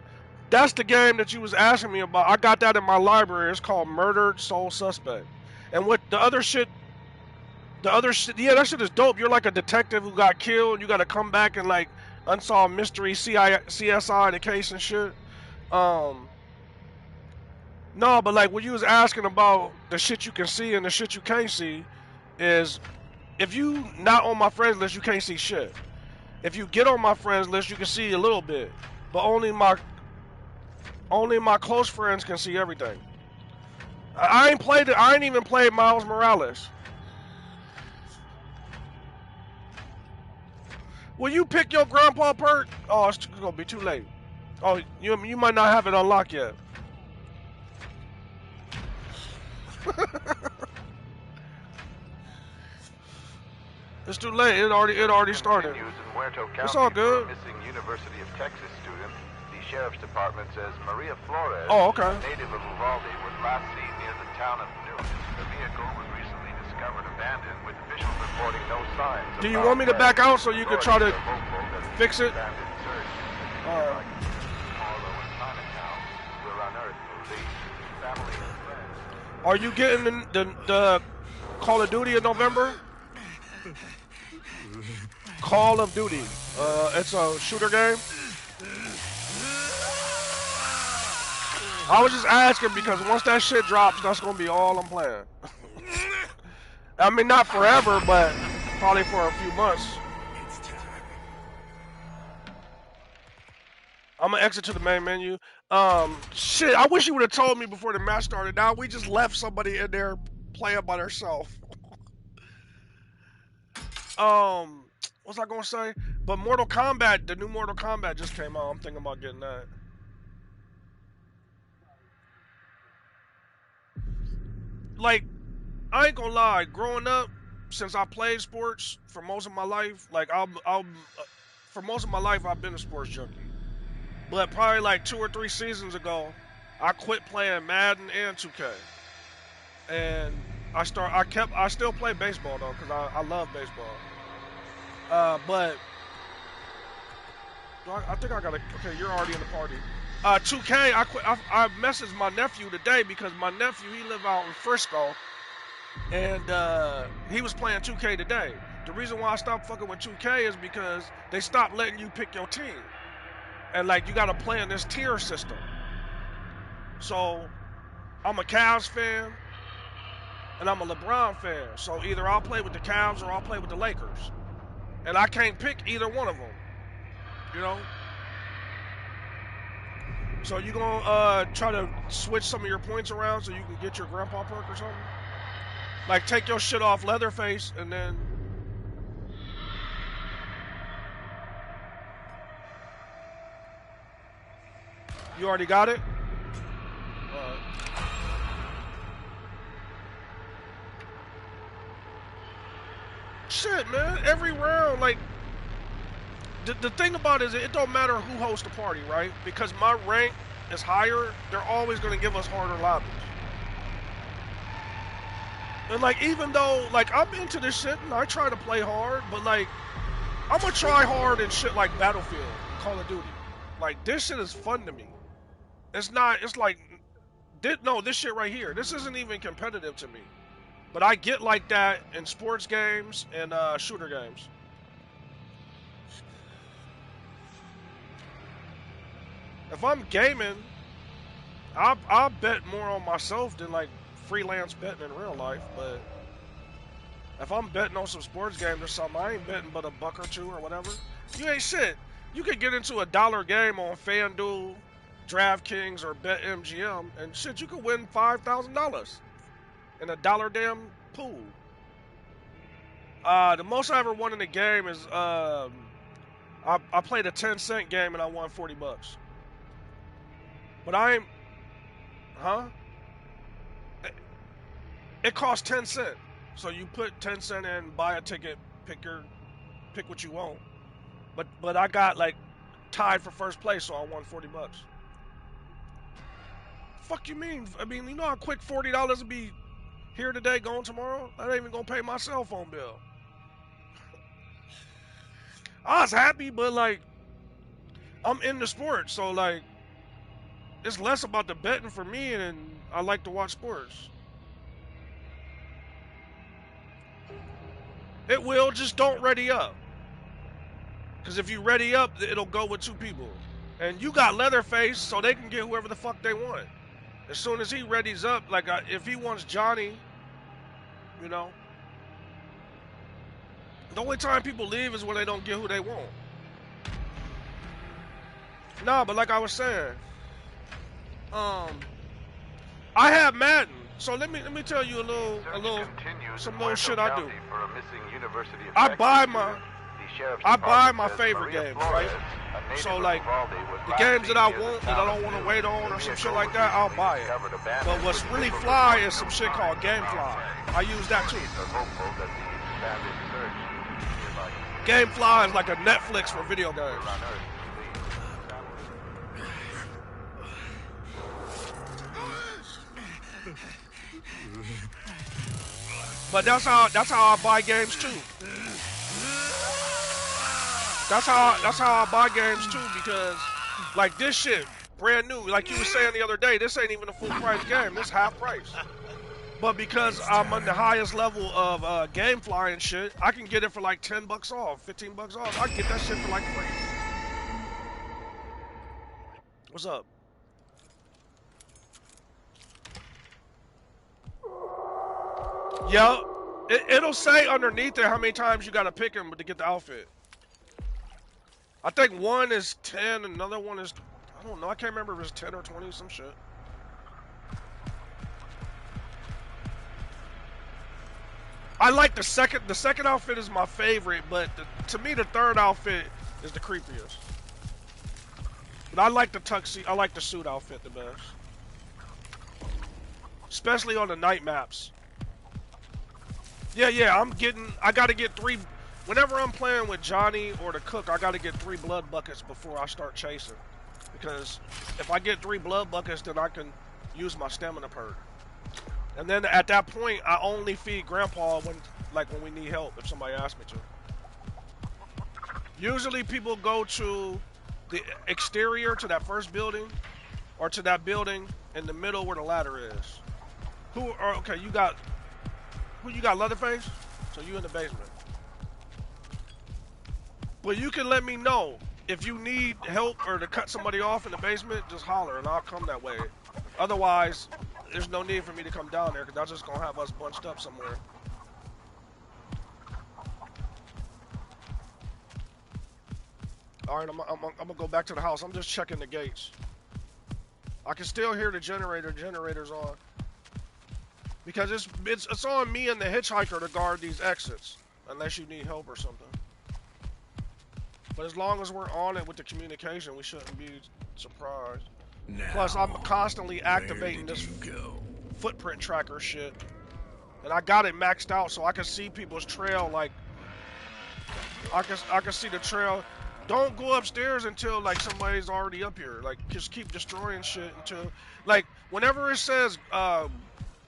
that's the game that you was asking me about. I got that in my library. It's called Murdered Soul Suspect. And with the other shit, yeah, that shit is dope. You're like a detective who got killed. You got to come back and like unsolved mystery, CSI the case and shit. No, but like what you was asking about the shit you can see and the shit you can't see is if you not on my friends list, you can't see shit. If you get on my friends list, you can see a little bit, but only my close friends can see everything. I ain't even played Miles Morales. Will you pick your grandpa perk? Oh, it's gonna be too late. Oh, you might not have it unlocked yet. It's too late. It already started. It's all good. Missing University of Texas student. The sheriff's department says Maria Flores, a native of Uvalde, was last seen near the town of Newton. The vehicle was recently discovered abandoned, with officials reporting no signs. Do you want me to back out so you can try to fix it? Are you getting the Call of Duty in November? Call of Duty. It's a shooter game. I was just asking because once that shit drops, that's gonna be all I'm playing. I mean, not forever, but probably for a few months. I'm gonna exit to the main menu. Shit, I wish you would have told me before the match started. Now we just left somebody in there playing by themselves. What's I gonna say? But Mortal Kombat, the new Mortal Kombat just came out. I'm thinking about getting that. Like, I ain't gonna lie. Growing up, since I played sports for most of my life, like for most of my life, I've been a sports junkie. But probably like 2 or 3 seasons ago, I quit playing Madden and 2K, and I still play baseball though, cause I love baseball. But I think I gotta. Okay, you're already in the party. 2K, I messaged my nephew today because my nephew, he live out in Frisco, and he was playing 2K today. The reason why I stopped fucking with 2K is because they stopped letting you pick your team. And like you gotta play in this tier system. So I'm a Cavs fan and I'm a LeBron fan. So either I'll play with the Cavs or I'll play with the Lakers. And I can't pick either one of them. You know? So you gonna try to switch some of your points around so you can get your grandpa perk or something? Like, take your shit off Leatherface, and then... You already got it? Shit, man. Every round, like... The thing about it is, it don't matter who hosts the party, right? Because my rank is higher, they're always going to give us harder lobbies. And, like, even though, like, I'm into this shit, and I try to play hard, but, like, I'm going to try hard in shit like Battlefield, Call of Duty. Like, this shit is fun to me. It's not, it's like, this shit right here, this isn't even competitive to me. But I get like that in sports games and shooter games. If I'm gaming, I'll bet more on myself than like freelance betting in real life. But if I'm betting on some sports games or something, I ain't betting but $1 or $2 or whatever. You ain't shit. You could get into $1 game on FanDuel, DraftKings, or BetMGM, and shit, you could win $5,000 in $1 damn pool. The most I ever won in the game is I played a 10-cent game and I won $40. But I ain't, huh? It costs 10 cents. So you put 10 cents in, buy a ticket, pick what you want. But I got like tied for first place, so I won $40. Fuck you mean? I mean, you know how quick $40 would be here today, gone tomorrow? I ain't even gonna pay my cell phone bill. I was happy, but like, I'm into sports, so like, it's less about the betting for me, and I like to watch sports. It will, just don't ready up. Because if you ready up, it'll go with 2 people. And you got Leatherface, so they can get whoever the fuck they want. As soon as he readies up, like, if he wants Johnny, you know. The only time people leave is when they don't get who they want. Nah, but like I was saying, I have Madden, so let me tell you some little shit I do. I buy my favorite games, right? So like the games that I want that I don't want to wait on or some shit like that, I'll buy it. But what's really fly is some shit called GameFly. I use that too. GameFly is like a Netflix for video games. But that's how I buy games too. That's how I buy games too, because like this shit, brand new. Like you were saying the other day, this ain't even a full price game. This half price. But because I'm on the highest level of GameFly and shit, I can get it for like $10 off, $15 off. I can get that shit for like free. What's up? Yeah, it'll say underneath there how many times you gotta pick him to get the outfit. I think one is 10, another one is, I don't know, I can't remember if it's 10 or 20, some shit. I like the second outfit is my favorite, but to me the third outfit is the creepiest. But I like the tuxedo, I like the suit outfit the best. Especially on the night maps. Yeah, I gotta get 3, whenever I'm playing with Johnny or the cook, I gotta get 3 blood buckets before I start chasing. Because if I get 3 blood buckets, then I can use my stamina perk. And then at that point, I only feed Grandpa when we need help, if somebody asks me to. Usually people go to the exterior, to that first building, or to that building in the middle where the ladder is. Okay, you got Leatherface? So you in the basement. Well, you can let me know. If you need help or to cut somebody off in the basement, just holler and I'll come that way. Otherwise, there's no need for me to come down there because that's just going to have us bunched up somewhere. Alright, I'm going to go back to the house. I'm just checking the gates. I can still hear the generator's on. Because it's on me and the hitchhiker to guard these exits, unless you need help or something. But as long as we're on it with the communication, we shouldn't be surprised. Now, Plus, I'm constantly activating this footprint tracker shit. And I got it maxed out so I can see people's trail, like, I can see the trail. Don't go upstairs until, like, somebody's already up here. Like, just keep destroying shit until, like, whenever it says,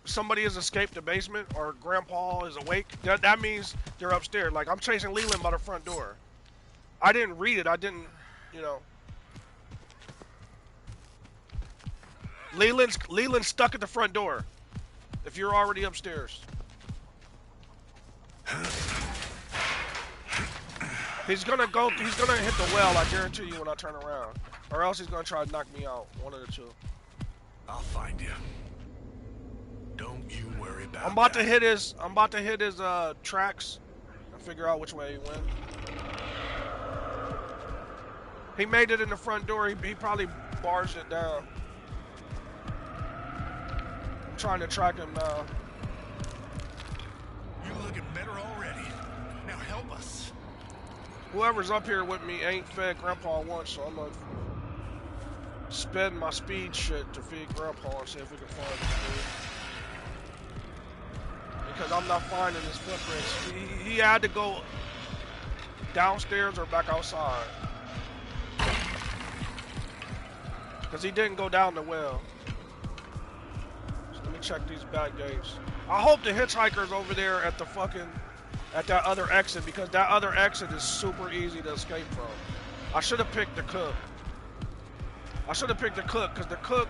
somebody has escaped the basement or grandpa is awake, that means they're upstairs. Like, I'm chasing Leland by the front door. I didn't read it. I didn't, you know. Leland's stuck at the front door. If you're already upstairs. He's gonna hit the well, I guarantee you, when I turn around. Or else he's gonna try to knock me out. One of the two. I'll find you. Don't you worry about I'm about to hit his tracks and figure out which way he went. He made it in the front door. He probably barged it down. I'm trying to track him now. You looking better already. Now help us. Whoever's up here with me ain't fed Grandpa once, so I'm gonna spend my speed shit to feed Grandpa and see if we can find his food. Because I'm not finding his footprints. He had to go downstairs or back outside. Because he didn't go down the well. So let me check these back gates. I hope the hitchhiker's over there at the at that other exit, because that other exit is super easy to escape from. I should have picked the cook. Because the cook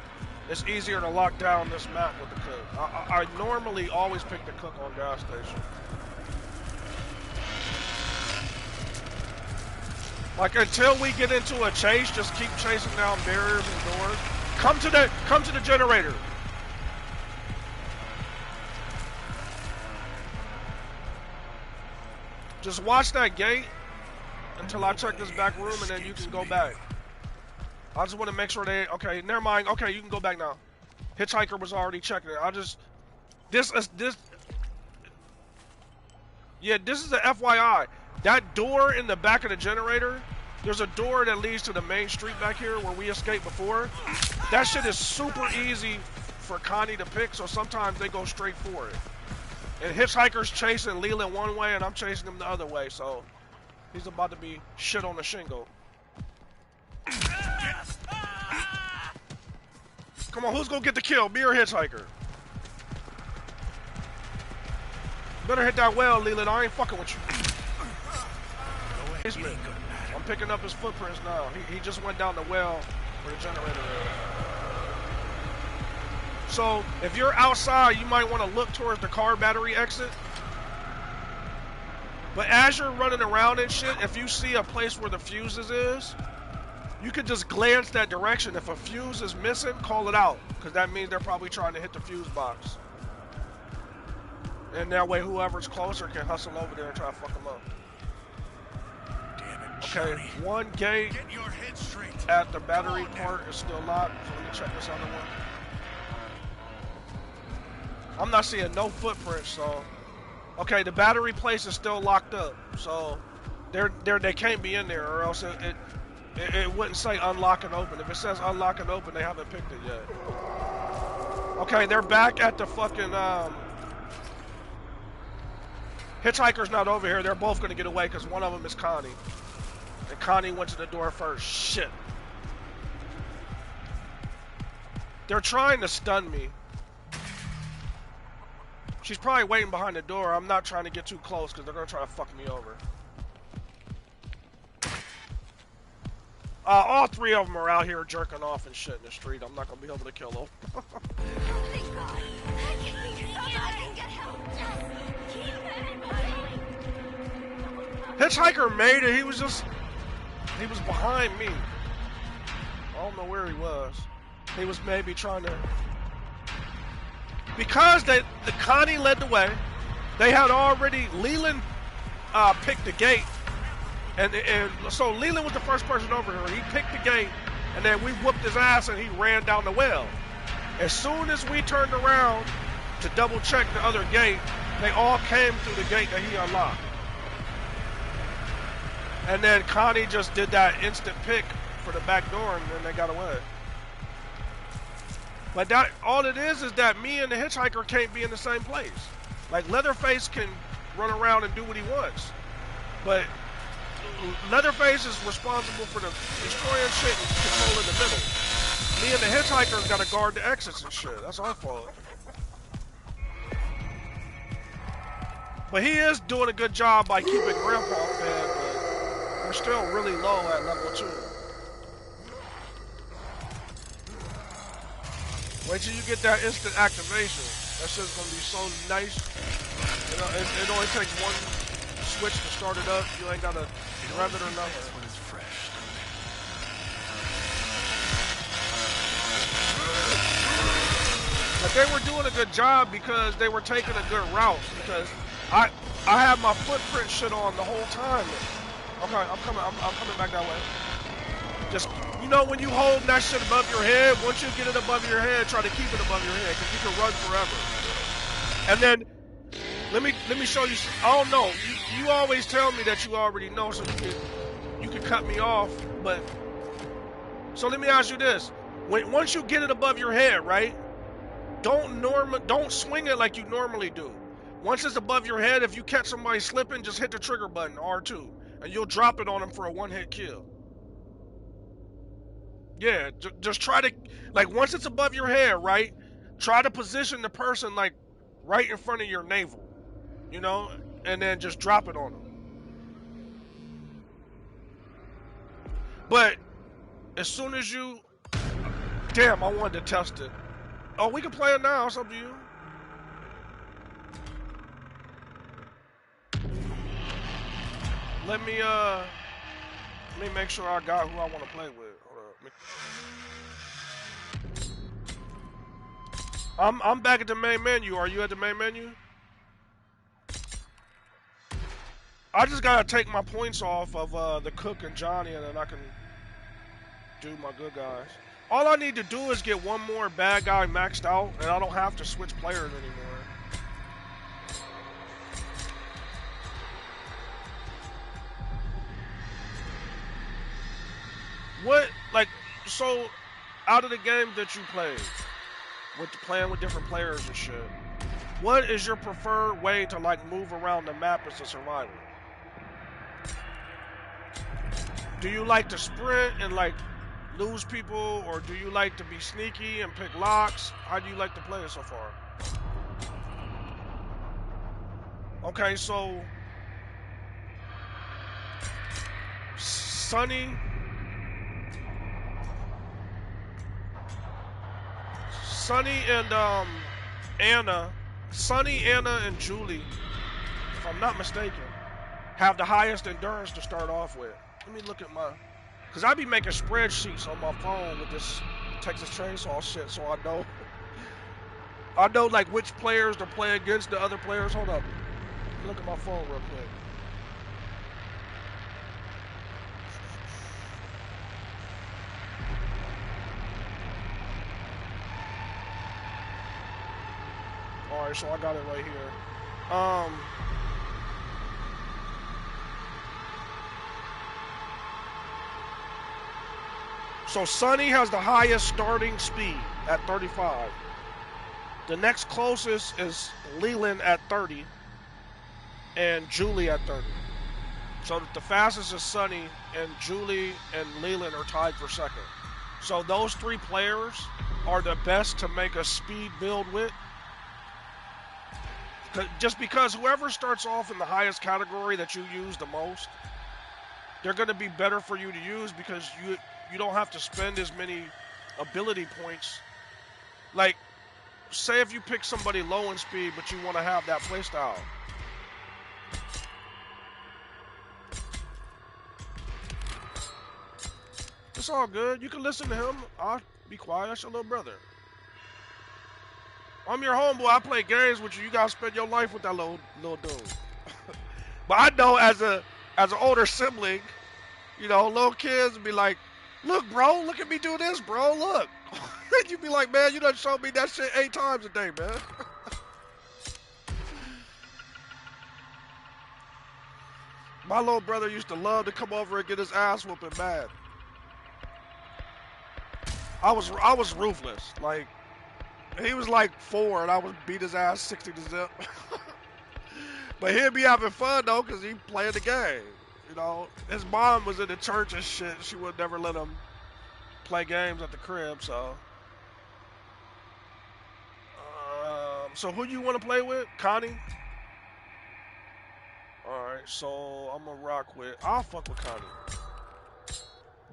is easier to lock down this map with the cook. I normally always pick the cook on gas station. Like, until we get into a chase, just keep chasing down barriers and doors. Come to the generator. Just watch that gate until I check this back room, and then you can go back. I just want to make sure okay, never mind. Okay, you can go back now. Hitchhiker was already checking it. This is a FYI. That door in the back of the generator, there's a door that leads to the main street back here where we escaped before. That shit is super easy for Connie to pick, so sometimes they go straight for it. And Hitchhiker's chasing Leland one way, and I'm chasing him the other way, so he's about to be shit on the shingle. Come on, who's gonna get the kill? Me or Hitchhiker? Better hit that well, Leland. I ain't fucking with you. I'm picking up his footprints now. He just went down the well where the generator is. So, if you're outside, you might want to look towards the car battery exit. But as you're running around and shit, if you see a place where the fuses is, you could just glance that direction. If a fuse is missing, call it out. Because that means they're probably trying to hit the fuse box. And that way, whoever's closer can hustle over there and try to fuck them up. Okay, one gate at the battery part is still locked, so let me check this other one. I'm not seeing no footprints, so... Okay, the battery place is still locked up, so they can't be in there, or else it wouldn't say unlock and open. If it says unlock and open, they haven't picked it yet. Okay, they're back at the fucking... Hitchhiker's not over here. They're both going to get away because one of them is Connie. And Connie went to the door first. Shit. They're trying to stun me. She's probably waiting behind the door. I'm not trying to get too close because they're going to try to fuck me over. All three of them are out here jerking off and shit in the street. I'm not going to be able to kill them. Thank God. I can get help. Hitchhiker made it. He was behind me. I don't know where he was. He was maybe trying to... Because the Connie led the way, they had already... Leland picked the gate. And so Leland was the first person over here. He picked the gate, and then we whooped his ass, and he ran down the well. As soon as we turned around to double check the other gate, they all came through the gate that he unlocked. And then Connie just did that instant pick for the back door, and then they got away. But that all it is that me and the hitchhiker can't be in the same place. Like, Leatherface can run around and do what he wants, but Leatherface is responsible for the destroying shit and controlling the middle. Me and the hitchhiker's got to guard the exits and shit. That's our fault. But he is doing a good job by keeping Grandpa fed, but we're still really low at level 2. Wait till you get that instant activation. That shit's gonna be so nice. You know, it only takes one switch to start it up. You ain't gotta rev it or nothing. When it's fresh. But they were doing a good job because they were taking a good route. Because I had my footprint shit on the whole time. Okay, I'm coming back that way. Just, you know, when you hold that shit above your head, once you get it above your head, try to keep it above your head, because you can run forever. And then, let me show you. I don't know. You always tell me that you already know, so you can cut me off. But so let me ask you this: once you get it above your head, right? Don't swing it like you normally do. Once it's above your head, if you catch somebody slipping, just hit the trigger button, R2, and you'll drop it on them for a one-hit kill. Yeah, just try to, like, once it's above your head, right? Try to position the person, like, right in front of your navel, you know? And then just drop it on them. But as soon as you... Damn, I wanted to test it. Oh, we can play it now. It's up to you. Let me make sure I got who I want to play with. I'm back at the main menu. Are you at the main menu? I just gotta take my points off of the Cook and Johnny, and then I can do my good guys. All I need to do is get one more bad guy maxed out, and I don't have to switch players anymore. What, like, so out of the game that you played, with playing with different players and shit, what is your preferred way to, like, move around the map as a survivor? Do you like to sprint and, like, lose people, or do you like to be sneaky and pick locks? How do you like to play it so far? Okay, so Sonny and Anna and Julie, if I'm not mistaken, have the highest endurance to start off with. Let me look at my, because I be making spreadsheets on my phone with this Texas Chainsaw shit, so I know like which players to play against the other players. Hold up, look at my phone real quick. Alright, so I got it right here. So Sonny has the highest starting speed at 35. The next closest is Leland at 30 and Julie at 30. So the fastest is Sonny, and Julie and Leland are tied for second. So those three players are the best to make a speed build with. Just because whoever starts off in the highest category that you use the most, they're going to be better for you to use because you don't have to spend as many ability points. Like, say if you pick somebody low in speed, but you want to have that playstyle. It's all good. You can listen to him. I'll be quiet. That's your little brother. I'm your homeboy. I play games with you. You gotta spend your life with that little dude. But I know as an older sibling, you know, little kids be like, "Look, bro, look at me do this, bro. Look." You be like, "Man, you done showed me that shit 8 times a day, man." My little brother used to love to come over and get his ass whooping bad. I was ruthless. Like, he was like 4 and I would beat his ass 60 to zip. But he'd be having fun though, cause he playing the game. You know, his mom was in the church and shit. She would never let him play games at the crib. So who you want to play with? Connie? All right, so I'm gonna rock with. I'll fuck with Connie,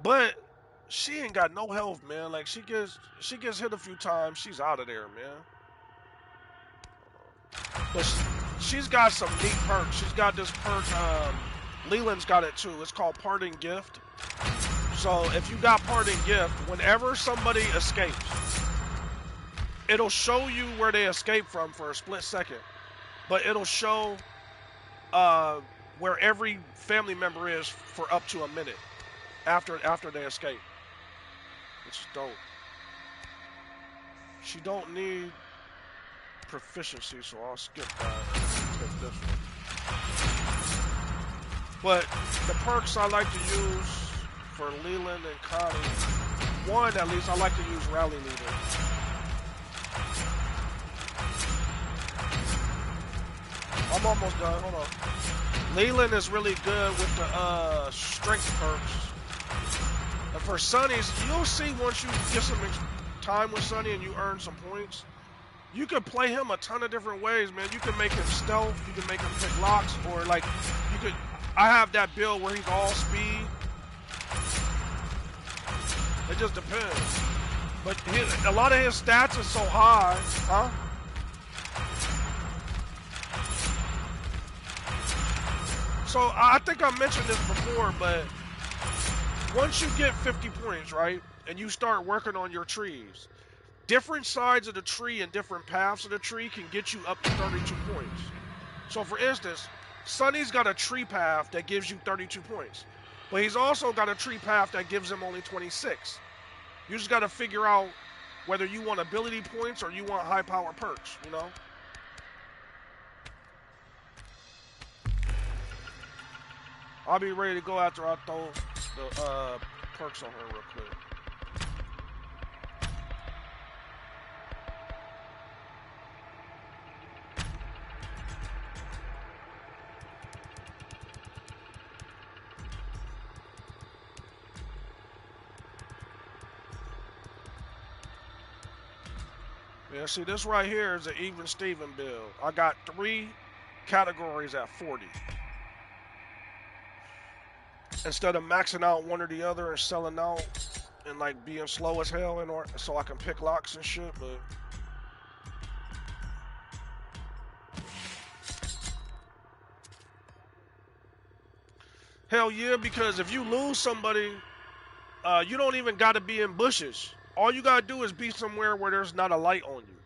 but she ain't got no health, man. Like she gets hit a few times, she's out of there, man. But she's got some neat perks. She's got this perk. Leland's got it too. It's called Parting Gift. So if you got Parting Gift, whenever somebody escapes, it'll show you where they escaped from for a split second, but it'll show where every family member is for up to a minute after they escape, which is dope. She don't need proficiency, so I'll skip that. Take this one. But the perks I like to use for Leland and Connie, one at least, I like to use Rally Leader. I'm almost done. Hold on. Leland is really good with the strength perks. And for Sonny's, you'll see once you get some time with Sonny and you earn some points, you can play him a ton of different ways, man. You can make him stealth, you can make him pick locks, or like you could. I have that build where he's all speed. It just depends. But a lot of his stats are so high, huh? So I think I mentioned this before, but once you get 50 points, right, and you start working on your trees, different sides of the tree and different paths of the tree can get you up to 32 points. So for instance, Sonny's got a tree path that gives you 32 points, but he's also got a tree path that gives him only 26. You just got to figure out whether you want ability points or you want high power perks, you know? I'll be ready to go after I throw the perks on her real quick. Yeah, see, this right here is an even Steven build. I got 3 categories at 40. Instead of maxing out one or the other and selling out and like being slow as hell in order so I can pick locks and shit, but hell yeah, because if you lose somebody, you don't even got to be in bushes. All you got to do is be somewhere where there's not a light on you.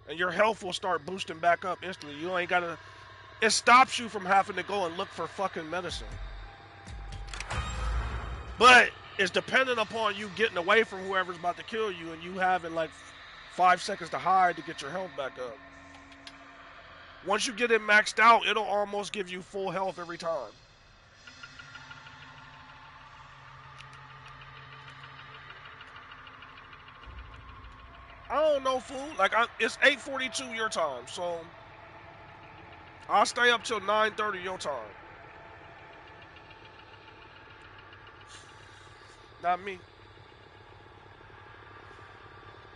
And your health will start boosting back up instantly. You ain't got to... It stops you from having to go and look for fucking medicine. But it's dependent upon you getting away from whoever's about to kill you and you having like 5 seconds to hide to get your health back up. Once you get it maxed out, it'll almost give you full health every time. I don't know, fool. Like, it's 8:42 your time, so I'll stay up till 9:30 your time. Not me.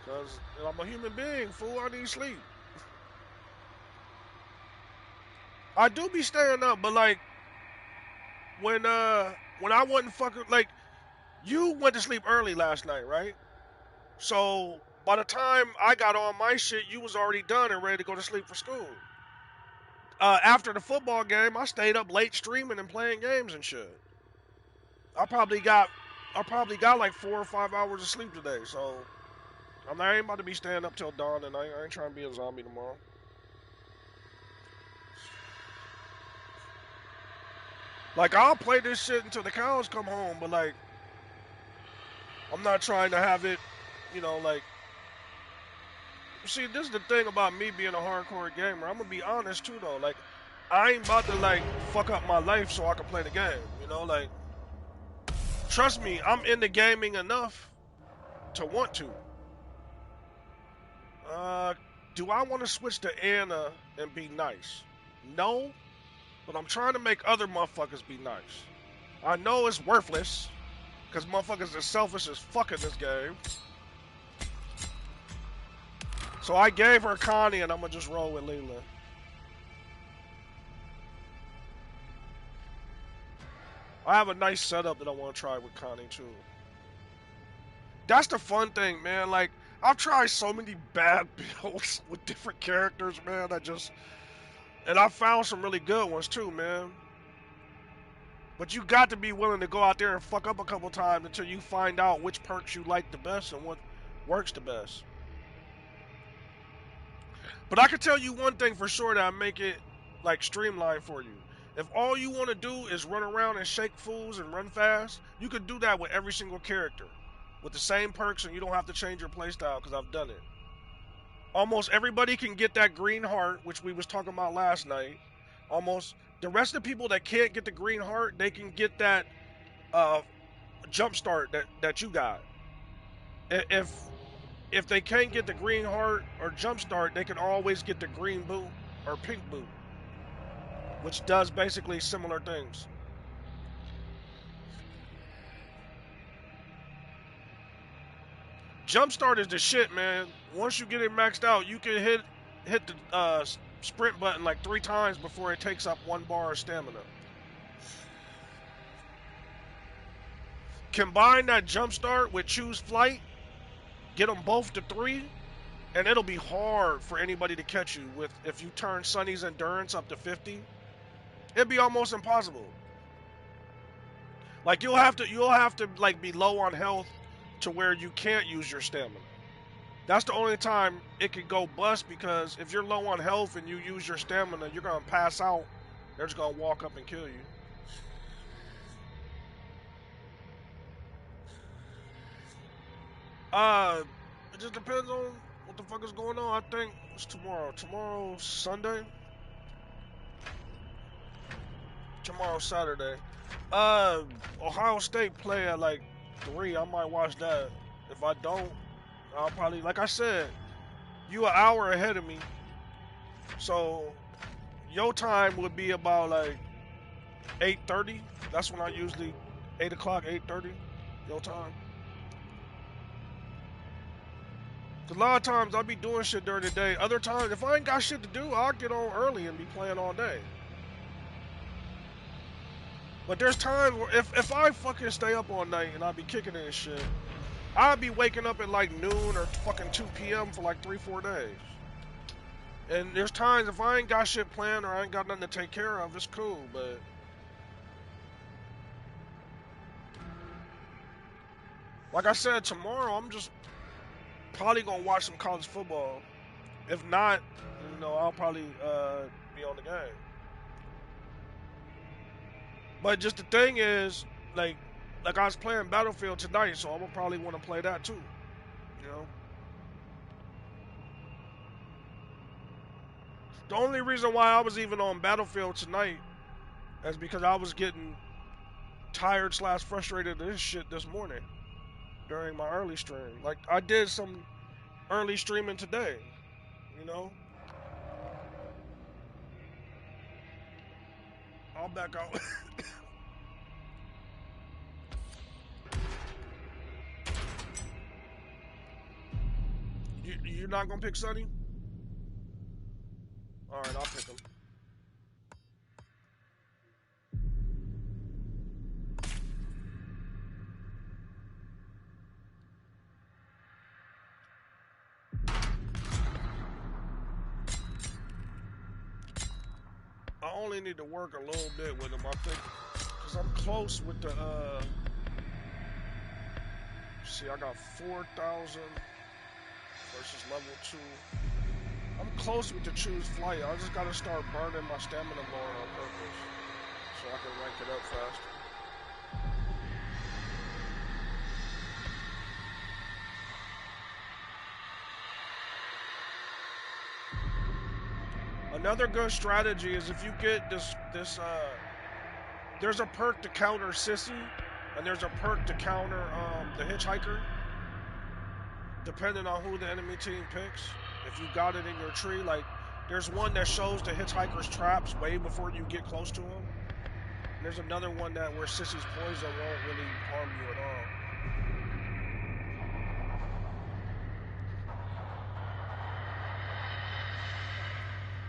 Because I'm a human being, fool. I need sleep. I do be staying up, but like, when I wasn't fucking, like, you went to sleep early last night, right? So by the time I got on my shit, you was already done and ready to go to sleep for school. After the football game, I stayed up late streaming and playing games and shit. I probably got like 4 or 5 hours of sleep today, so I ain't about to be staying up till dawn tonight. I ain't trying to be a zombie tomorrow. Like, I'll play this shit until the cows come home, but like, I'm not trying to have it, you know, like, see, this is the thing about me being a hardcore gamer. I'm gonna be honest too, though. Like, I ain't about to like fuck up my life so I can play the game. You know, like trust me, I'm into gaming enough to want to. Do I want to switch to Anna and be nice? No, but I'm trying to make other motherfuckers be nice. I know it's worthless, because motherfuckers are selfish as fuck in this game. So I gave her Connie, and I'm going to just roll with Leela. I have a nice setup that I want to try with Connie, too. That's the fun thing, man. Like, I've tried so many bad builds with different characters, man. And I found some really good ones, too, man. But you got to be willing to go out there and fuck up a couple times until you find out which perks you like the best and what works the best. But I can tell you one thing for sure that make it like streamlined for you. If all you want to do is run around and shake fools and run fast, you could do that with every single character with the same perks, and you don't have to change your playstyle because I've done it. Almost everybody can get that green heart, which we was talking about last night. Almost the rest of the people that can't get the green heart, they can get that jump start that you got. If they can't get the green heart or jump start, they can always get the green boot or pink boot, which does basically similar things. Jump start is the shit, man. Once you get it maxed out, you can hit the sprint button like 3 times before it takes up 1 bar of stamina. Combine that jump start with choose flight, get them both to 3, and it'll be hard for anybody to catch you with if you turn Sunny's endurance up to 50. It'd be almost impossible. Like you'll have to like be low on health to where you can't use your stamina. That's the only time it could go bust, because if you're low on health and you use your stamina, you're gonna pass out. They're just gonna walk up and kill you. It just depends on what the fuck is going on. I think it's tomorrow. Tomorrow's Sunday. Tomorrow's Saturday. Ohio State play at like 3. I might watch that. If I don't, I'll probably, like I said, you an hour ahead of me. So your time would be about like 8:30. That's when I usually 8 o'clock, 8:30. Your time. A lot of times I'll be doing shit during the day. Other times, if I ain't got shit to do, I'll get on early and be playing all day. But there's times where if I fucking stay up all night and I be kicking it and shit, I'll be waking up at like noon or fucking 2 p.m. for like 3-4 days. And there's times if I ain't got shit planned or I ain't got nothing to take care of, it's cool, but like I said, tomorrow I'm just probably gonna watch some college football. If not, I'll probably be on the game. But just the thing is, like I was playing Battlefield tonight, so I'm gonna probably want to play that too. You know. The only reason why I was even on Battlefield tonight is because I was getting tired / frustrated of this shit this morning during my early stream. Like I did some early streaming today, you know. I'll back out. You're not gonna pick Sunny? Alright, I'll pick him. I only need to work a little bit with him, I think, because I'm close with the, see, I got 4,000 versus level 2. I'm close with the choose flight. I just gotta start burning my stamina more on purpose so I can rank it up faster. Another good strategy is if you get there's a perk to counter Sissy, and there's a perk to counter the Hitchhiker, depending on who the enemy team picks. If you got it in your tree, like there's one that shows the Hitchhiker's traps way before you get close to him. And there's another one that where Sissy's poison won't really harm you at all.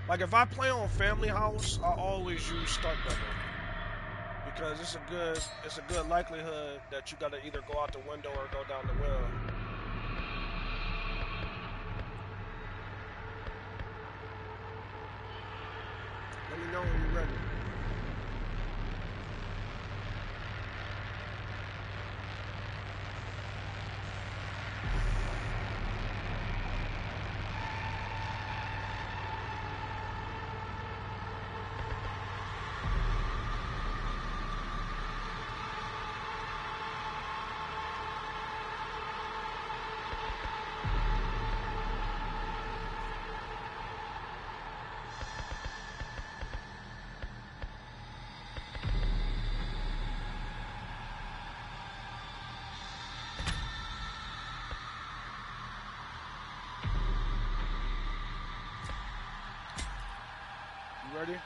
Like if I play on Family House, I always use stunt double because it's a good likelihood that you gotta either go out the window or go down the well. Let me know when you're ready. Ready?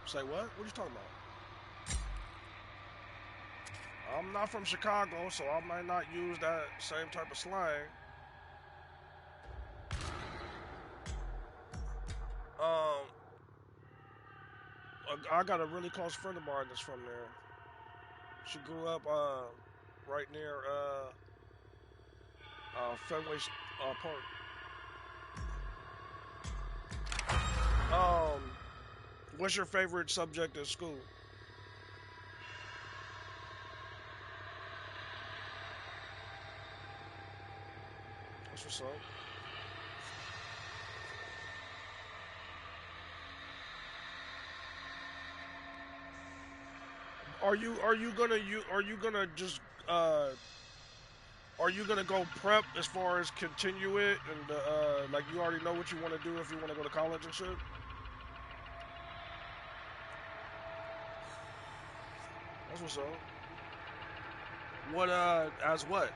Say what? What are you talking about? I'm not from Chicago, so I might not use that same type of slang. I got a really close friend of mine that's from there. She grew up right near Fenway Park. What's your favorite subject at school? That's what's up. Are you gonna just are you gonna go prep as far as continue it and like you already know what you want to do if you want to go to college and shit? That's what's up. What as what?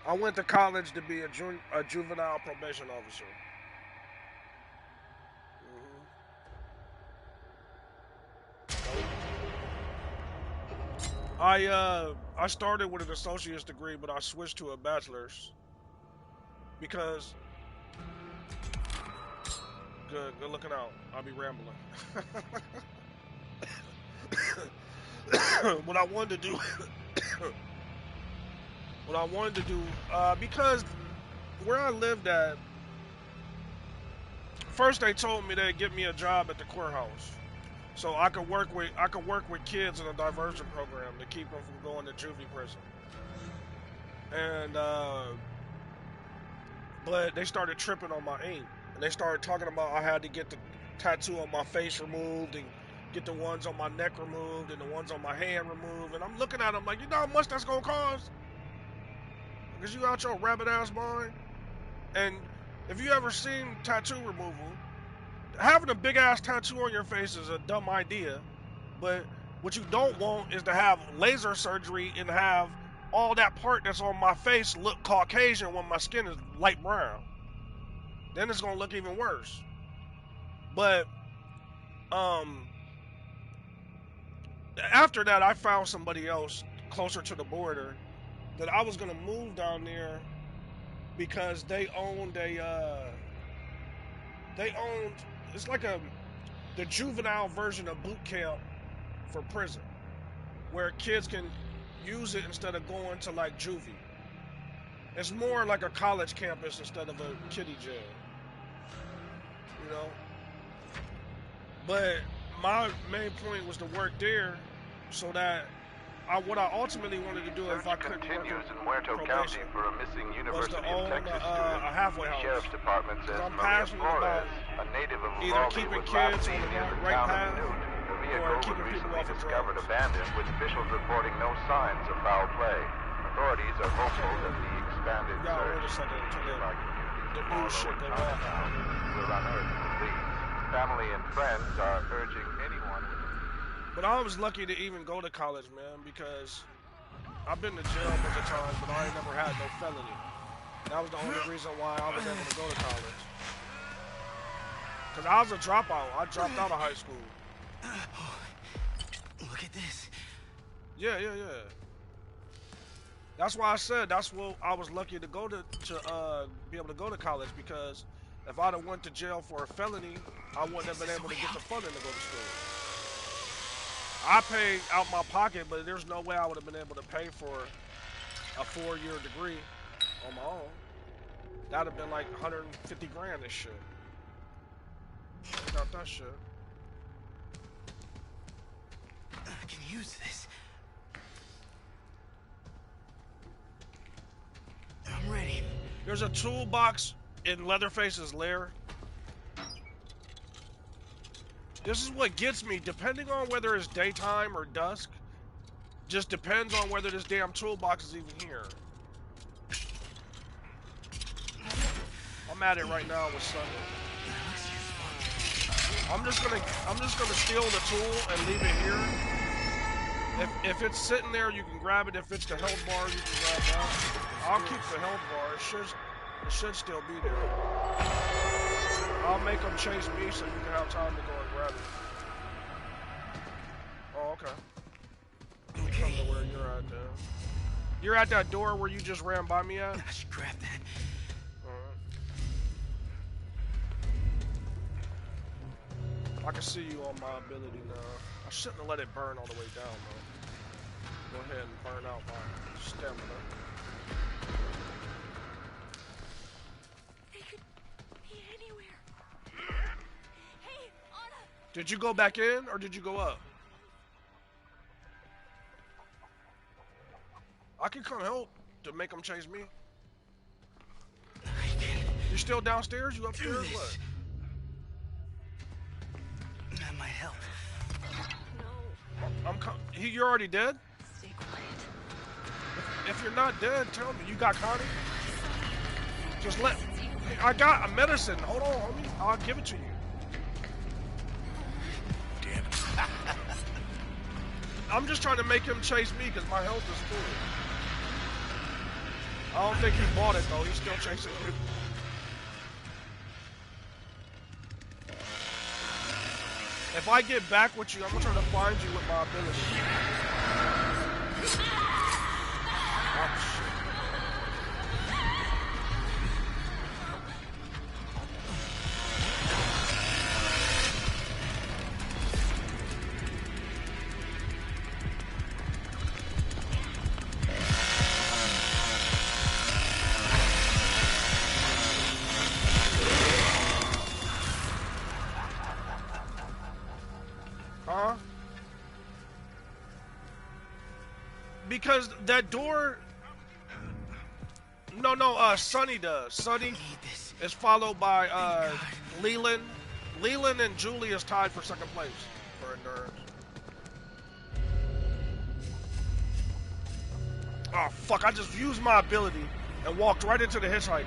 I went to college to be a juvenile probation officer. I started with an associate's degree, but I switched to a bachelor's because good looking out. I'll be rambling. What I wanted to do, because where I lived at, first they told me they'd get me a job at the courthouse, so I could work with kids in a diversion program to keep them from going to juvie prison. And but they started tripping on my ink, and they started talking about I had to get the tattoo on my face removed and get the ones on my neck removed and the ones on my hand removed. And I'm looking at them like, you know how much that's gonna cost? Is you out your rabbit ass mind? And if you ever seen tattoo removal, having a big ass tattoo on your face is a dumb idea. But what you don't want is to have laser surgery and have all that part that's on my face look Caucasian when my skin is light brown. Then it's gonna look even worse. But after that, I found somebody else closer to the border that I was gonna move down there because they owned it's like the juvenile version of boot camp for prison, where kids can use it instead of going to like juvie. It's more like a college campus instead of a kiddie jail, you know. But my main point was to work there, so that what I ultimately wanted to do if I couldn't work continues in Muerto County probation for a missing was to University of own Texas a student. halfway The house. Sheriff's Department says I'm Maria passionate about Flores, a native of either Uvalde, keeping was kids last on seen the near the right town of path Newt. The or vehicle was keeping people recently off of discovered drugs. abandoned, with officials reporting no signs of foul play. Authorities are hopeful that the expanded Y'all wait a search second into until nearby the communities new of shit Harlow and go off. Chinatown will unearth the leads. Family and friends are urging anyone with But I was lucky to even go to college, man, because I've been to jail a bunch of times, but I ain't never had no felony. That was the only reason why I was able to go to college. Because I was a dropout. I dropped out of high school. Look at this. Yeah. That's why I said that's what I was lucky to go to be able to go to college, because if I'd have went to jail for a felony, I wouldn't have been able to get the funding to go to school. I paid out my pocket, but there's no way I would have been able to pay for a 4-year degree on my own. That'd have been like 150 grand and shit. I got that shit. I can use this. I'm ready. There's a toolbox in Leatherface's lair. This is what gets me, depending on whether it's daytime or dusk. Just depends on whether this damn toolbox is even here. I'm at it right now with Sunday. I'm just gonna steal the tool and leave it here. If it's sitting there, you can grab it. If it's the health bar, you can grab that. I'll keep the health bar. It should still be there. I'll make them chase me so you can have time to go and grab it. Oh, okay. Let me come to where you're at then. You're at that door where you just ran by me at? I should grab that. I can see you on my ability now. I shouldn't have let it burn all the way down though. Go ahead and burn out my stamina. They could be anywhere. Hey, Anna! Did you go back in or did you go up? I can come help to make them chase me. You still downstairs? You upstairs? What? That might help. No, You're already dead? stay quiet. If you're not dead, tell me. You got Connie? Just I got a medicine. Hold on, homie. I'll give it to you. Damn it. I'm just trying to make him chase me because my health is full. I don't think he bought it though. He's still chasing you. If I get back with you, I'm gonna try to find you with my ability. Oh, shit. Huh? Because that door... No, Sonny does. Sonny is followed by Leland. Leland and Julie is tied for second place for endurance. Oh, fuck. I just used my ability and walked right into the hitchhiker.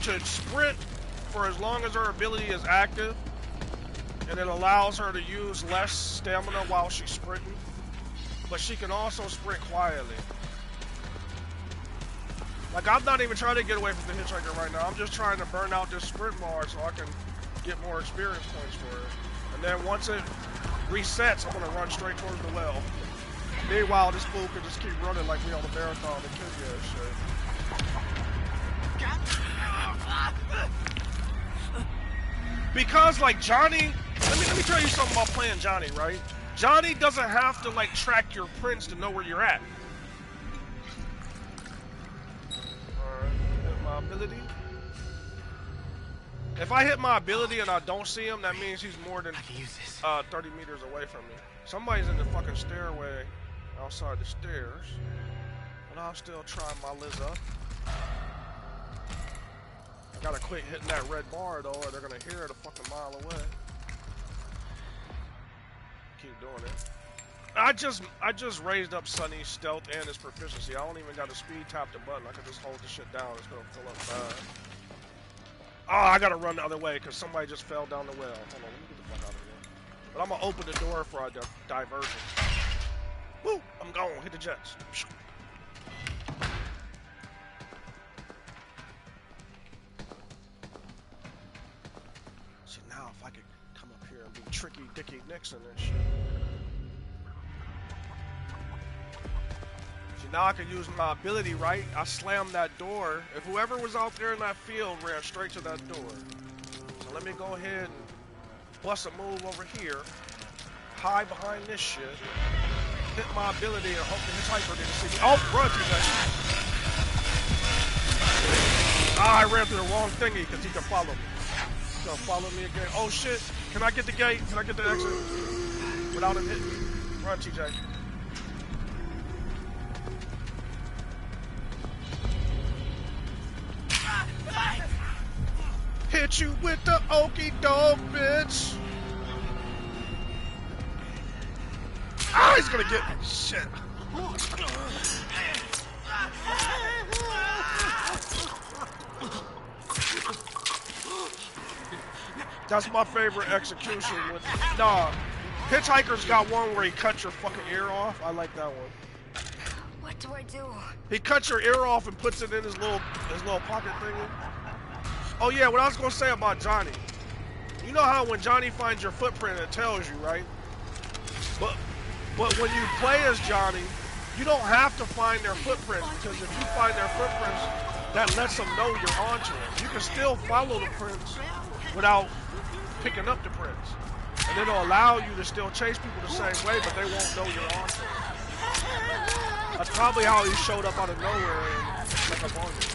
To sprint for as long as her ability is active, and it allows her to use less stamina while she's sprinting, but she can also sprint quietly. Like, I'm not even trying to get away from the hitchhiker right now. I'm just trying to burn out this sprint bar so I can get more experience points for it. And then once it resets, I'm gonna run straight towards the well. Meanwhile, this fool can just keep running like we on the marathon and kill you and shit. Because, like, Johnny, let me tell you something about playing Johnny, right? Johnny doesn't have to, like, track your prints to know where you're at. Alright, hit my ability. If I hit my ability and I don't see him, that means he's more than 30 meters away from me. Somebody's in the fucking stairway outside the stairs. But I'll still try my Liz up. I gotta quit hitting that red bar though, or they're gonna hear it a fucking mile away. Keep doing it. I just raised up Sonny's stealth and his proficiency. I don't even gotta speed tap the button. I can just hold the shit down. It's gonna fill up fast. Oh, I gotta run the other way because somebody just fell down the well. Hold on, let me get the fuck out of here. But I'm gonna open the door for a diversion. Woo! I'm gone. Hit the jets. See, now if I could come up here and be tricky Dickie Nixon and shit. See, now I can use my ability, right? I slammed that door. If whoever was out there in that field ran straight to that door. So let me go ahead and bust a move over here. Hide behind this shit. Hit my ability and hope the hitchhiker didn't see me. Oh, run, TJ. Ah, I ran through the wrong thingy because he can follow me. He's gonna follow me again. Oh shit. Can I get the gate? Can I get the exit? Without him hitting me. Run, TJ. Hit you with the okie doke, bitch. Ah, he's gonna get me. Shit. That's my favorite execution. Nah, Hitchhiker's got one where he cuts your fucking ear off. I like that one. What do I do? He cuts your ear off and puts it in his little pocket thingy. Oh yeah, what I was gonna say about Johnny. You know how when Johnny finds your footprint, it tells you, right? But when you play as Johnny, you don't have to find their footprints, because if you find their footprints, that lets them know you're onto it. You can still follow the prints without picking up the prints. And it'll allow you to still chase people the same way, but they won't know you're onto it. That's probably how he showed up out of nowhere and like a on you.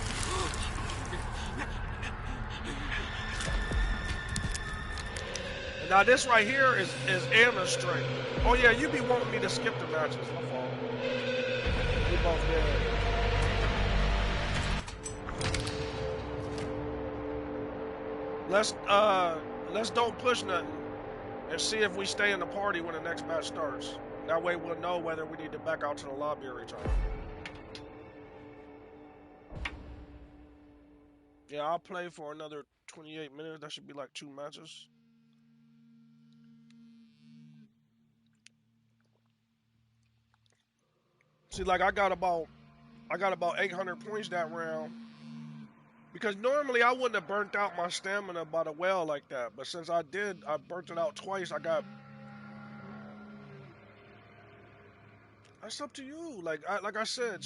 And now this right here is Anna's strength. Oh yeah, you be wanting me to skip the matches. My fault. We both dead. Let's don't push nothing and see if we stay in the party when the next match starts. That way we'll know whether we need to back out to the lobby or return. Yeah, I'll play for another 28 minutes. That should be like 2 matches. See, like I got about 800 points that round. Because normally I wouldn't have burnt out my stamina by the well like that. But since I did, I burnt it out twice. I got... That's up to you. Like I said,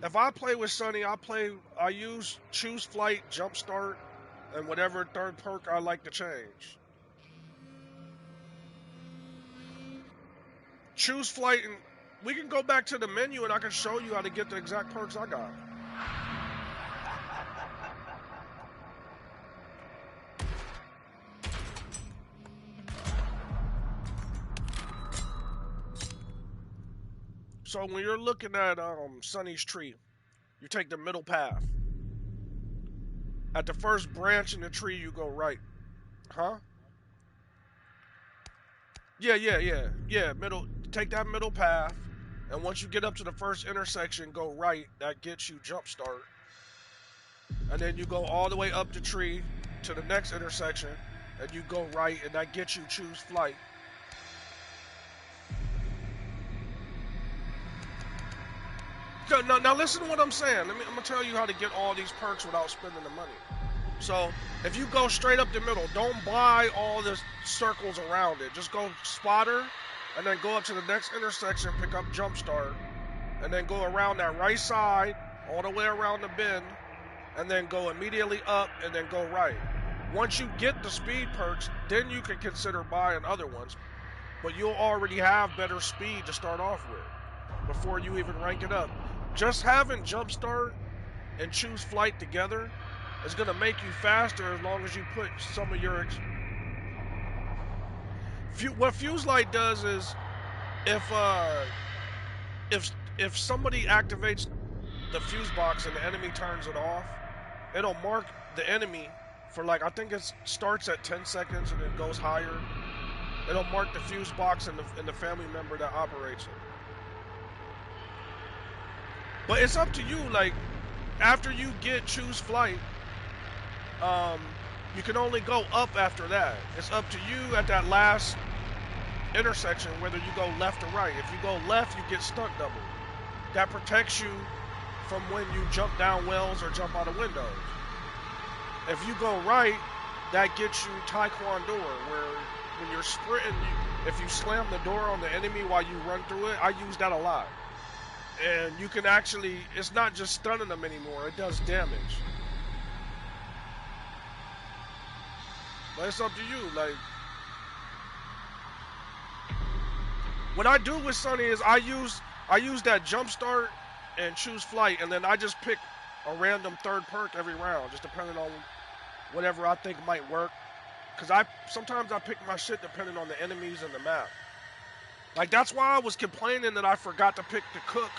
if I play with Sonny, I use choose flight, jump start, and whatever third perk I like to change. Choose flight, and we can go back to the menu and I can show you how to get the exact perks I got. So when you're looking at Sonny's tree, you take the middle path. At the first branch in the tree, you go right. Huh? Yeah. Middle. Take that middle path, and once you get up to the first intersection, go right. That gets you jump start, and then you go all the way up the tree to the next intersection, and you go right, and that gets you choose flight. Now listen to what I'm saying. I'm gonna tell you how to get all these perks without spending the money. So if you go straight up the middle, don't buy all the circles around it. Just go spotter, and then go up to the next intersection, pick up jump start, and then go around that right side all the way around the bend, and then go immediately up and then go right. Once you get the speed perks, then you can consider buying other ones, but you'll already have better speed to start off with before you even rank it up. Just having jump start and choose flight together is going to make you faster as long as you put some of your what Fuse Light does is if somebody activates the fuse box and the enemy turns it off, it'll mark the enemy for like, I think it starts at 10 seconds and it goes higher. It'll mark the fuse box and the family member that operates it. But it's up to you. Like, after you get choose flight, you can only go up after that. It's up to you at that last intersection whether you go left or right. If you go left, you get stunt double. That protects you from when you jump down wells or jump out of windows. If you go right, that gets you taekwondo, where when you're sprinting, if you slam the door on the enemy while you run through it, I use that a lot. And you can actually, it's not just stunning them anymore, it does damage. But it's up to you. Like, what I do with Sunny is I use that jump start and choose flight, and then I just pick a random third perk every round, just depending on whatever I think might work. Cause sometimes I pick my shit depending on the enemies and the map. Like, that's why I was complaining that I forgot to pick the cook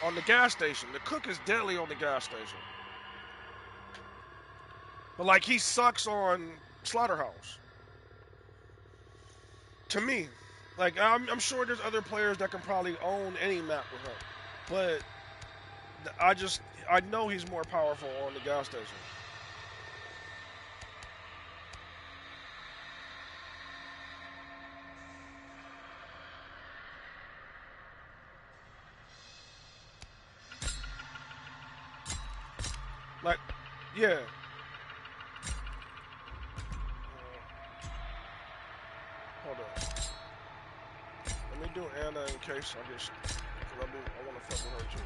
on the gas station. The cook is deadly on the gas station. But like, he sucks on Slaughterhouse. To me. Like, I'm sure there's other players that can probably own any map with him. But I know he's more powerful on the gas station. Like, yeah. Hold on. Let me do Anna in case I get. Cause I want to fuck with her too.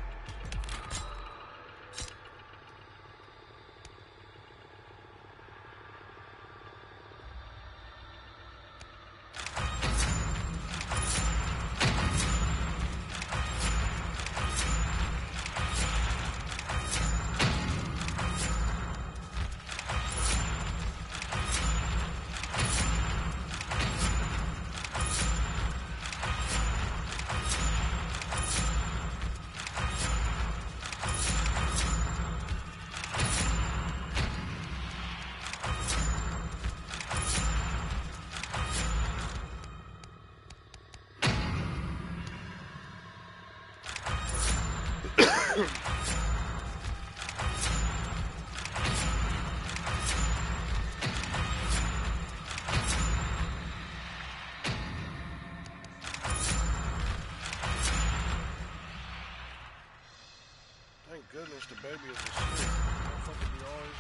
Thank goodness the baby is asleep. Don't fucking be always.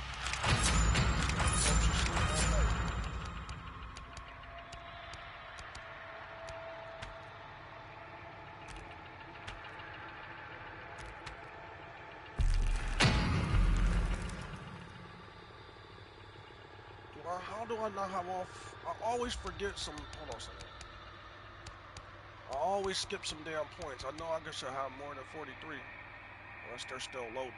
Hope she sleep all night. How do I not have off? I always forget some. Hold on a second. I always skip some damn points. I know I should have more than 43. Unless they're still loading.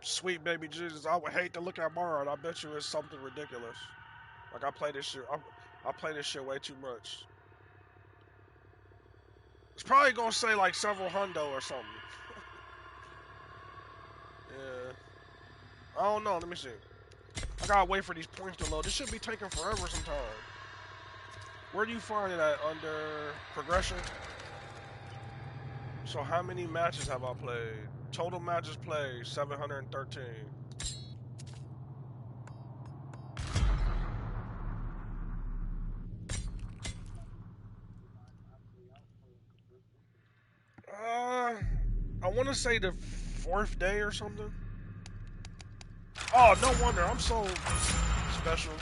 Sweet baby Jesus, I would hate to look at mine. I bet you it's something ridiculous. Like, I play this shit. I play this shit way too much. It's probably gonna say like several hundo or something. Yeah. I don't know. Let me see. I gotta wait for these points to load. This should be taking forever sometime. Where do you find it at? Under progression? So how many matches have I played? Total matches played, 713. I want to say the 4th day or something. Oh, no wonder. I'm so special.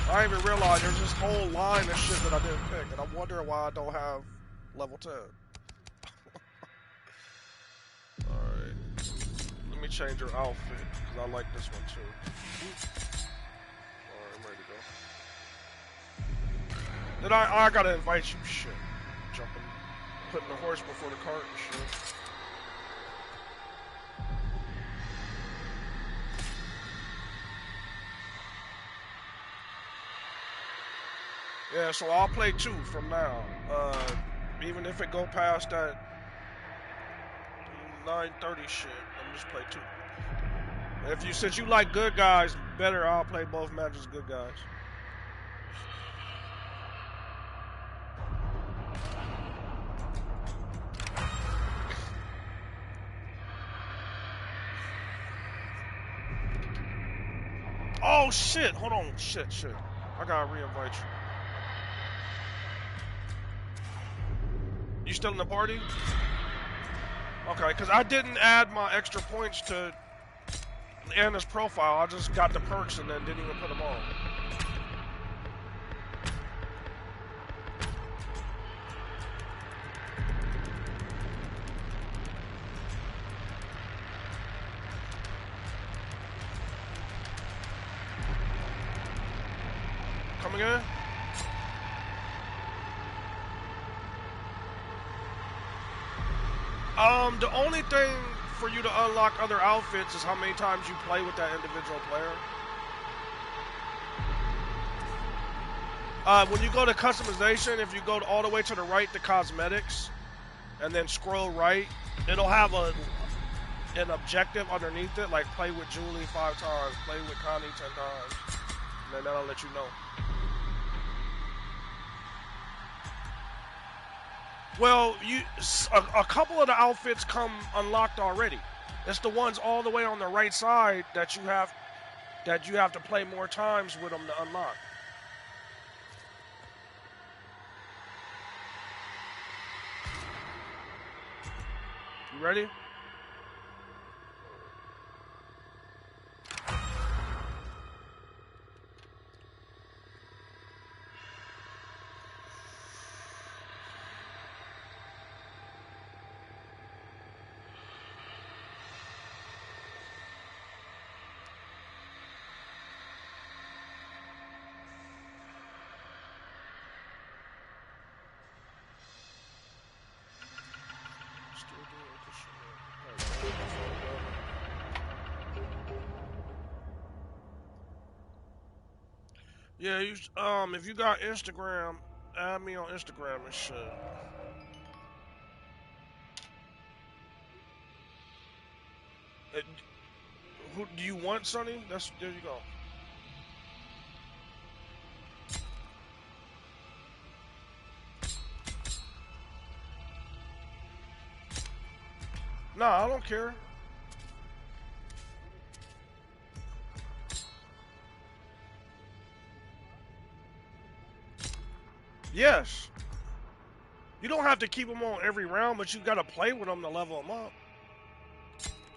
I didn't even realize there's this whole line of shit that I didn't pick, and I'm wondering why I don't have level 10. Alright. Let me change your outfit, because I like this one too. Alright, I'm ready to go. Then I gotta invite you. Shit. Jumping. Putting the horse before the cart and shit. Yeah, so I'll play 2 from now. Even if it go past that 9:30 shit, I'm just play 2. Since you like good guys better, I'll play both matches good guys. Oh shit! Hold on, shit. I gotta re-invite you. You still in the party? Okay, because I didn't add my extra points to Anna's profile. I just got the perks and then didn't even put them on. Come again? The only thing for you to unlock other outfits is how many times you play with that individual player. When you go to customization, if you go all the way to the right to cosmetics, and then scroll right, it'll have an objective underneath it, like play with Julie 5 times, play with Connie 10 times, and then that'll let you know. Well, a couple of the outfits come unlocked already. It's the ones all the way on the right side that you have to play more times with them to unlock. You ready? Yeah, if you got Instagram, add me on Instagram and shit. Uh, Who do you want, Sonny? There you go. Nah, I don't care. Yes. You don't have to keep them on every round, but you gotta play with them to level them up.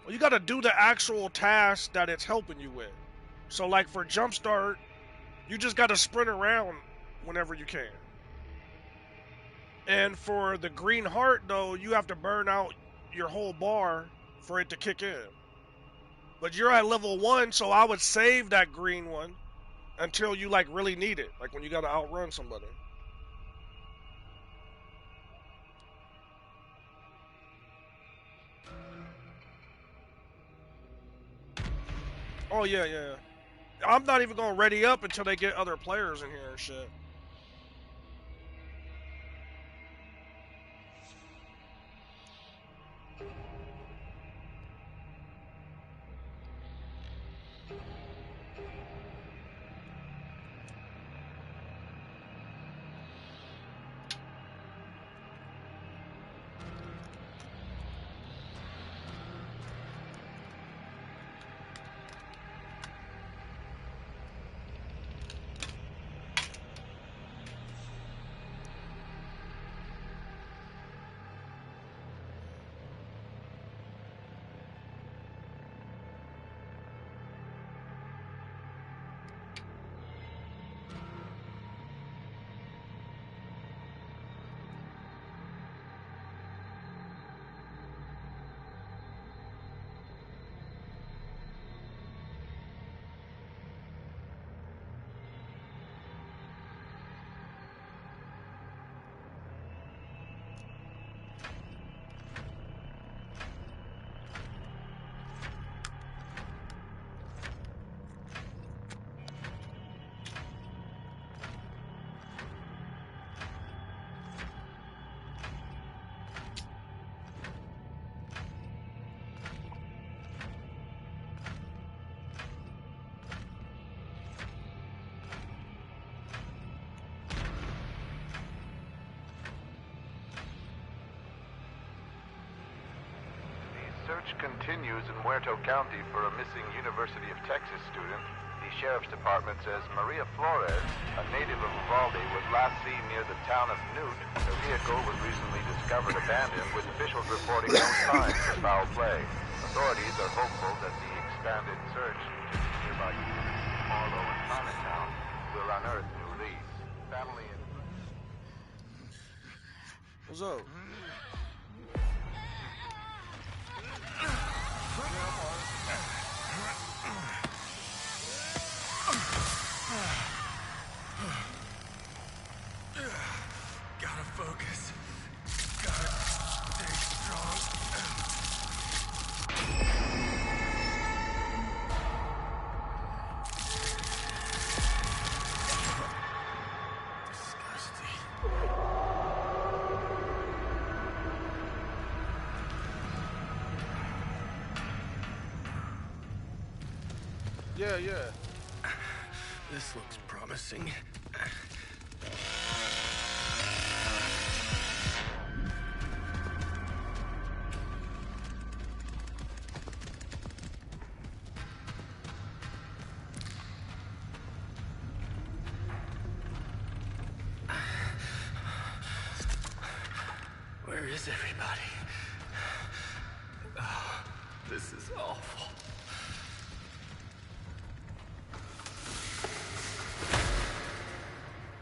Well, you gotta do the actual task that it's helping you with. So, like for Jumpstart, you just gotta sprint around whenever you can. And for the green heart, though, you have to burn out your whole bar for it to kick in. But you're at level 1, so I would save that green one until you like really need it, like when you gotta outrun somebody. Oh yeah. I'm not even gonna ready up until they get other players in here and shit. continues in Muerto County for a missing University of Texas student. The Sheriff's Department says Maria Flores, a native of Uvalde, was last seen near the town of Newt. Her vehicle was recently discovered abandoned, with officials reporting no signs of foul play. Authorities are hopeful that the expanded search into nearby communities Marlow and Chinatown will unearth new leads. Family and... What's up? Gotta focus. Gotta stay strong. Disgusting. Yeah. This looks promising. Where is everybody? Oh, this is awful.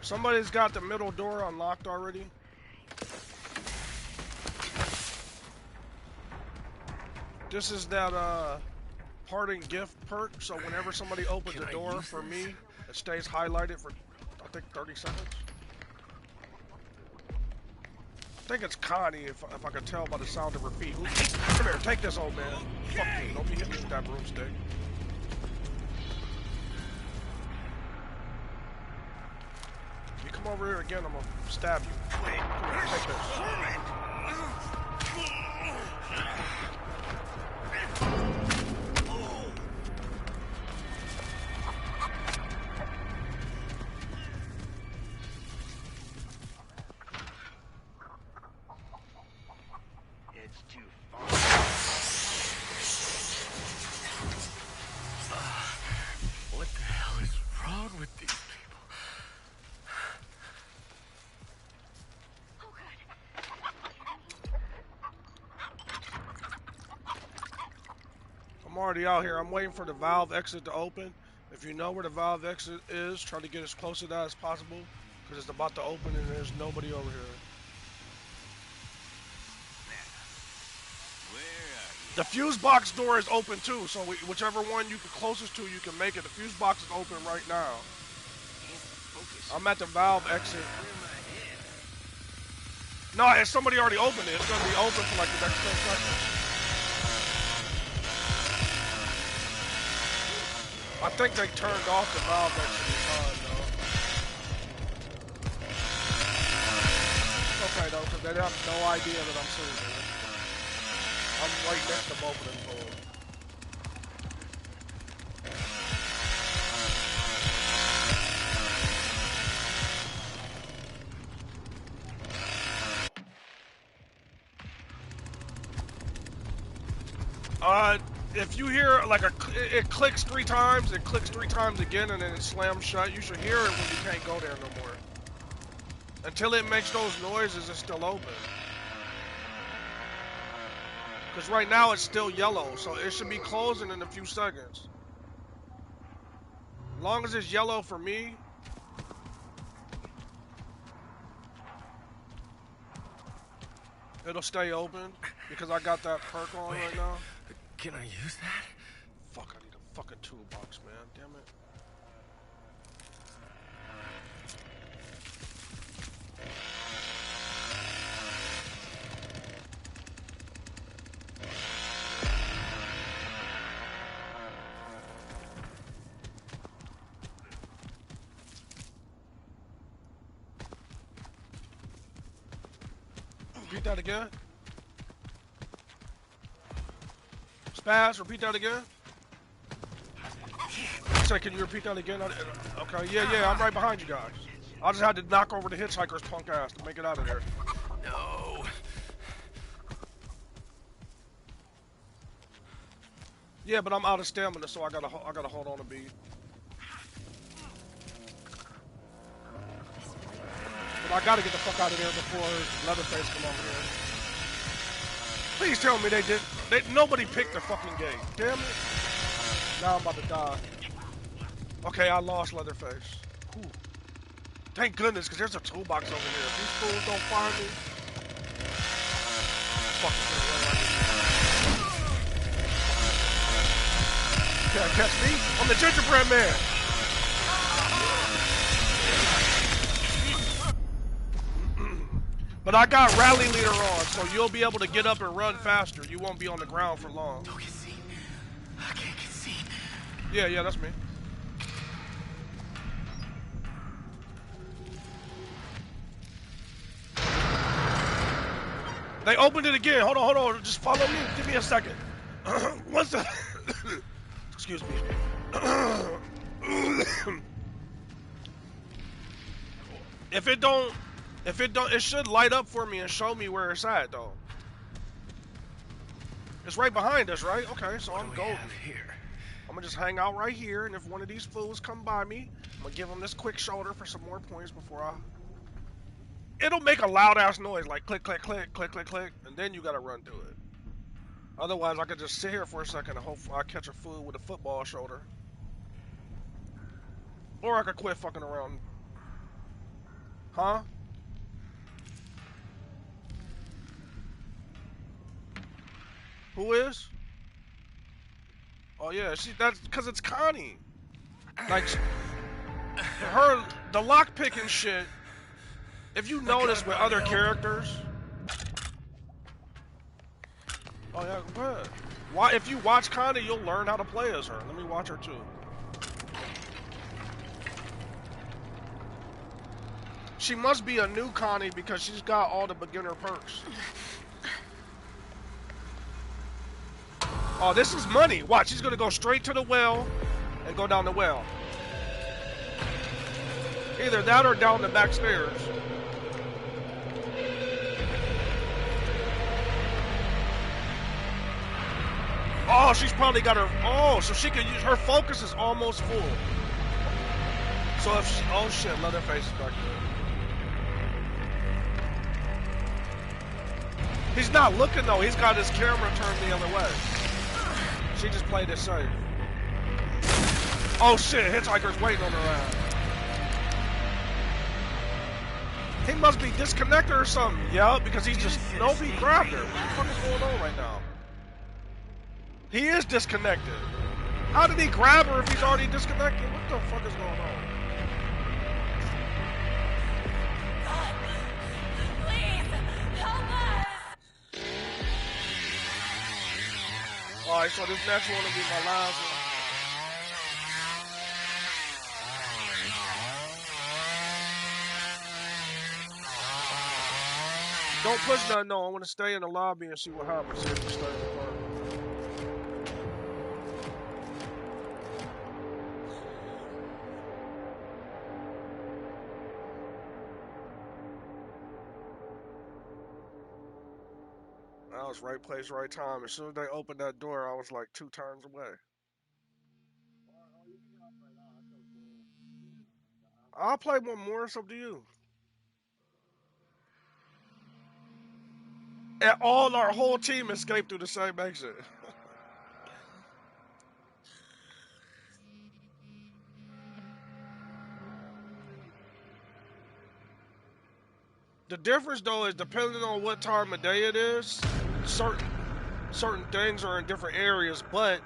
Somebody's got the middle door unlocked already. This is that parting gift perk, so whenever somebody opens the door for me, it stays highlighted for, I think, 30 seconds. I think it's Connie, if I can tell by the sound of her feet. Come here, take this, old man. Fuck you, don't be hitting me with that broomstick. You come over here again, I'm gonna stab you. Come here, take this. It's too far. What the hell is wrong with these people? Oh, God. I'm already out here. I'm waiting for the valve exit to open. If you know where the valve exit is, try to get as close to that as possible, because it's about to open and there's nobody over here. The fuse box door is open too, so whichever one you can closest to, you can make it. The fuse box is open right now. I'm at the valve exit. No, somebody already opened it. It's gonna be open for like the next 10 seconds. I think they turned off the valve exit this time, though. It's okay though, because they have no idea that I'm serious. I'm right next to both of them. If you hear like it clicks 3 times, it clicks 3 times again, and then it slams shut. You should hear it when you can't go there no more. Until it makes those noises, it's still open. Because right now it's still yellow, so it should be closing in a few seconds. As long as it's yellow for me. It'll stay open, because I got that perk on right now. Can I use that? Fuck, I need a fucking toolbox, man. Damn it. Repeat that again. Spaz, repeat that again. Say, can you repeat that again? Okay, yeah, I'm right behind you guys. I just had to knock over the hitchhiker's punk ass to make it out of there. No. Yeah, but I'm out of stamina, so I gotta hold on a beat. But I gotta get the fuck out of there before Leatherface come over here. Please tell me nobody picked the fucking gate. Damn it. Now I'm about to die. Okay, I lost Leatherface. Whew. Thank goodness, because there's a toolbox over here. If these fools don't find me, fucking can't catch me. I'm the gingerbread man. But I got rally leader on, so you'll be able to get up and run faster. You won't be on the ground for long. No, get seen. I can't get seen. Yeah, that's me. They opened it again. Hold on. Just follow me. Give me a second. What's the... Excuse me. It should light up for me and show me where it's at, though. It's right behind us, right? Okay, so I'm golden. Here. I'm gonna just hang out right here, and if one of these fools come by me, I'm gonna give them this quick shoulder for some more points before I... It'll make a loud ass noise like click, click, click, click, click, click, and then you gotta run through it. Otherwise, I could just sit here for a second and hope I catch a fool with a football shoulder. Or I could quit fucking around. Huh? Who is? Oh yeah, that's because it's Connie. Like, the lockpick and shit. If you notice with other characters. Oh yeah, what? Why? If you watch Connie, you'll learn how to play as her. Let me watch her too. She must be a new Connie because she's got all the beginner perks. Oh, this is money. Watch, she's gonna go straight to the well and go down the well. Either that or down the back stairs. Oh, she's probably got her... Oh, so she can use... Her focus is almost full. So if she... Oh shit, Leatherface is back there. He's not looking though. He's got his camera turned the other way. She just played it safe. Oh shit, Hitchhiker's waiting on her ass. He must be disconnected or something. Yeah, because he just... Nope, he grabbed her. What the fuck is going on right now? He is disconnected. How did he grab her if he's already disconnected? What the fuck is going on? Please, help us! Alright, so this next one will be my last one. Don't push nothing, no. I want to stay in the lobby and see what happens. See if we stay in the car. That was right place, right time. As soon as they opened that door, I was like 2 turns away. I'll play one more, it's up to you. And our whole team escaped through the same exit. The difference though is depending on what time of day it is, certain things are in different areas, but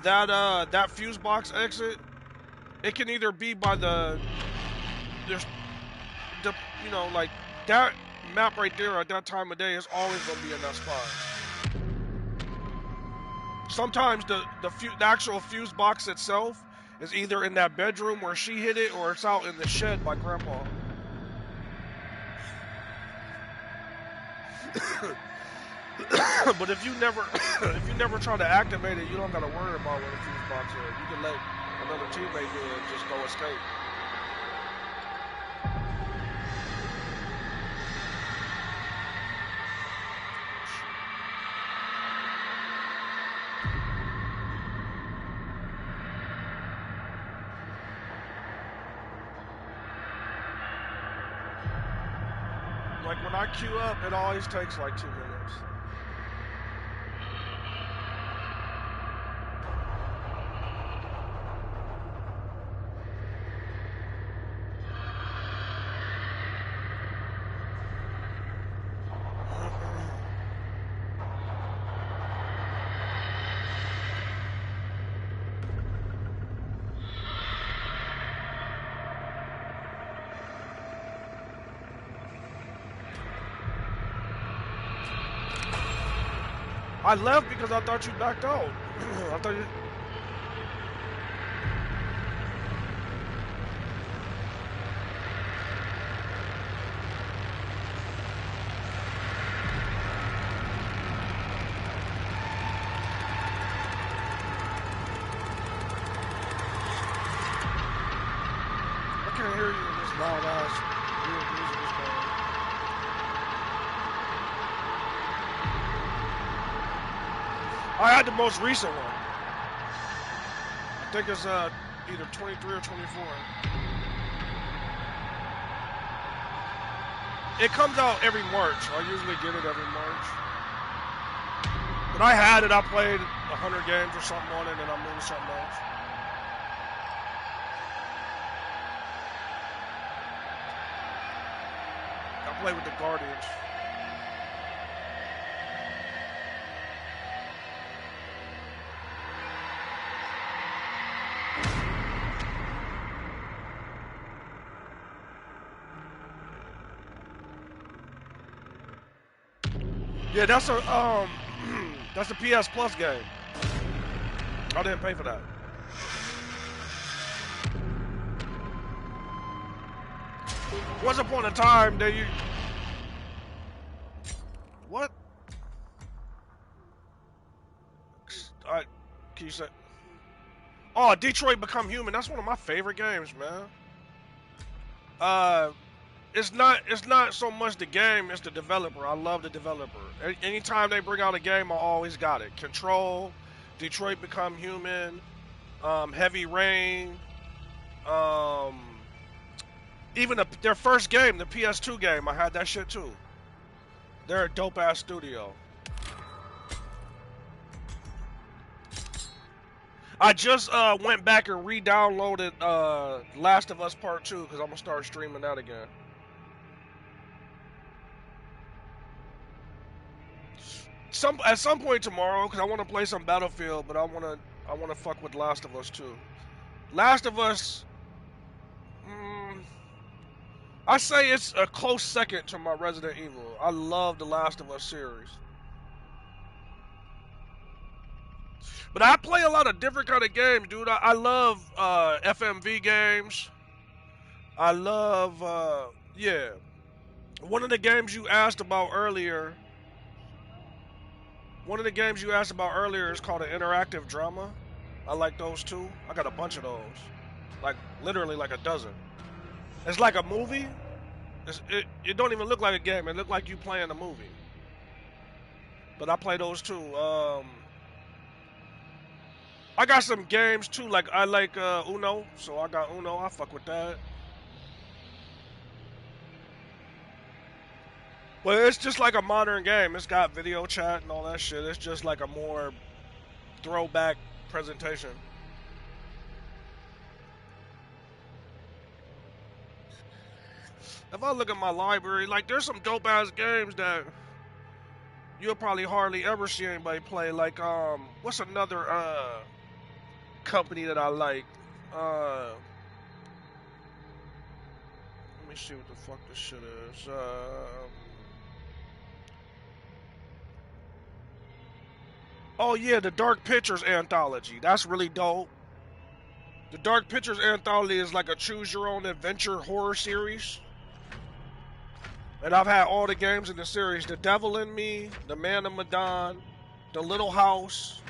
that fuse box exit, it can either be by like that map right there at that time of day is always gonna be in that spot. Sometimes the actual fuse box itself is either in that bedroom where she hid it, or it's out in the shed by Grandpa. But if you never try to activate it, you don't gotta worry about where the fuse box is. You can let another teammate do it and just go escape. Like when I queue up, it always takes like 2 minutes. I left because I thought you backed out. I thought you. I can't hear you in this loud ass weird music is playing. I had the most recent one. I think it's either 23 or 24. It comes out every March. I usually get it every March. But I had it. I played 100 games or something on it, and I'm moving something else. I played with the Guardians. Yeah, that's a PS Plus game. I didn't pay for that. Once upon a time, that you. What? Can you say? Oh, Detroit Become Human. That's one of my favorite games, man. It's not so much the game, it's the developer. I love the developer. Anytime they bring out a game, I always got it. Control, Detroit Become Human, Heavy Rain, even their first game, the PS2 game, I had that shit too. They're a dope ass studio. I just went back and re-downloaded Last of Us Part 2 because I'm gonna start streaming that again. At some point tomorrow, because I want to play some Battlefield, but I want to fuck with Last of Us too. Last of Us, I say it's a close second to my Resident Evil. I love the Last of Us series. But I play a lot of different kind of games, dude. I love FMV games. I love, yeah. One of the games you asked about earlier is called an interactive drama. I like those too. I got a bunch of those. Like, literally like a dozen. It's like a movie. It don't even look like a game. It look like you playing a movie. But I play those too. I got some games too. Like, I like Uno. So I got Uno. I fuck with that. But it's just like a modern game. It's got video chat and all that shit. It's just like a more throwback presentation. If I look at my library, like there's some dope ass games that you'll probably hardly ever see anybody play. Like what's another company that I like? Let me see what the fuck this shit is. Oh yeah, the Dark Pictures anthology. That's really dope. The Dark Pictures anthology is like a choose your own adventure horror series. And I've had all the games in the series. The Devil in Me, The Man of Medan, The Little House,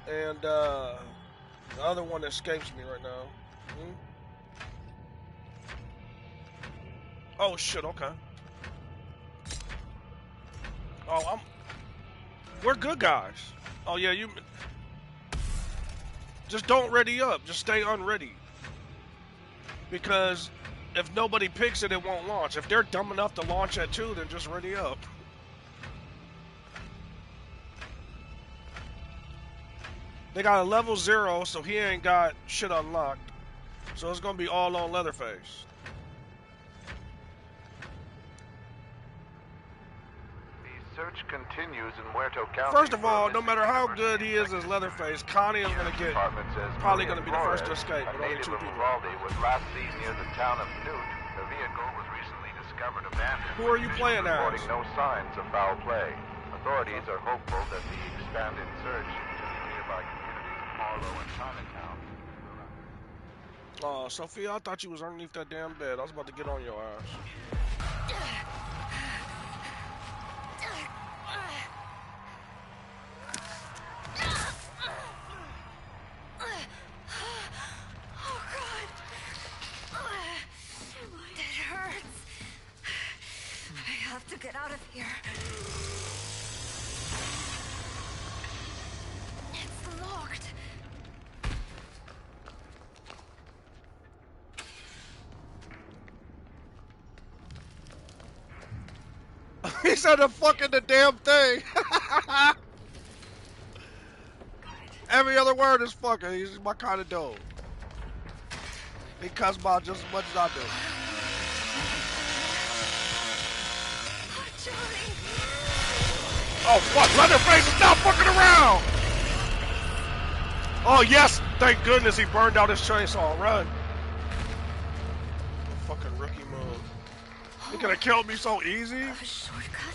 and the other one escapes me right now. Oh shit, okay. Oh, we're good guys. Oh yeah, you just don't ready up. Just stay unready. Because if nobody picks it, it won't launch. If they're dumb enough to launch at 2, then just ready up. They got a level 0, so he ain't got shit unlocked. So it's gonna be all on Leatherface. The search continues in Muerto County. First of all, no matter how good he is as Leatherface, Connie is gonna get probably gonna be the first to escape with only 2 people. Uvalde was last seen near the town of Newt. The vehicle was recently discovered abandoned. Who are you playing as? Reporting no signs of foul play. Authorities are hopeful that the expanded search into the nearby communities of Harlow and Chinatown. Oh, Sophia, I thought you was underneath that damn bed. I was about to get on your ass. Oh, God. That hurts. I have to get out of here. It's locked. He said the fucking the damn thing. Every other word is fucking. He's my kind of dog. He cuss about just as much as I do. Oh fuck, Leatherface is not fucking around! Oh yes, thank goodness he burned out his chainsaw. Run. Fucking rookie move. He could have killed me so easy.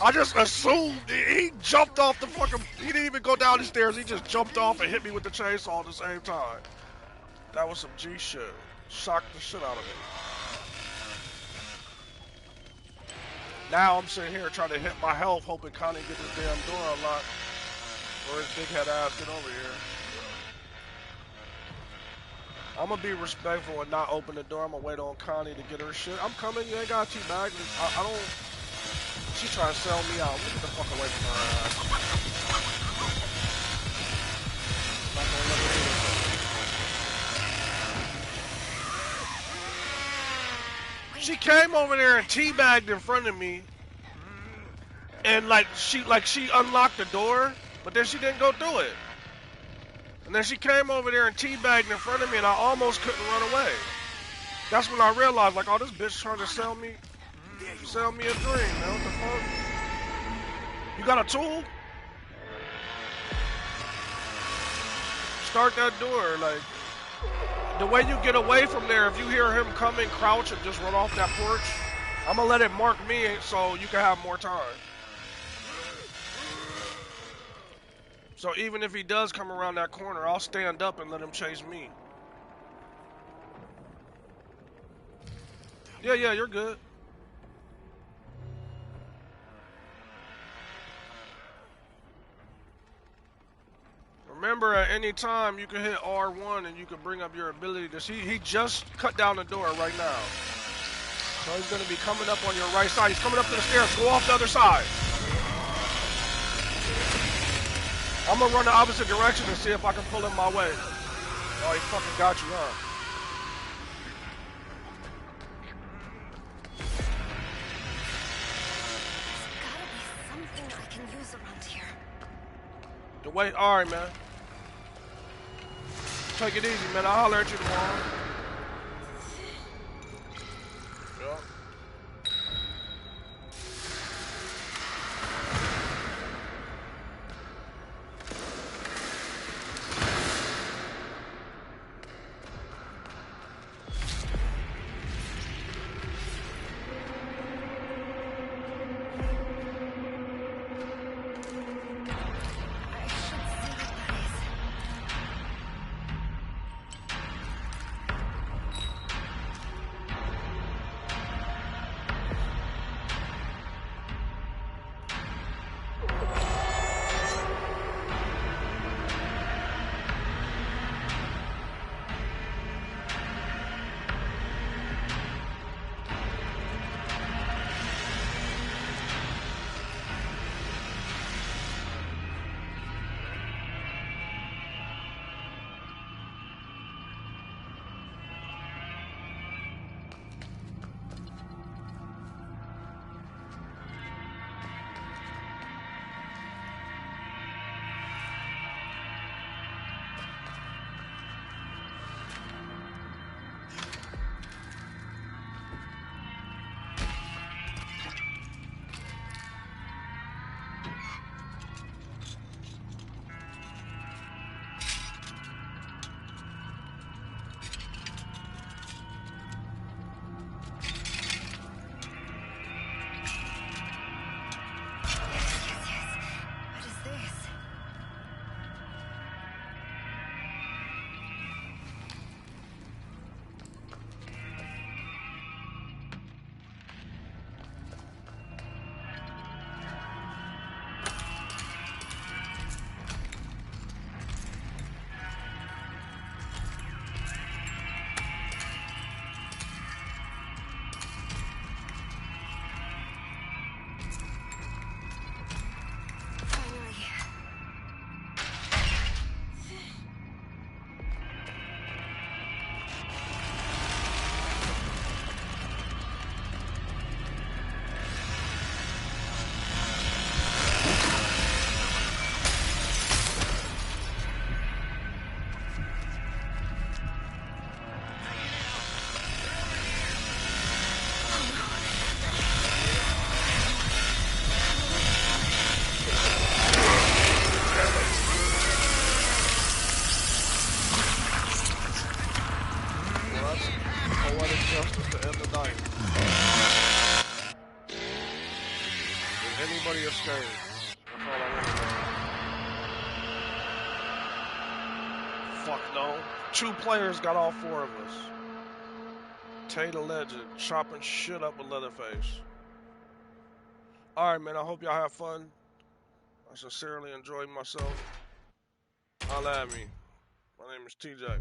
I just assumed he jumped off the fucking. He didn't even go down the stairs. He just jumped off and hit me with the chainsaw at the same time. That was some G shit. Shocked the shit out of me. Now I'm sitting here trying to hit my health, hoping Connie get this damn door unlocked, or his big head ass get over here. I'm gonna be respectful and not open the door. I'm gonna wait on Connie to get her shit. I'm coming. You ain't got teabag. I don't. She's trying to sell me out. Let me get the fuck away from her ass. Not gonna let her do this. She came over there and teabagged in front of me, and like she unlocked the door, but then she didn't go through it. And then she came over there and teabagged in front of me, and I almost couldn't run away. That's when I realized, like, oh, this bitch trying to sell me a dream, man. What the fuck? You got a tool? Start that door, like. The way you get away from there, if you hear him coming, crouch and just run off that porch, I'm gonna let it mark me so you can have more time. So even if he does come around that corner, I'll stand up and let him chase me. Yeah, you're good. Remember, at any time, you can hit R1 and you can bring up your ability to see. He just cut down the door right now. So he's going to be coming up on your right side. He's coming up to the stairs. Go off the other side. I'm going to run the opposite direction and see if I can pull him my way. Oh, he fucking got you, huh? There's gotta be something I can use around here. The way, all right, man. Take it easy, man. I'll holler at you tomorrow. Yep. poetic justice to end the night. Did anybody escape? That's all I want to know. Fuck no. 2 players got all 4 of us. Tay the Legend, chopping shit up with Leatherface. Alright, man, I hope y'all have fun. I sincerely enjoyed myself. Holla at me. My name is TJ.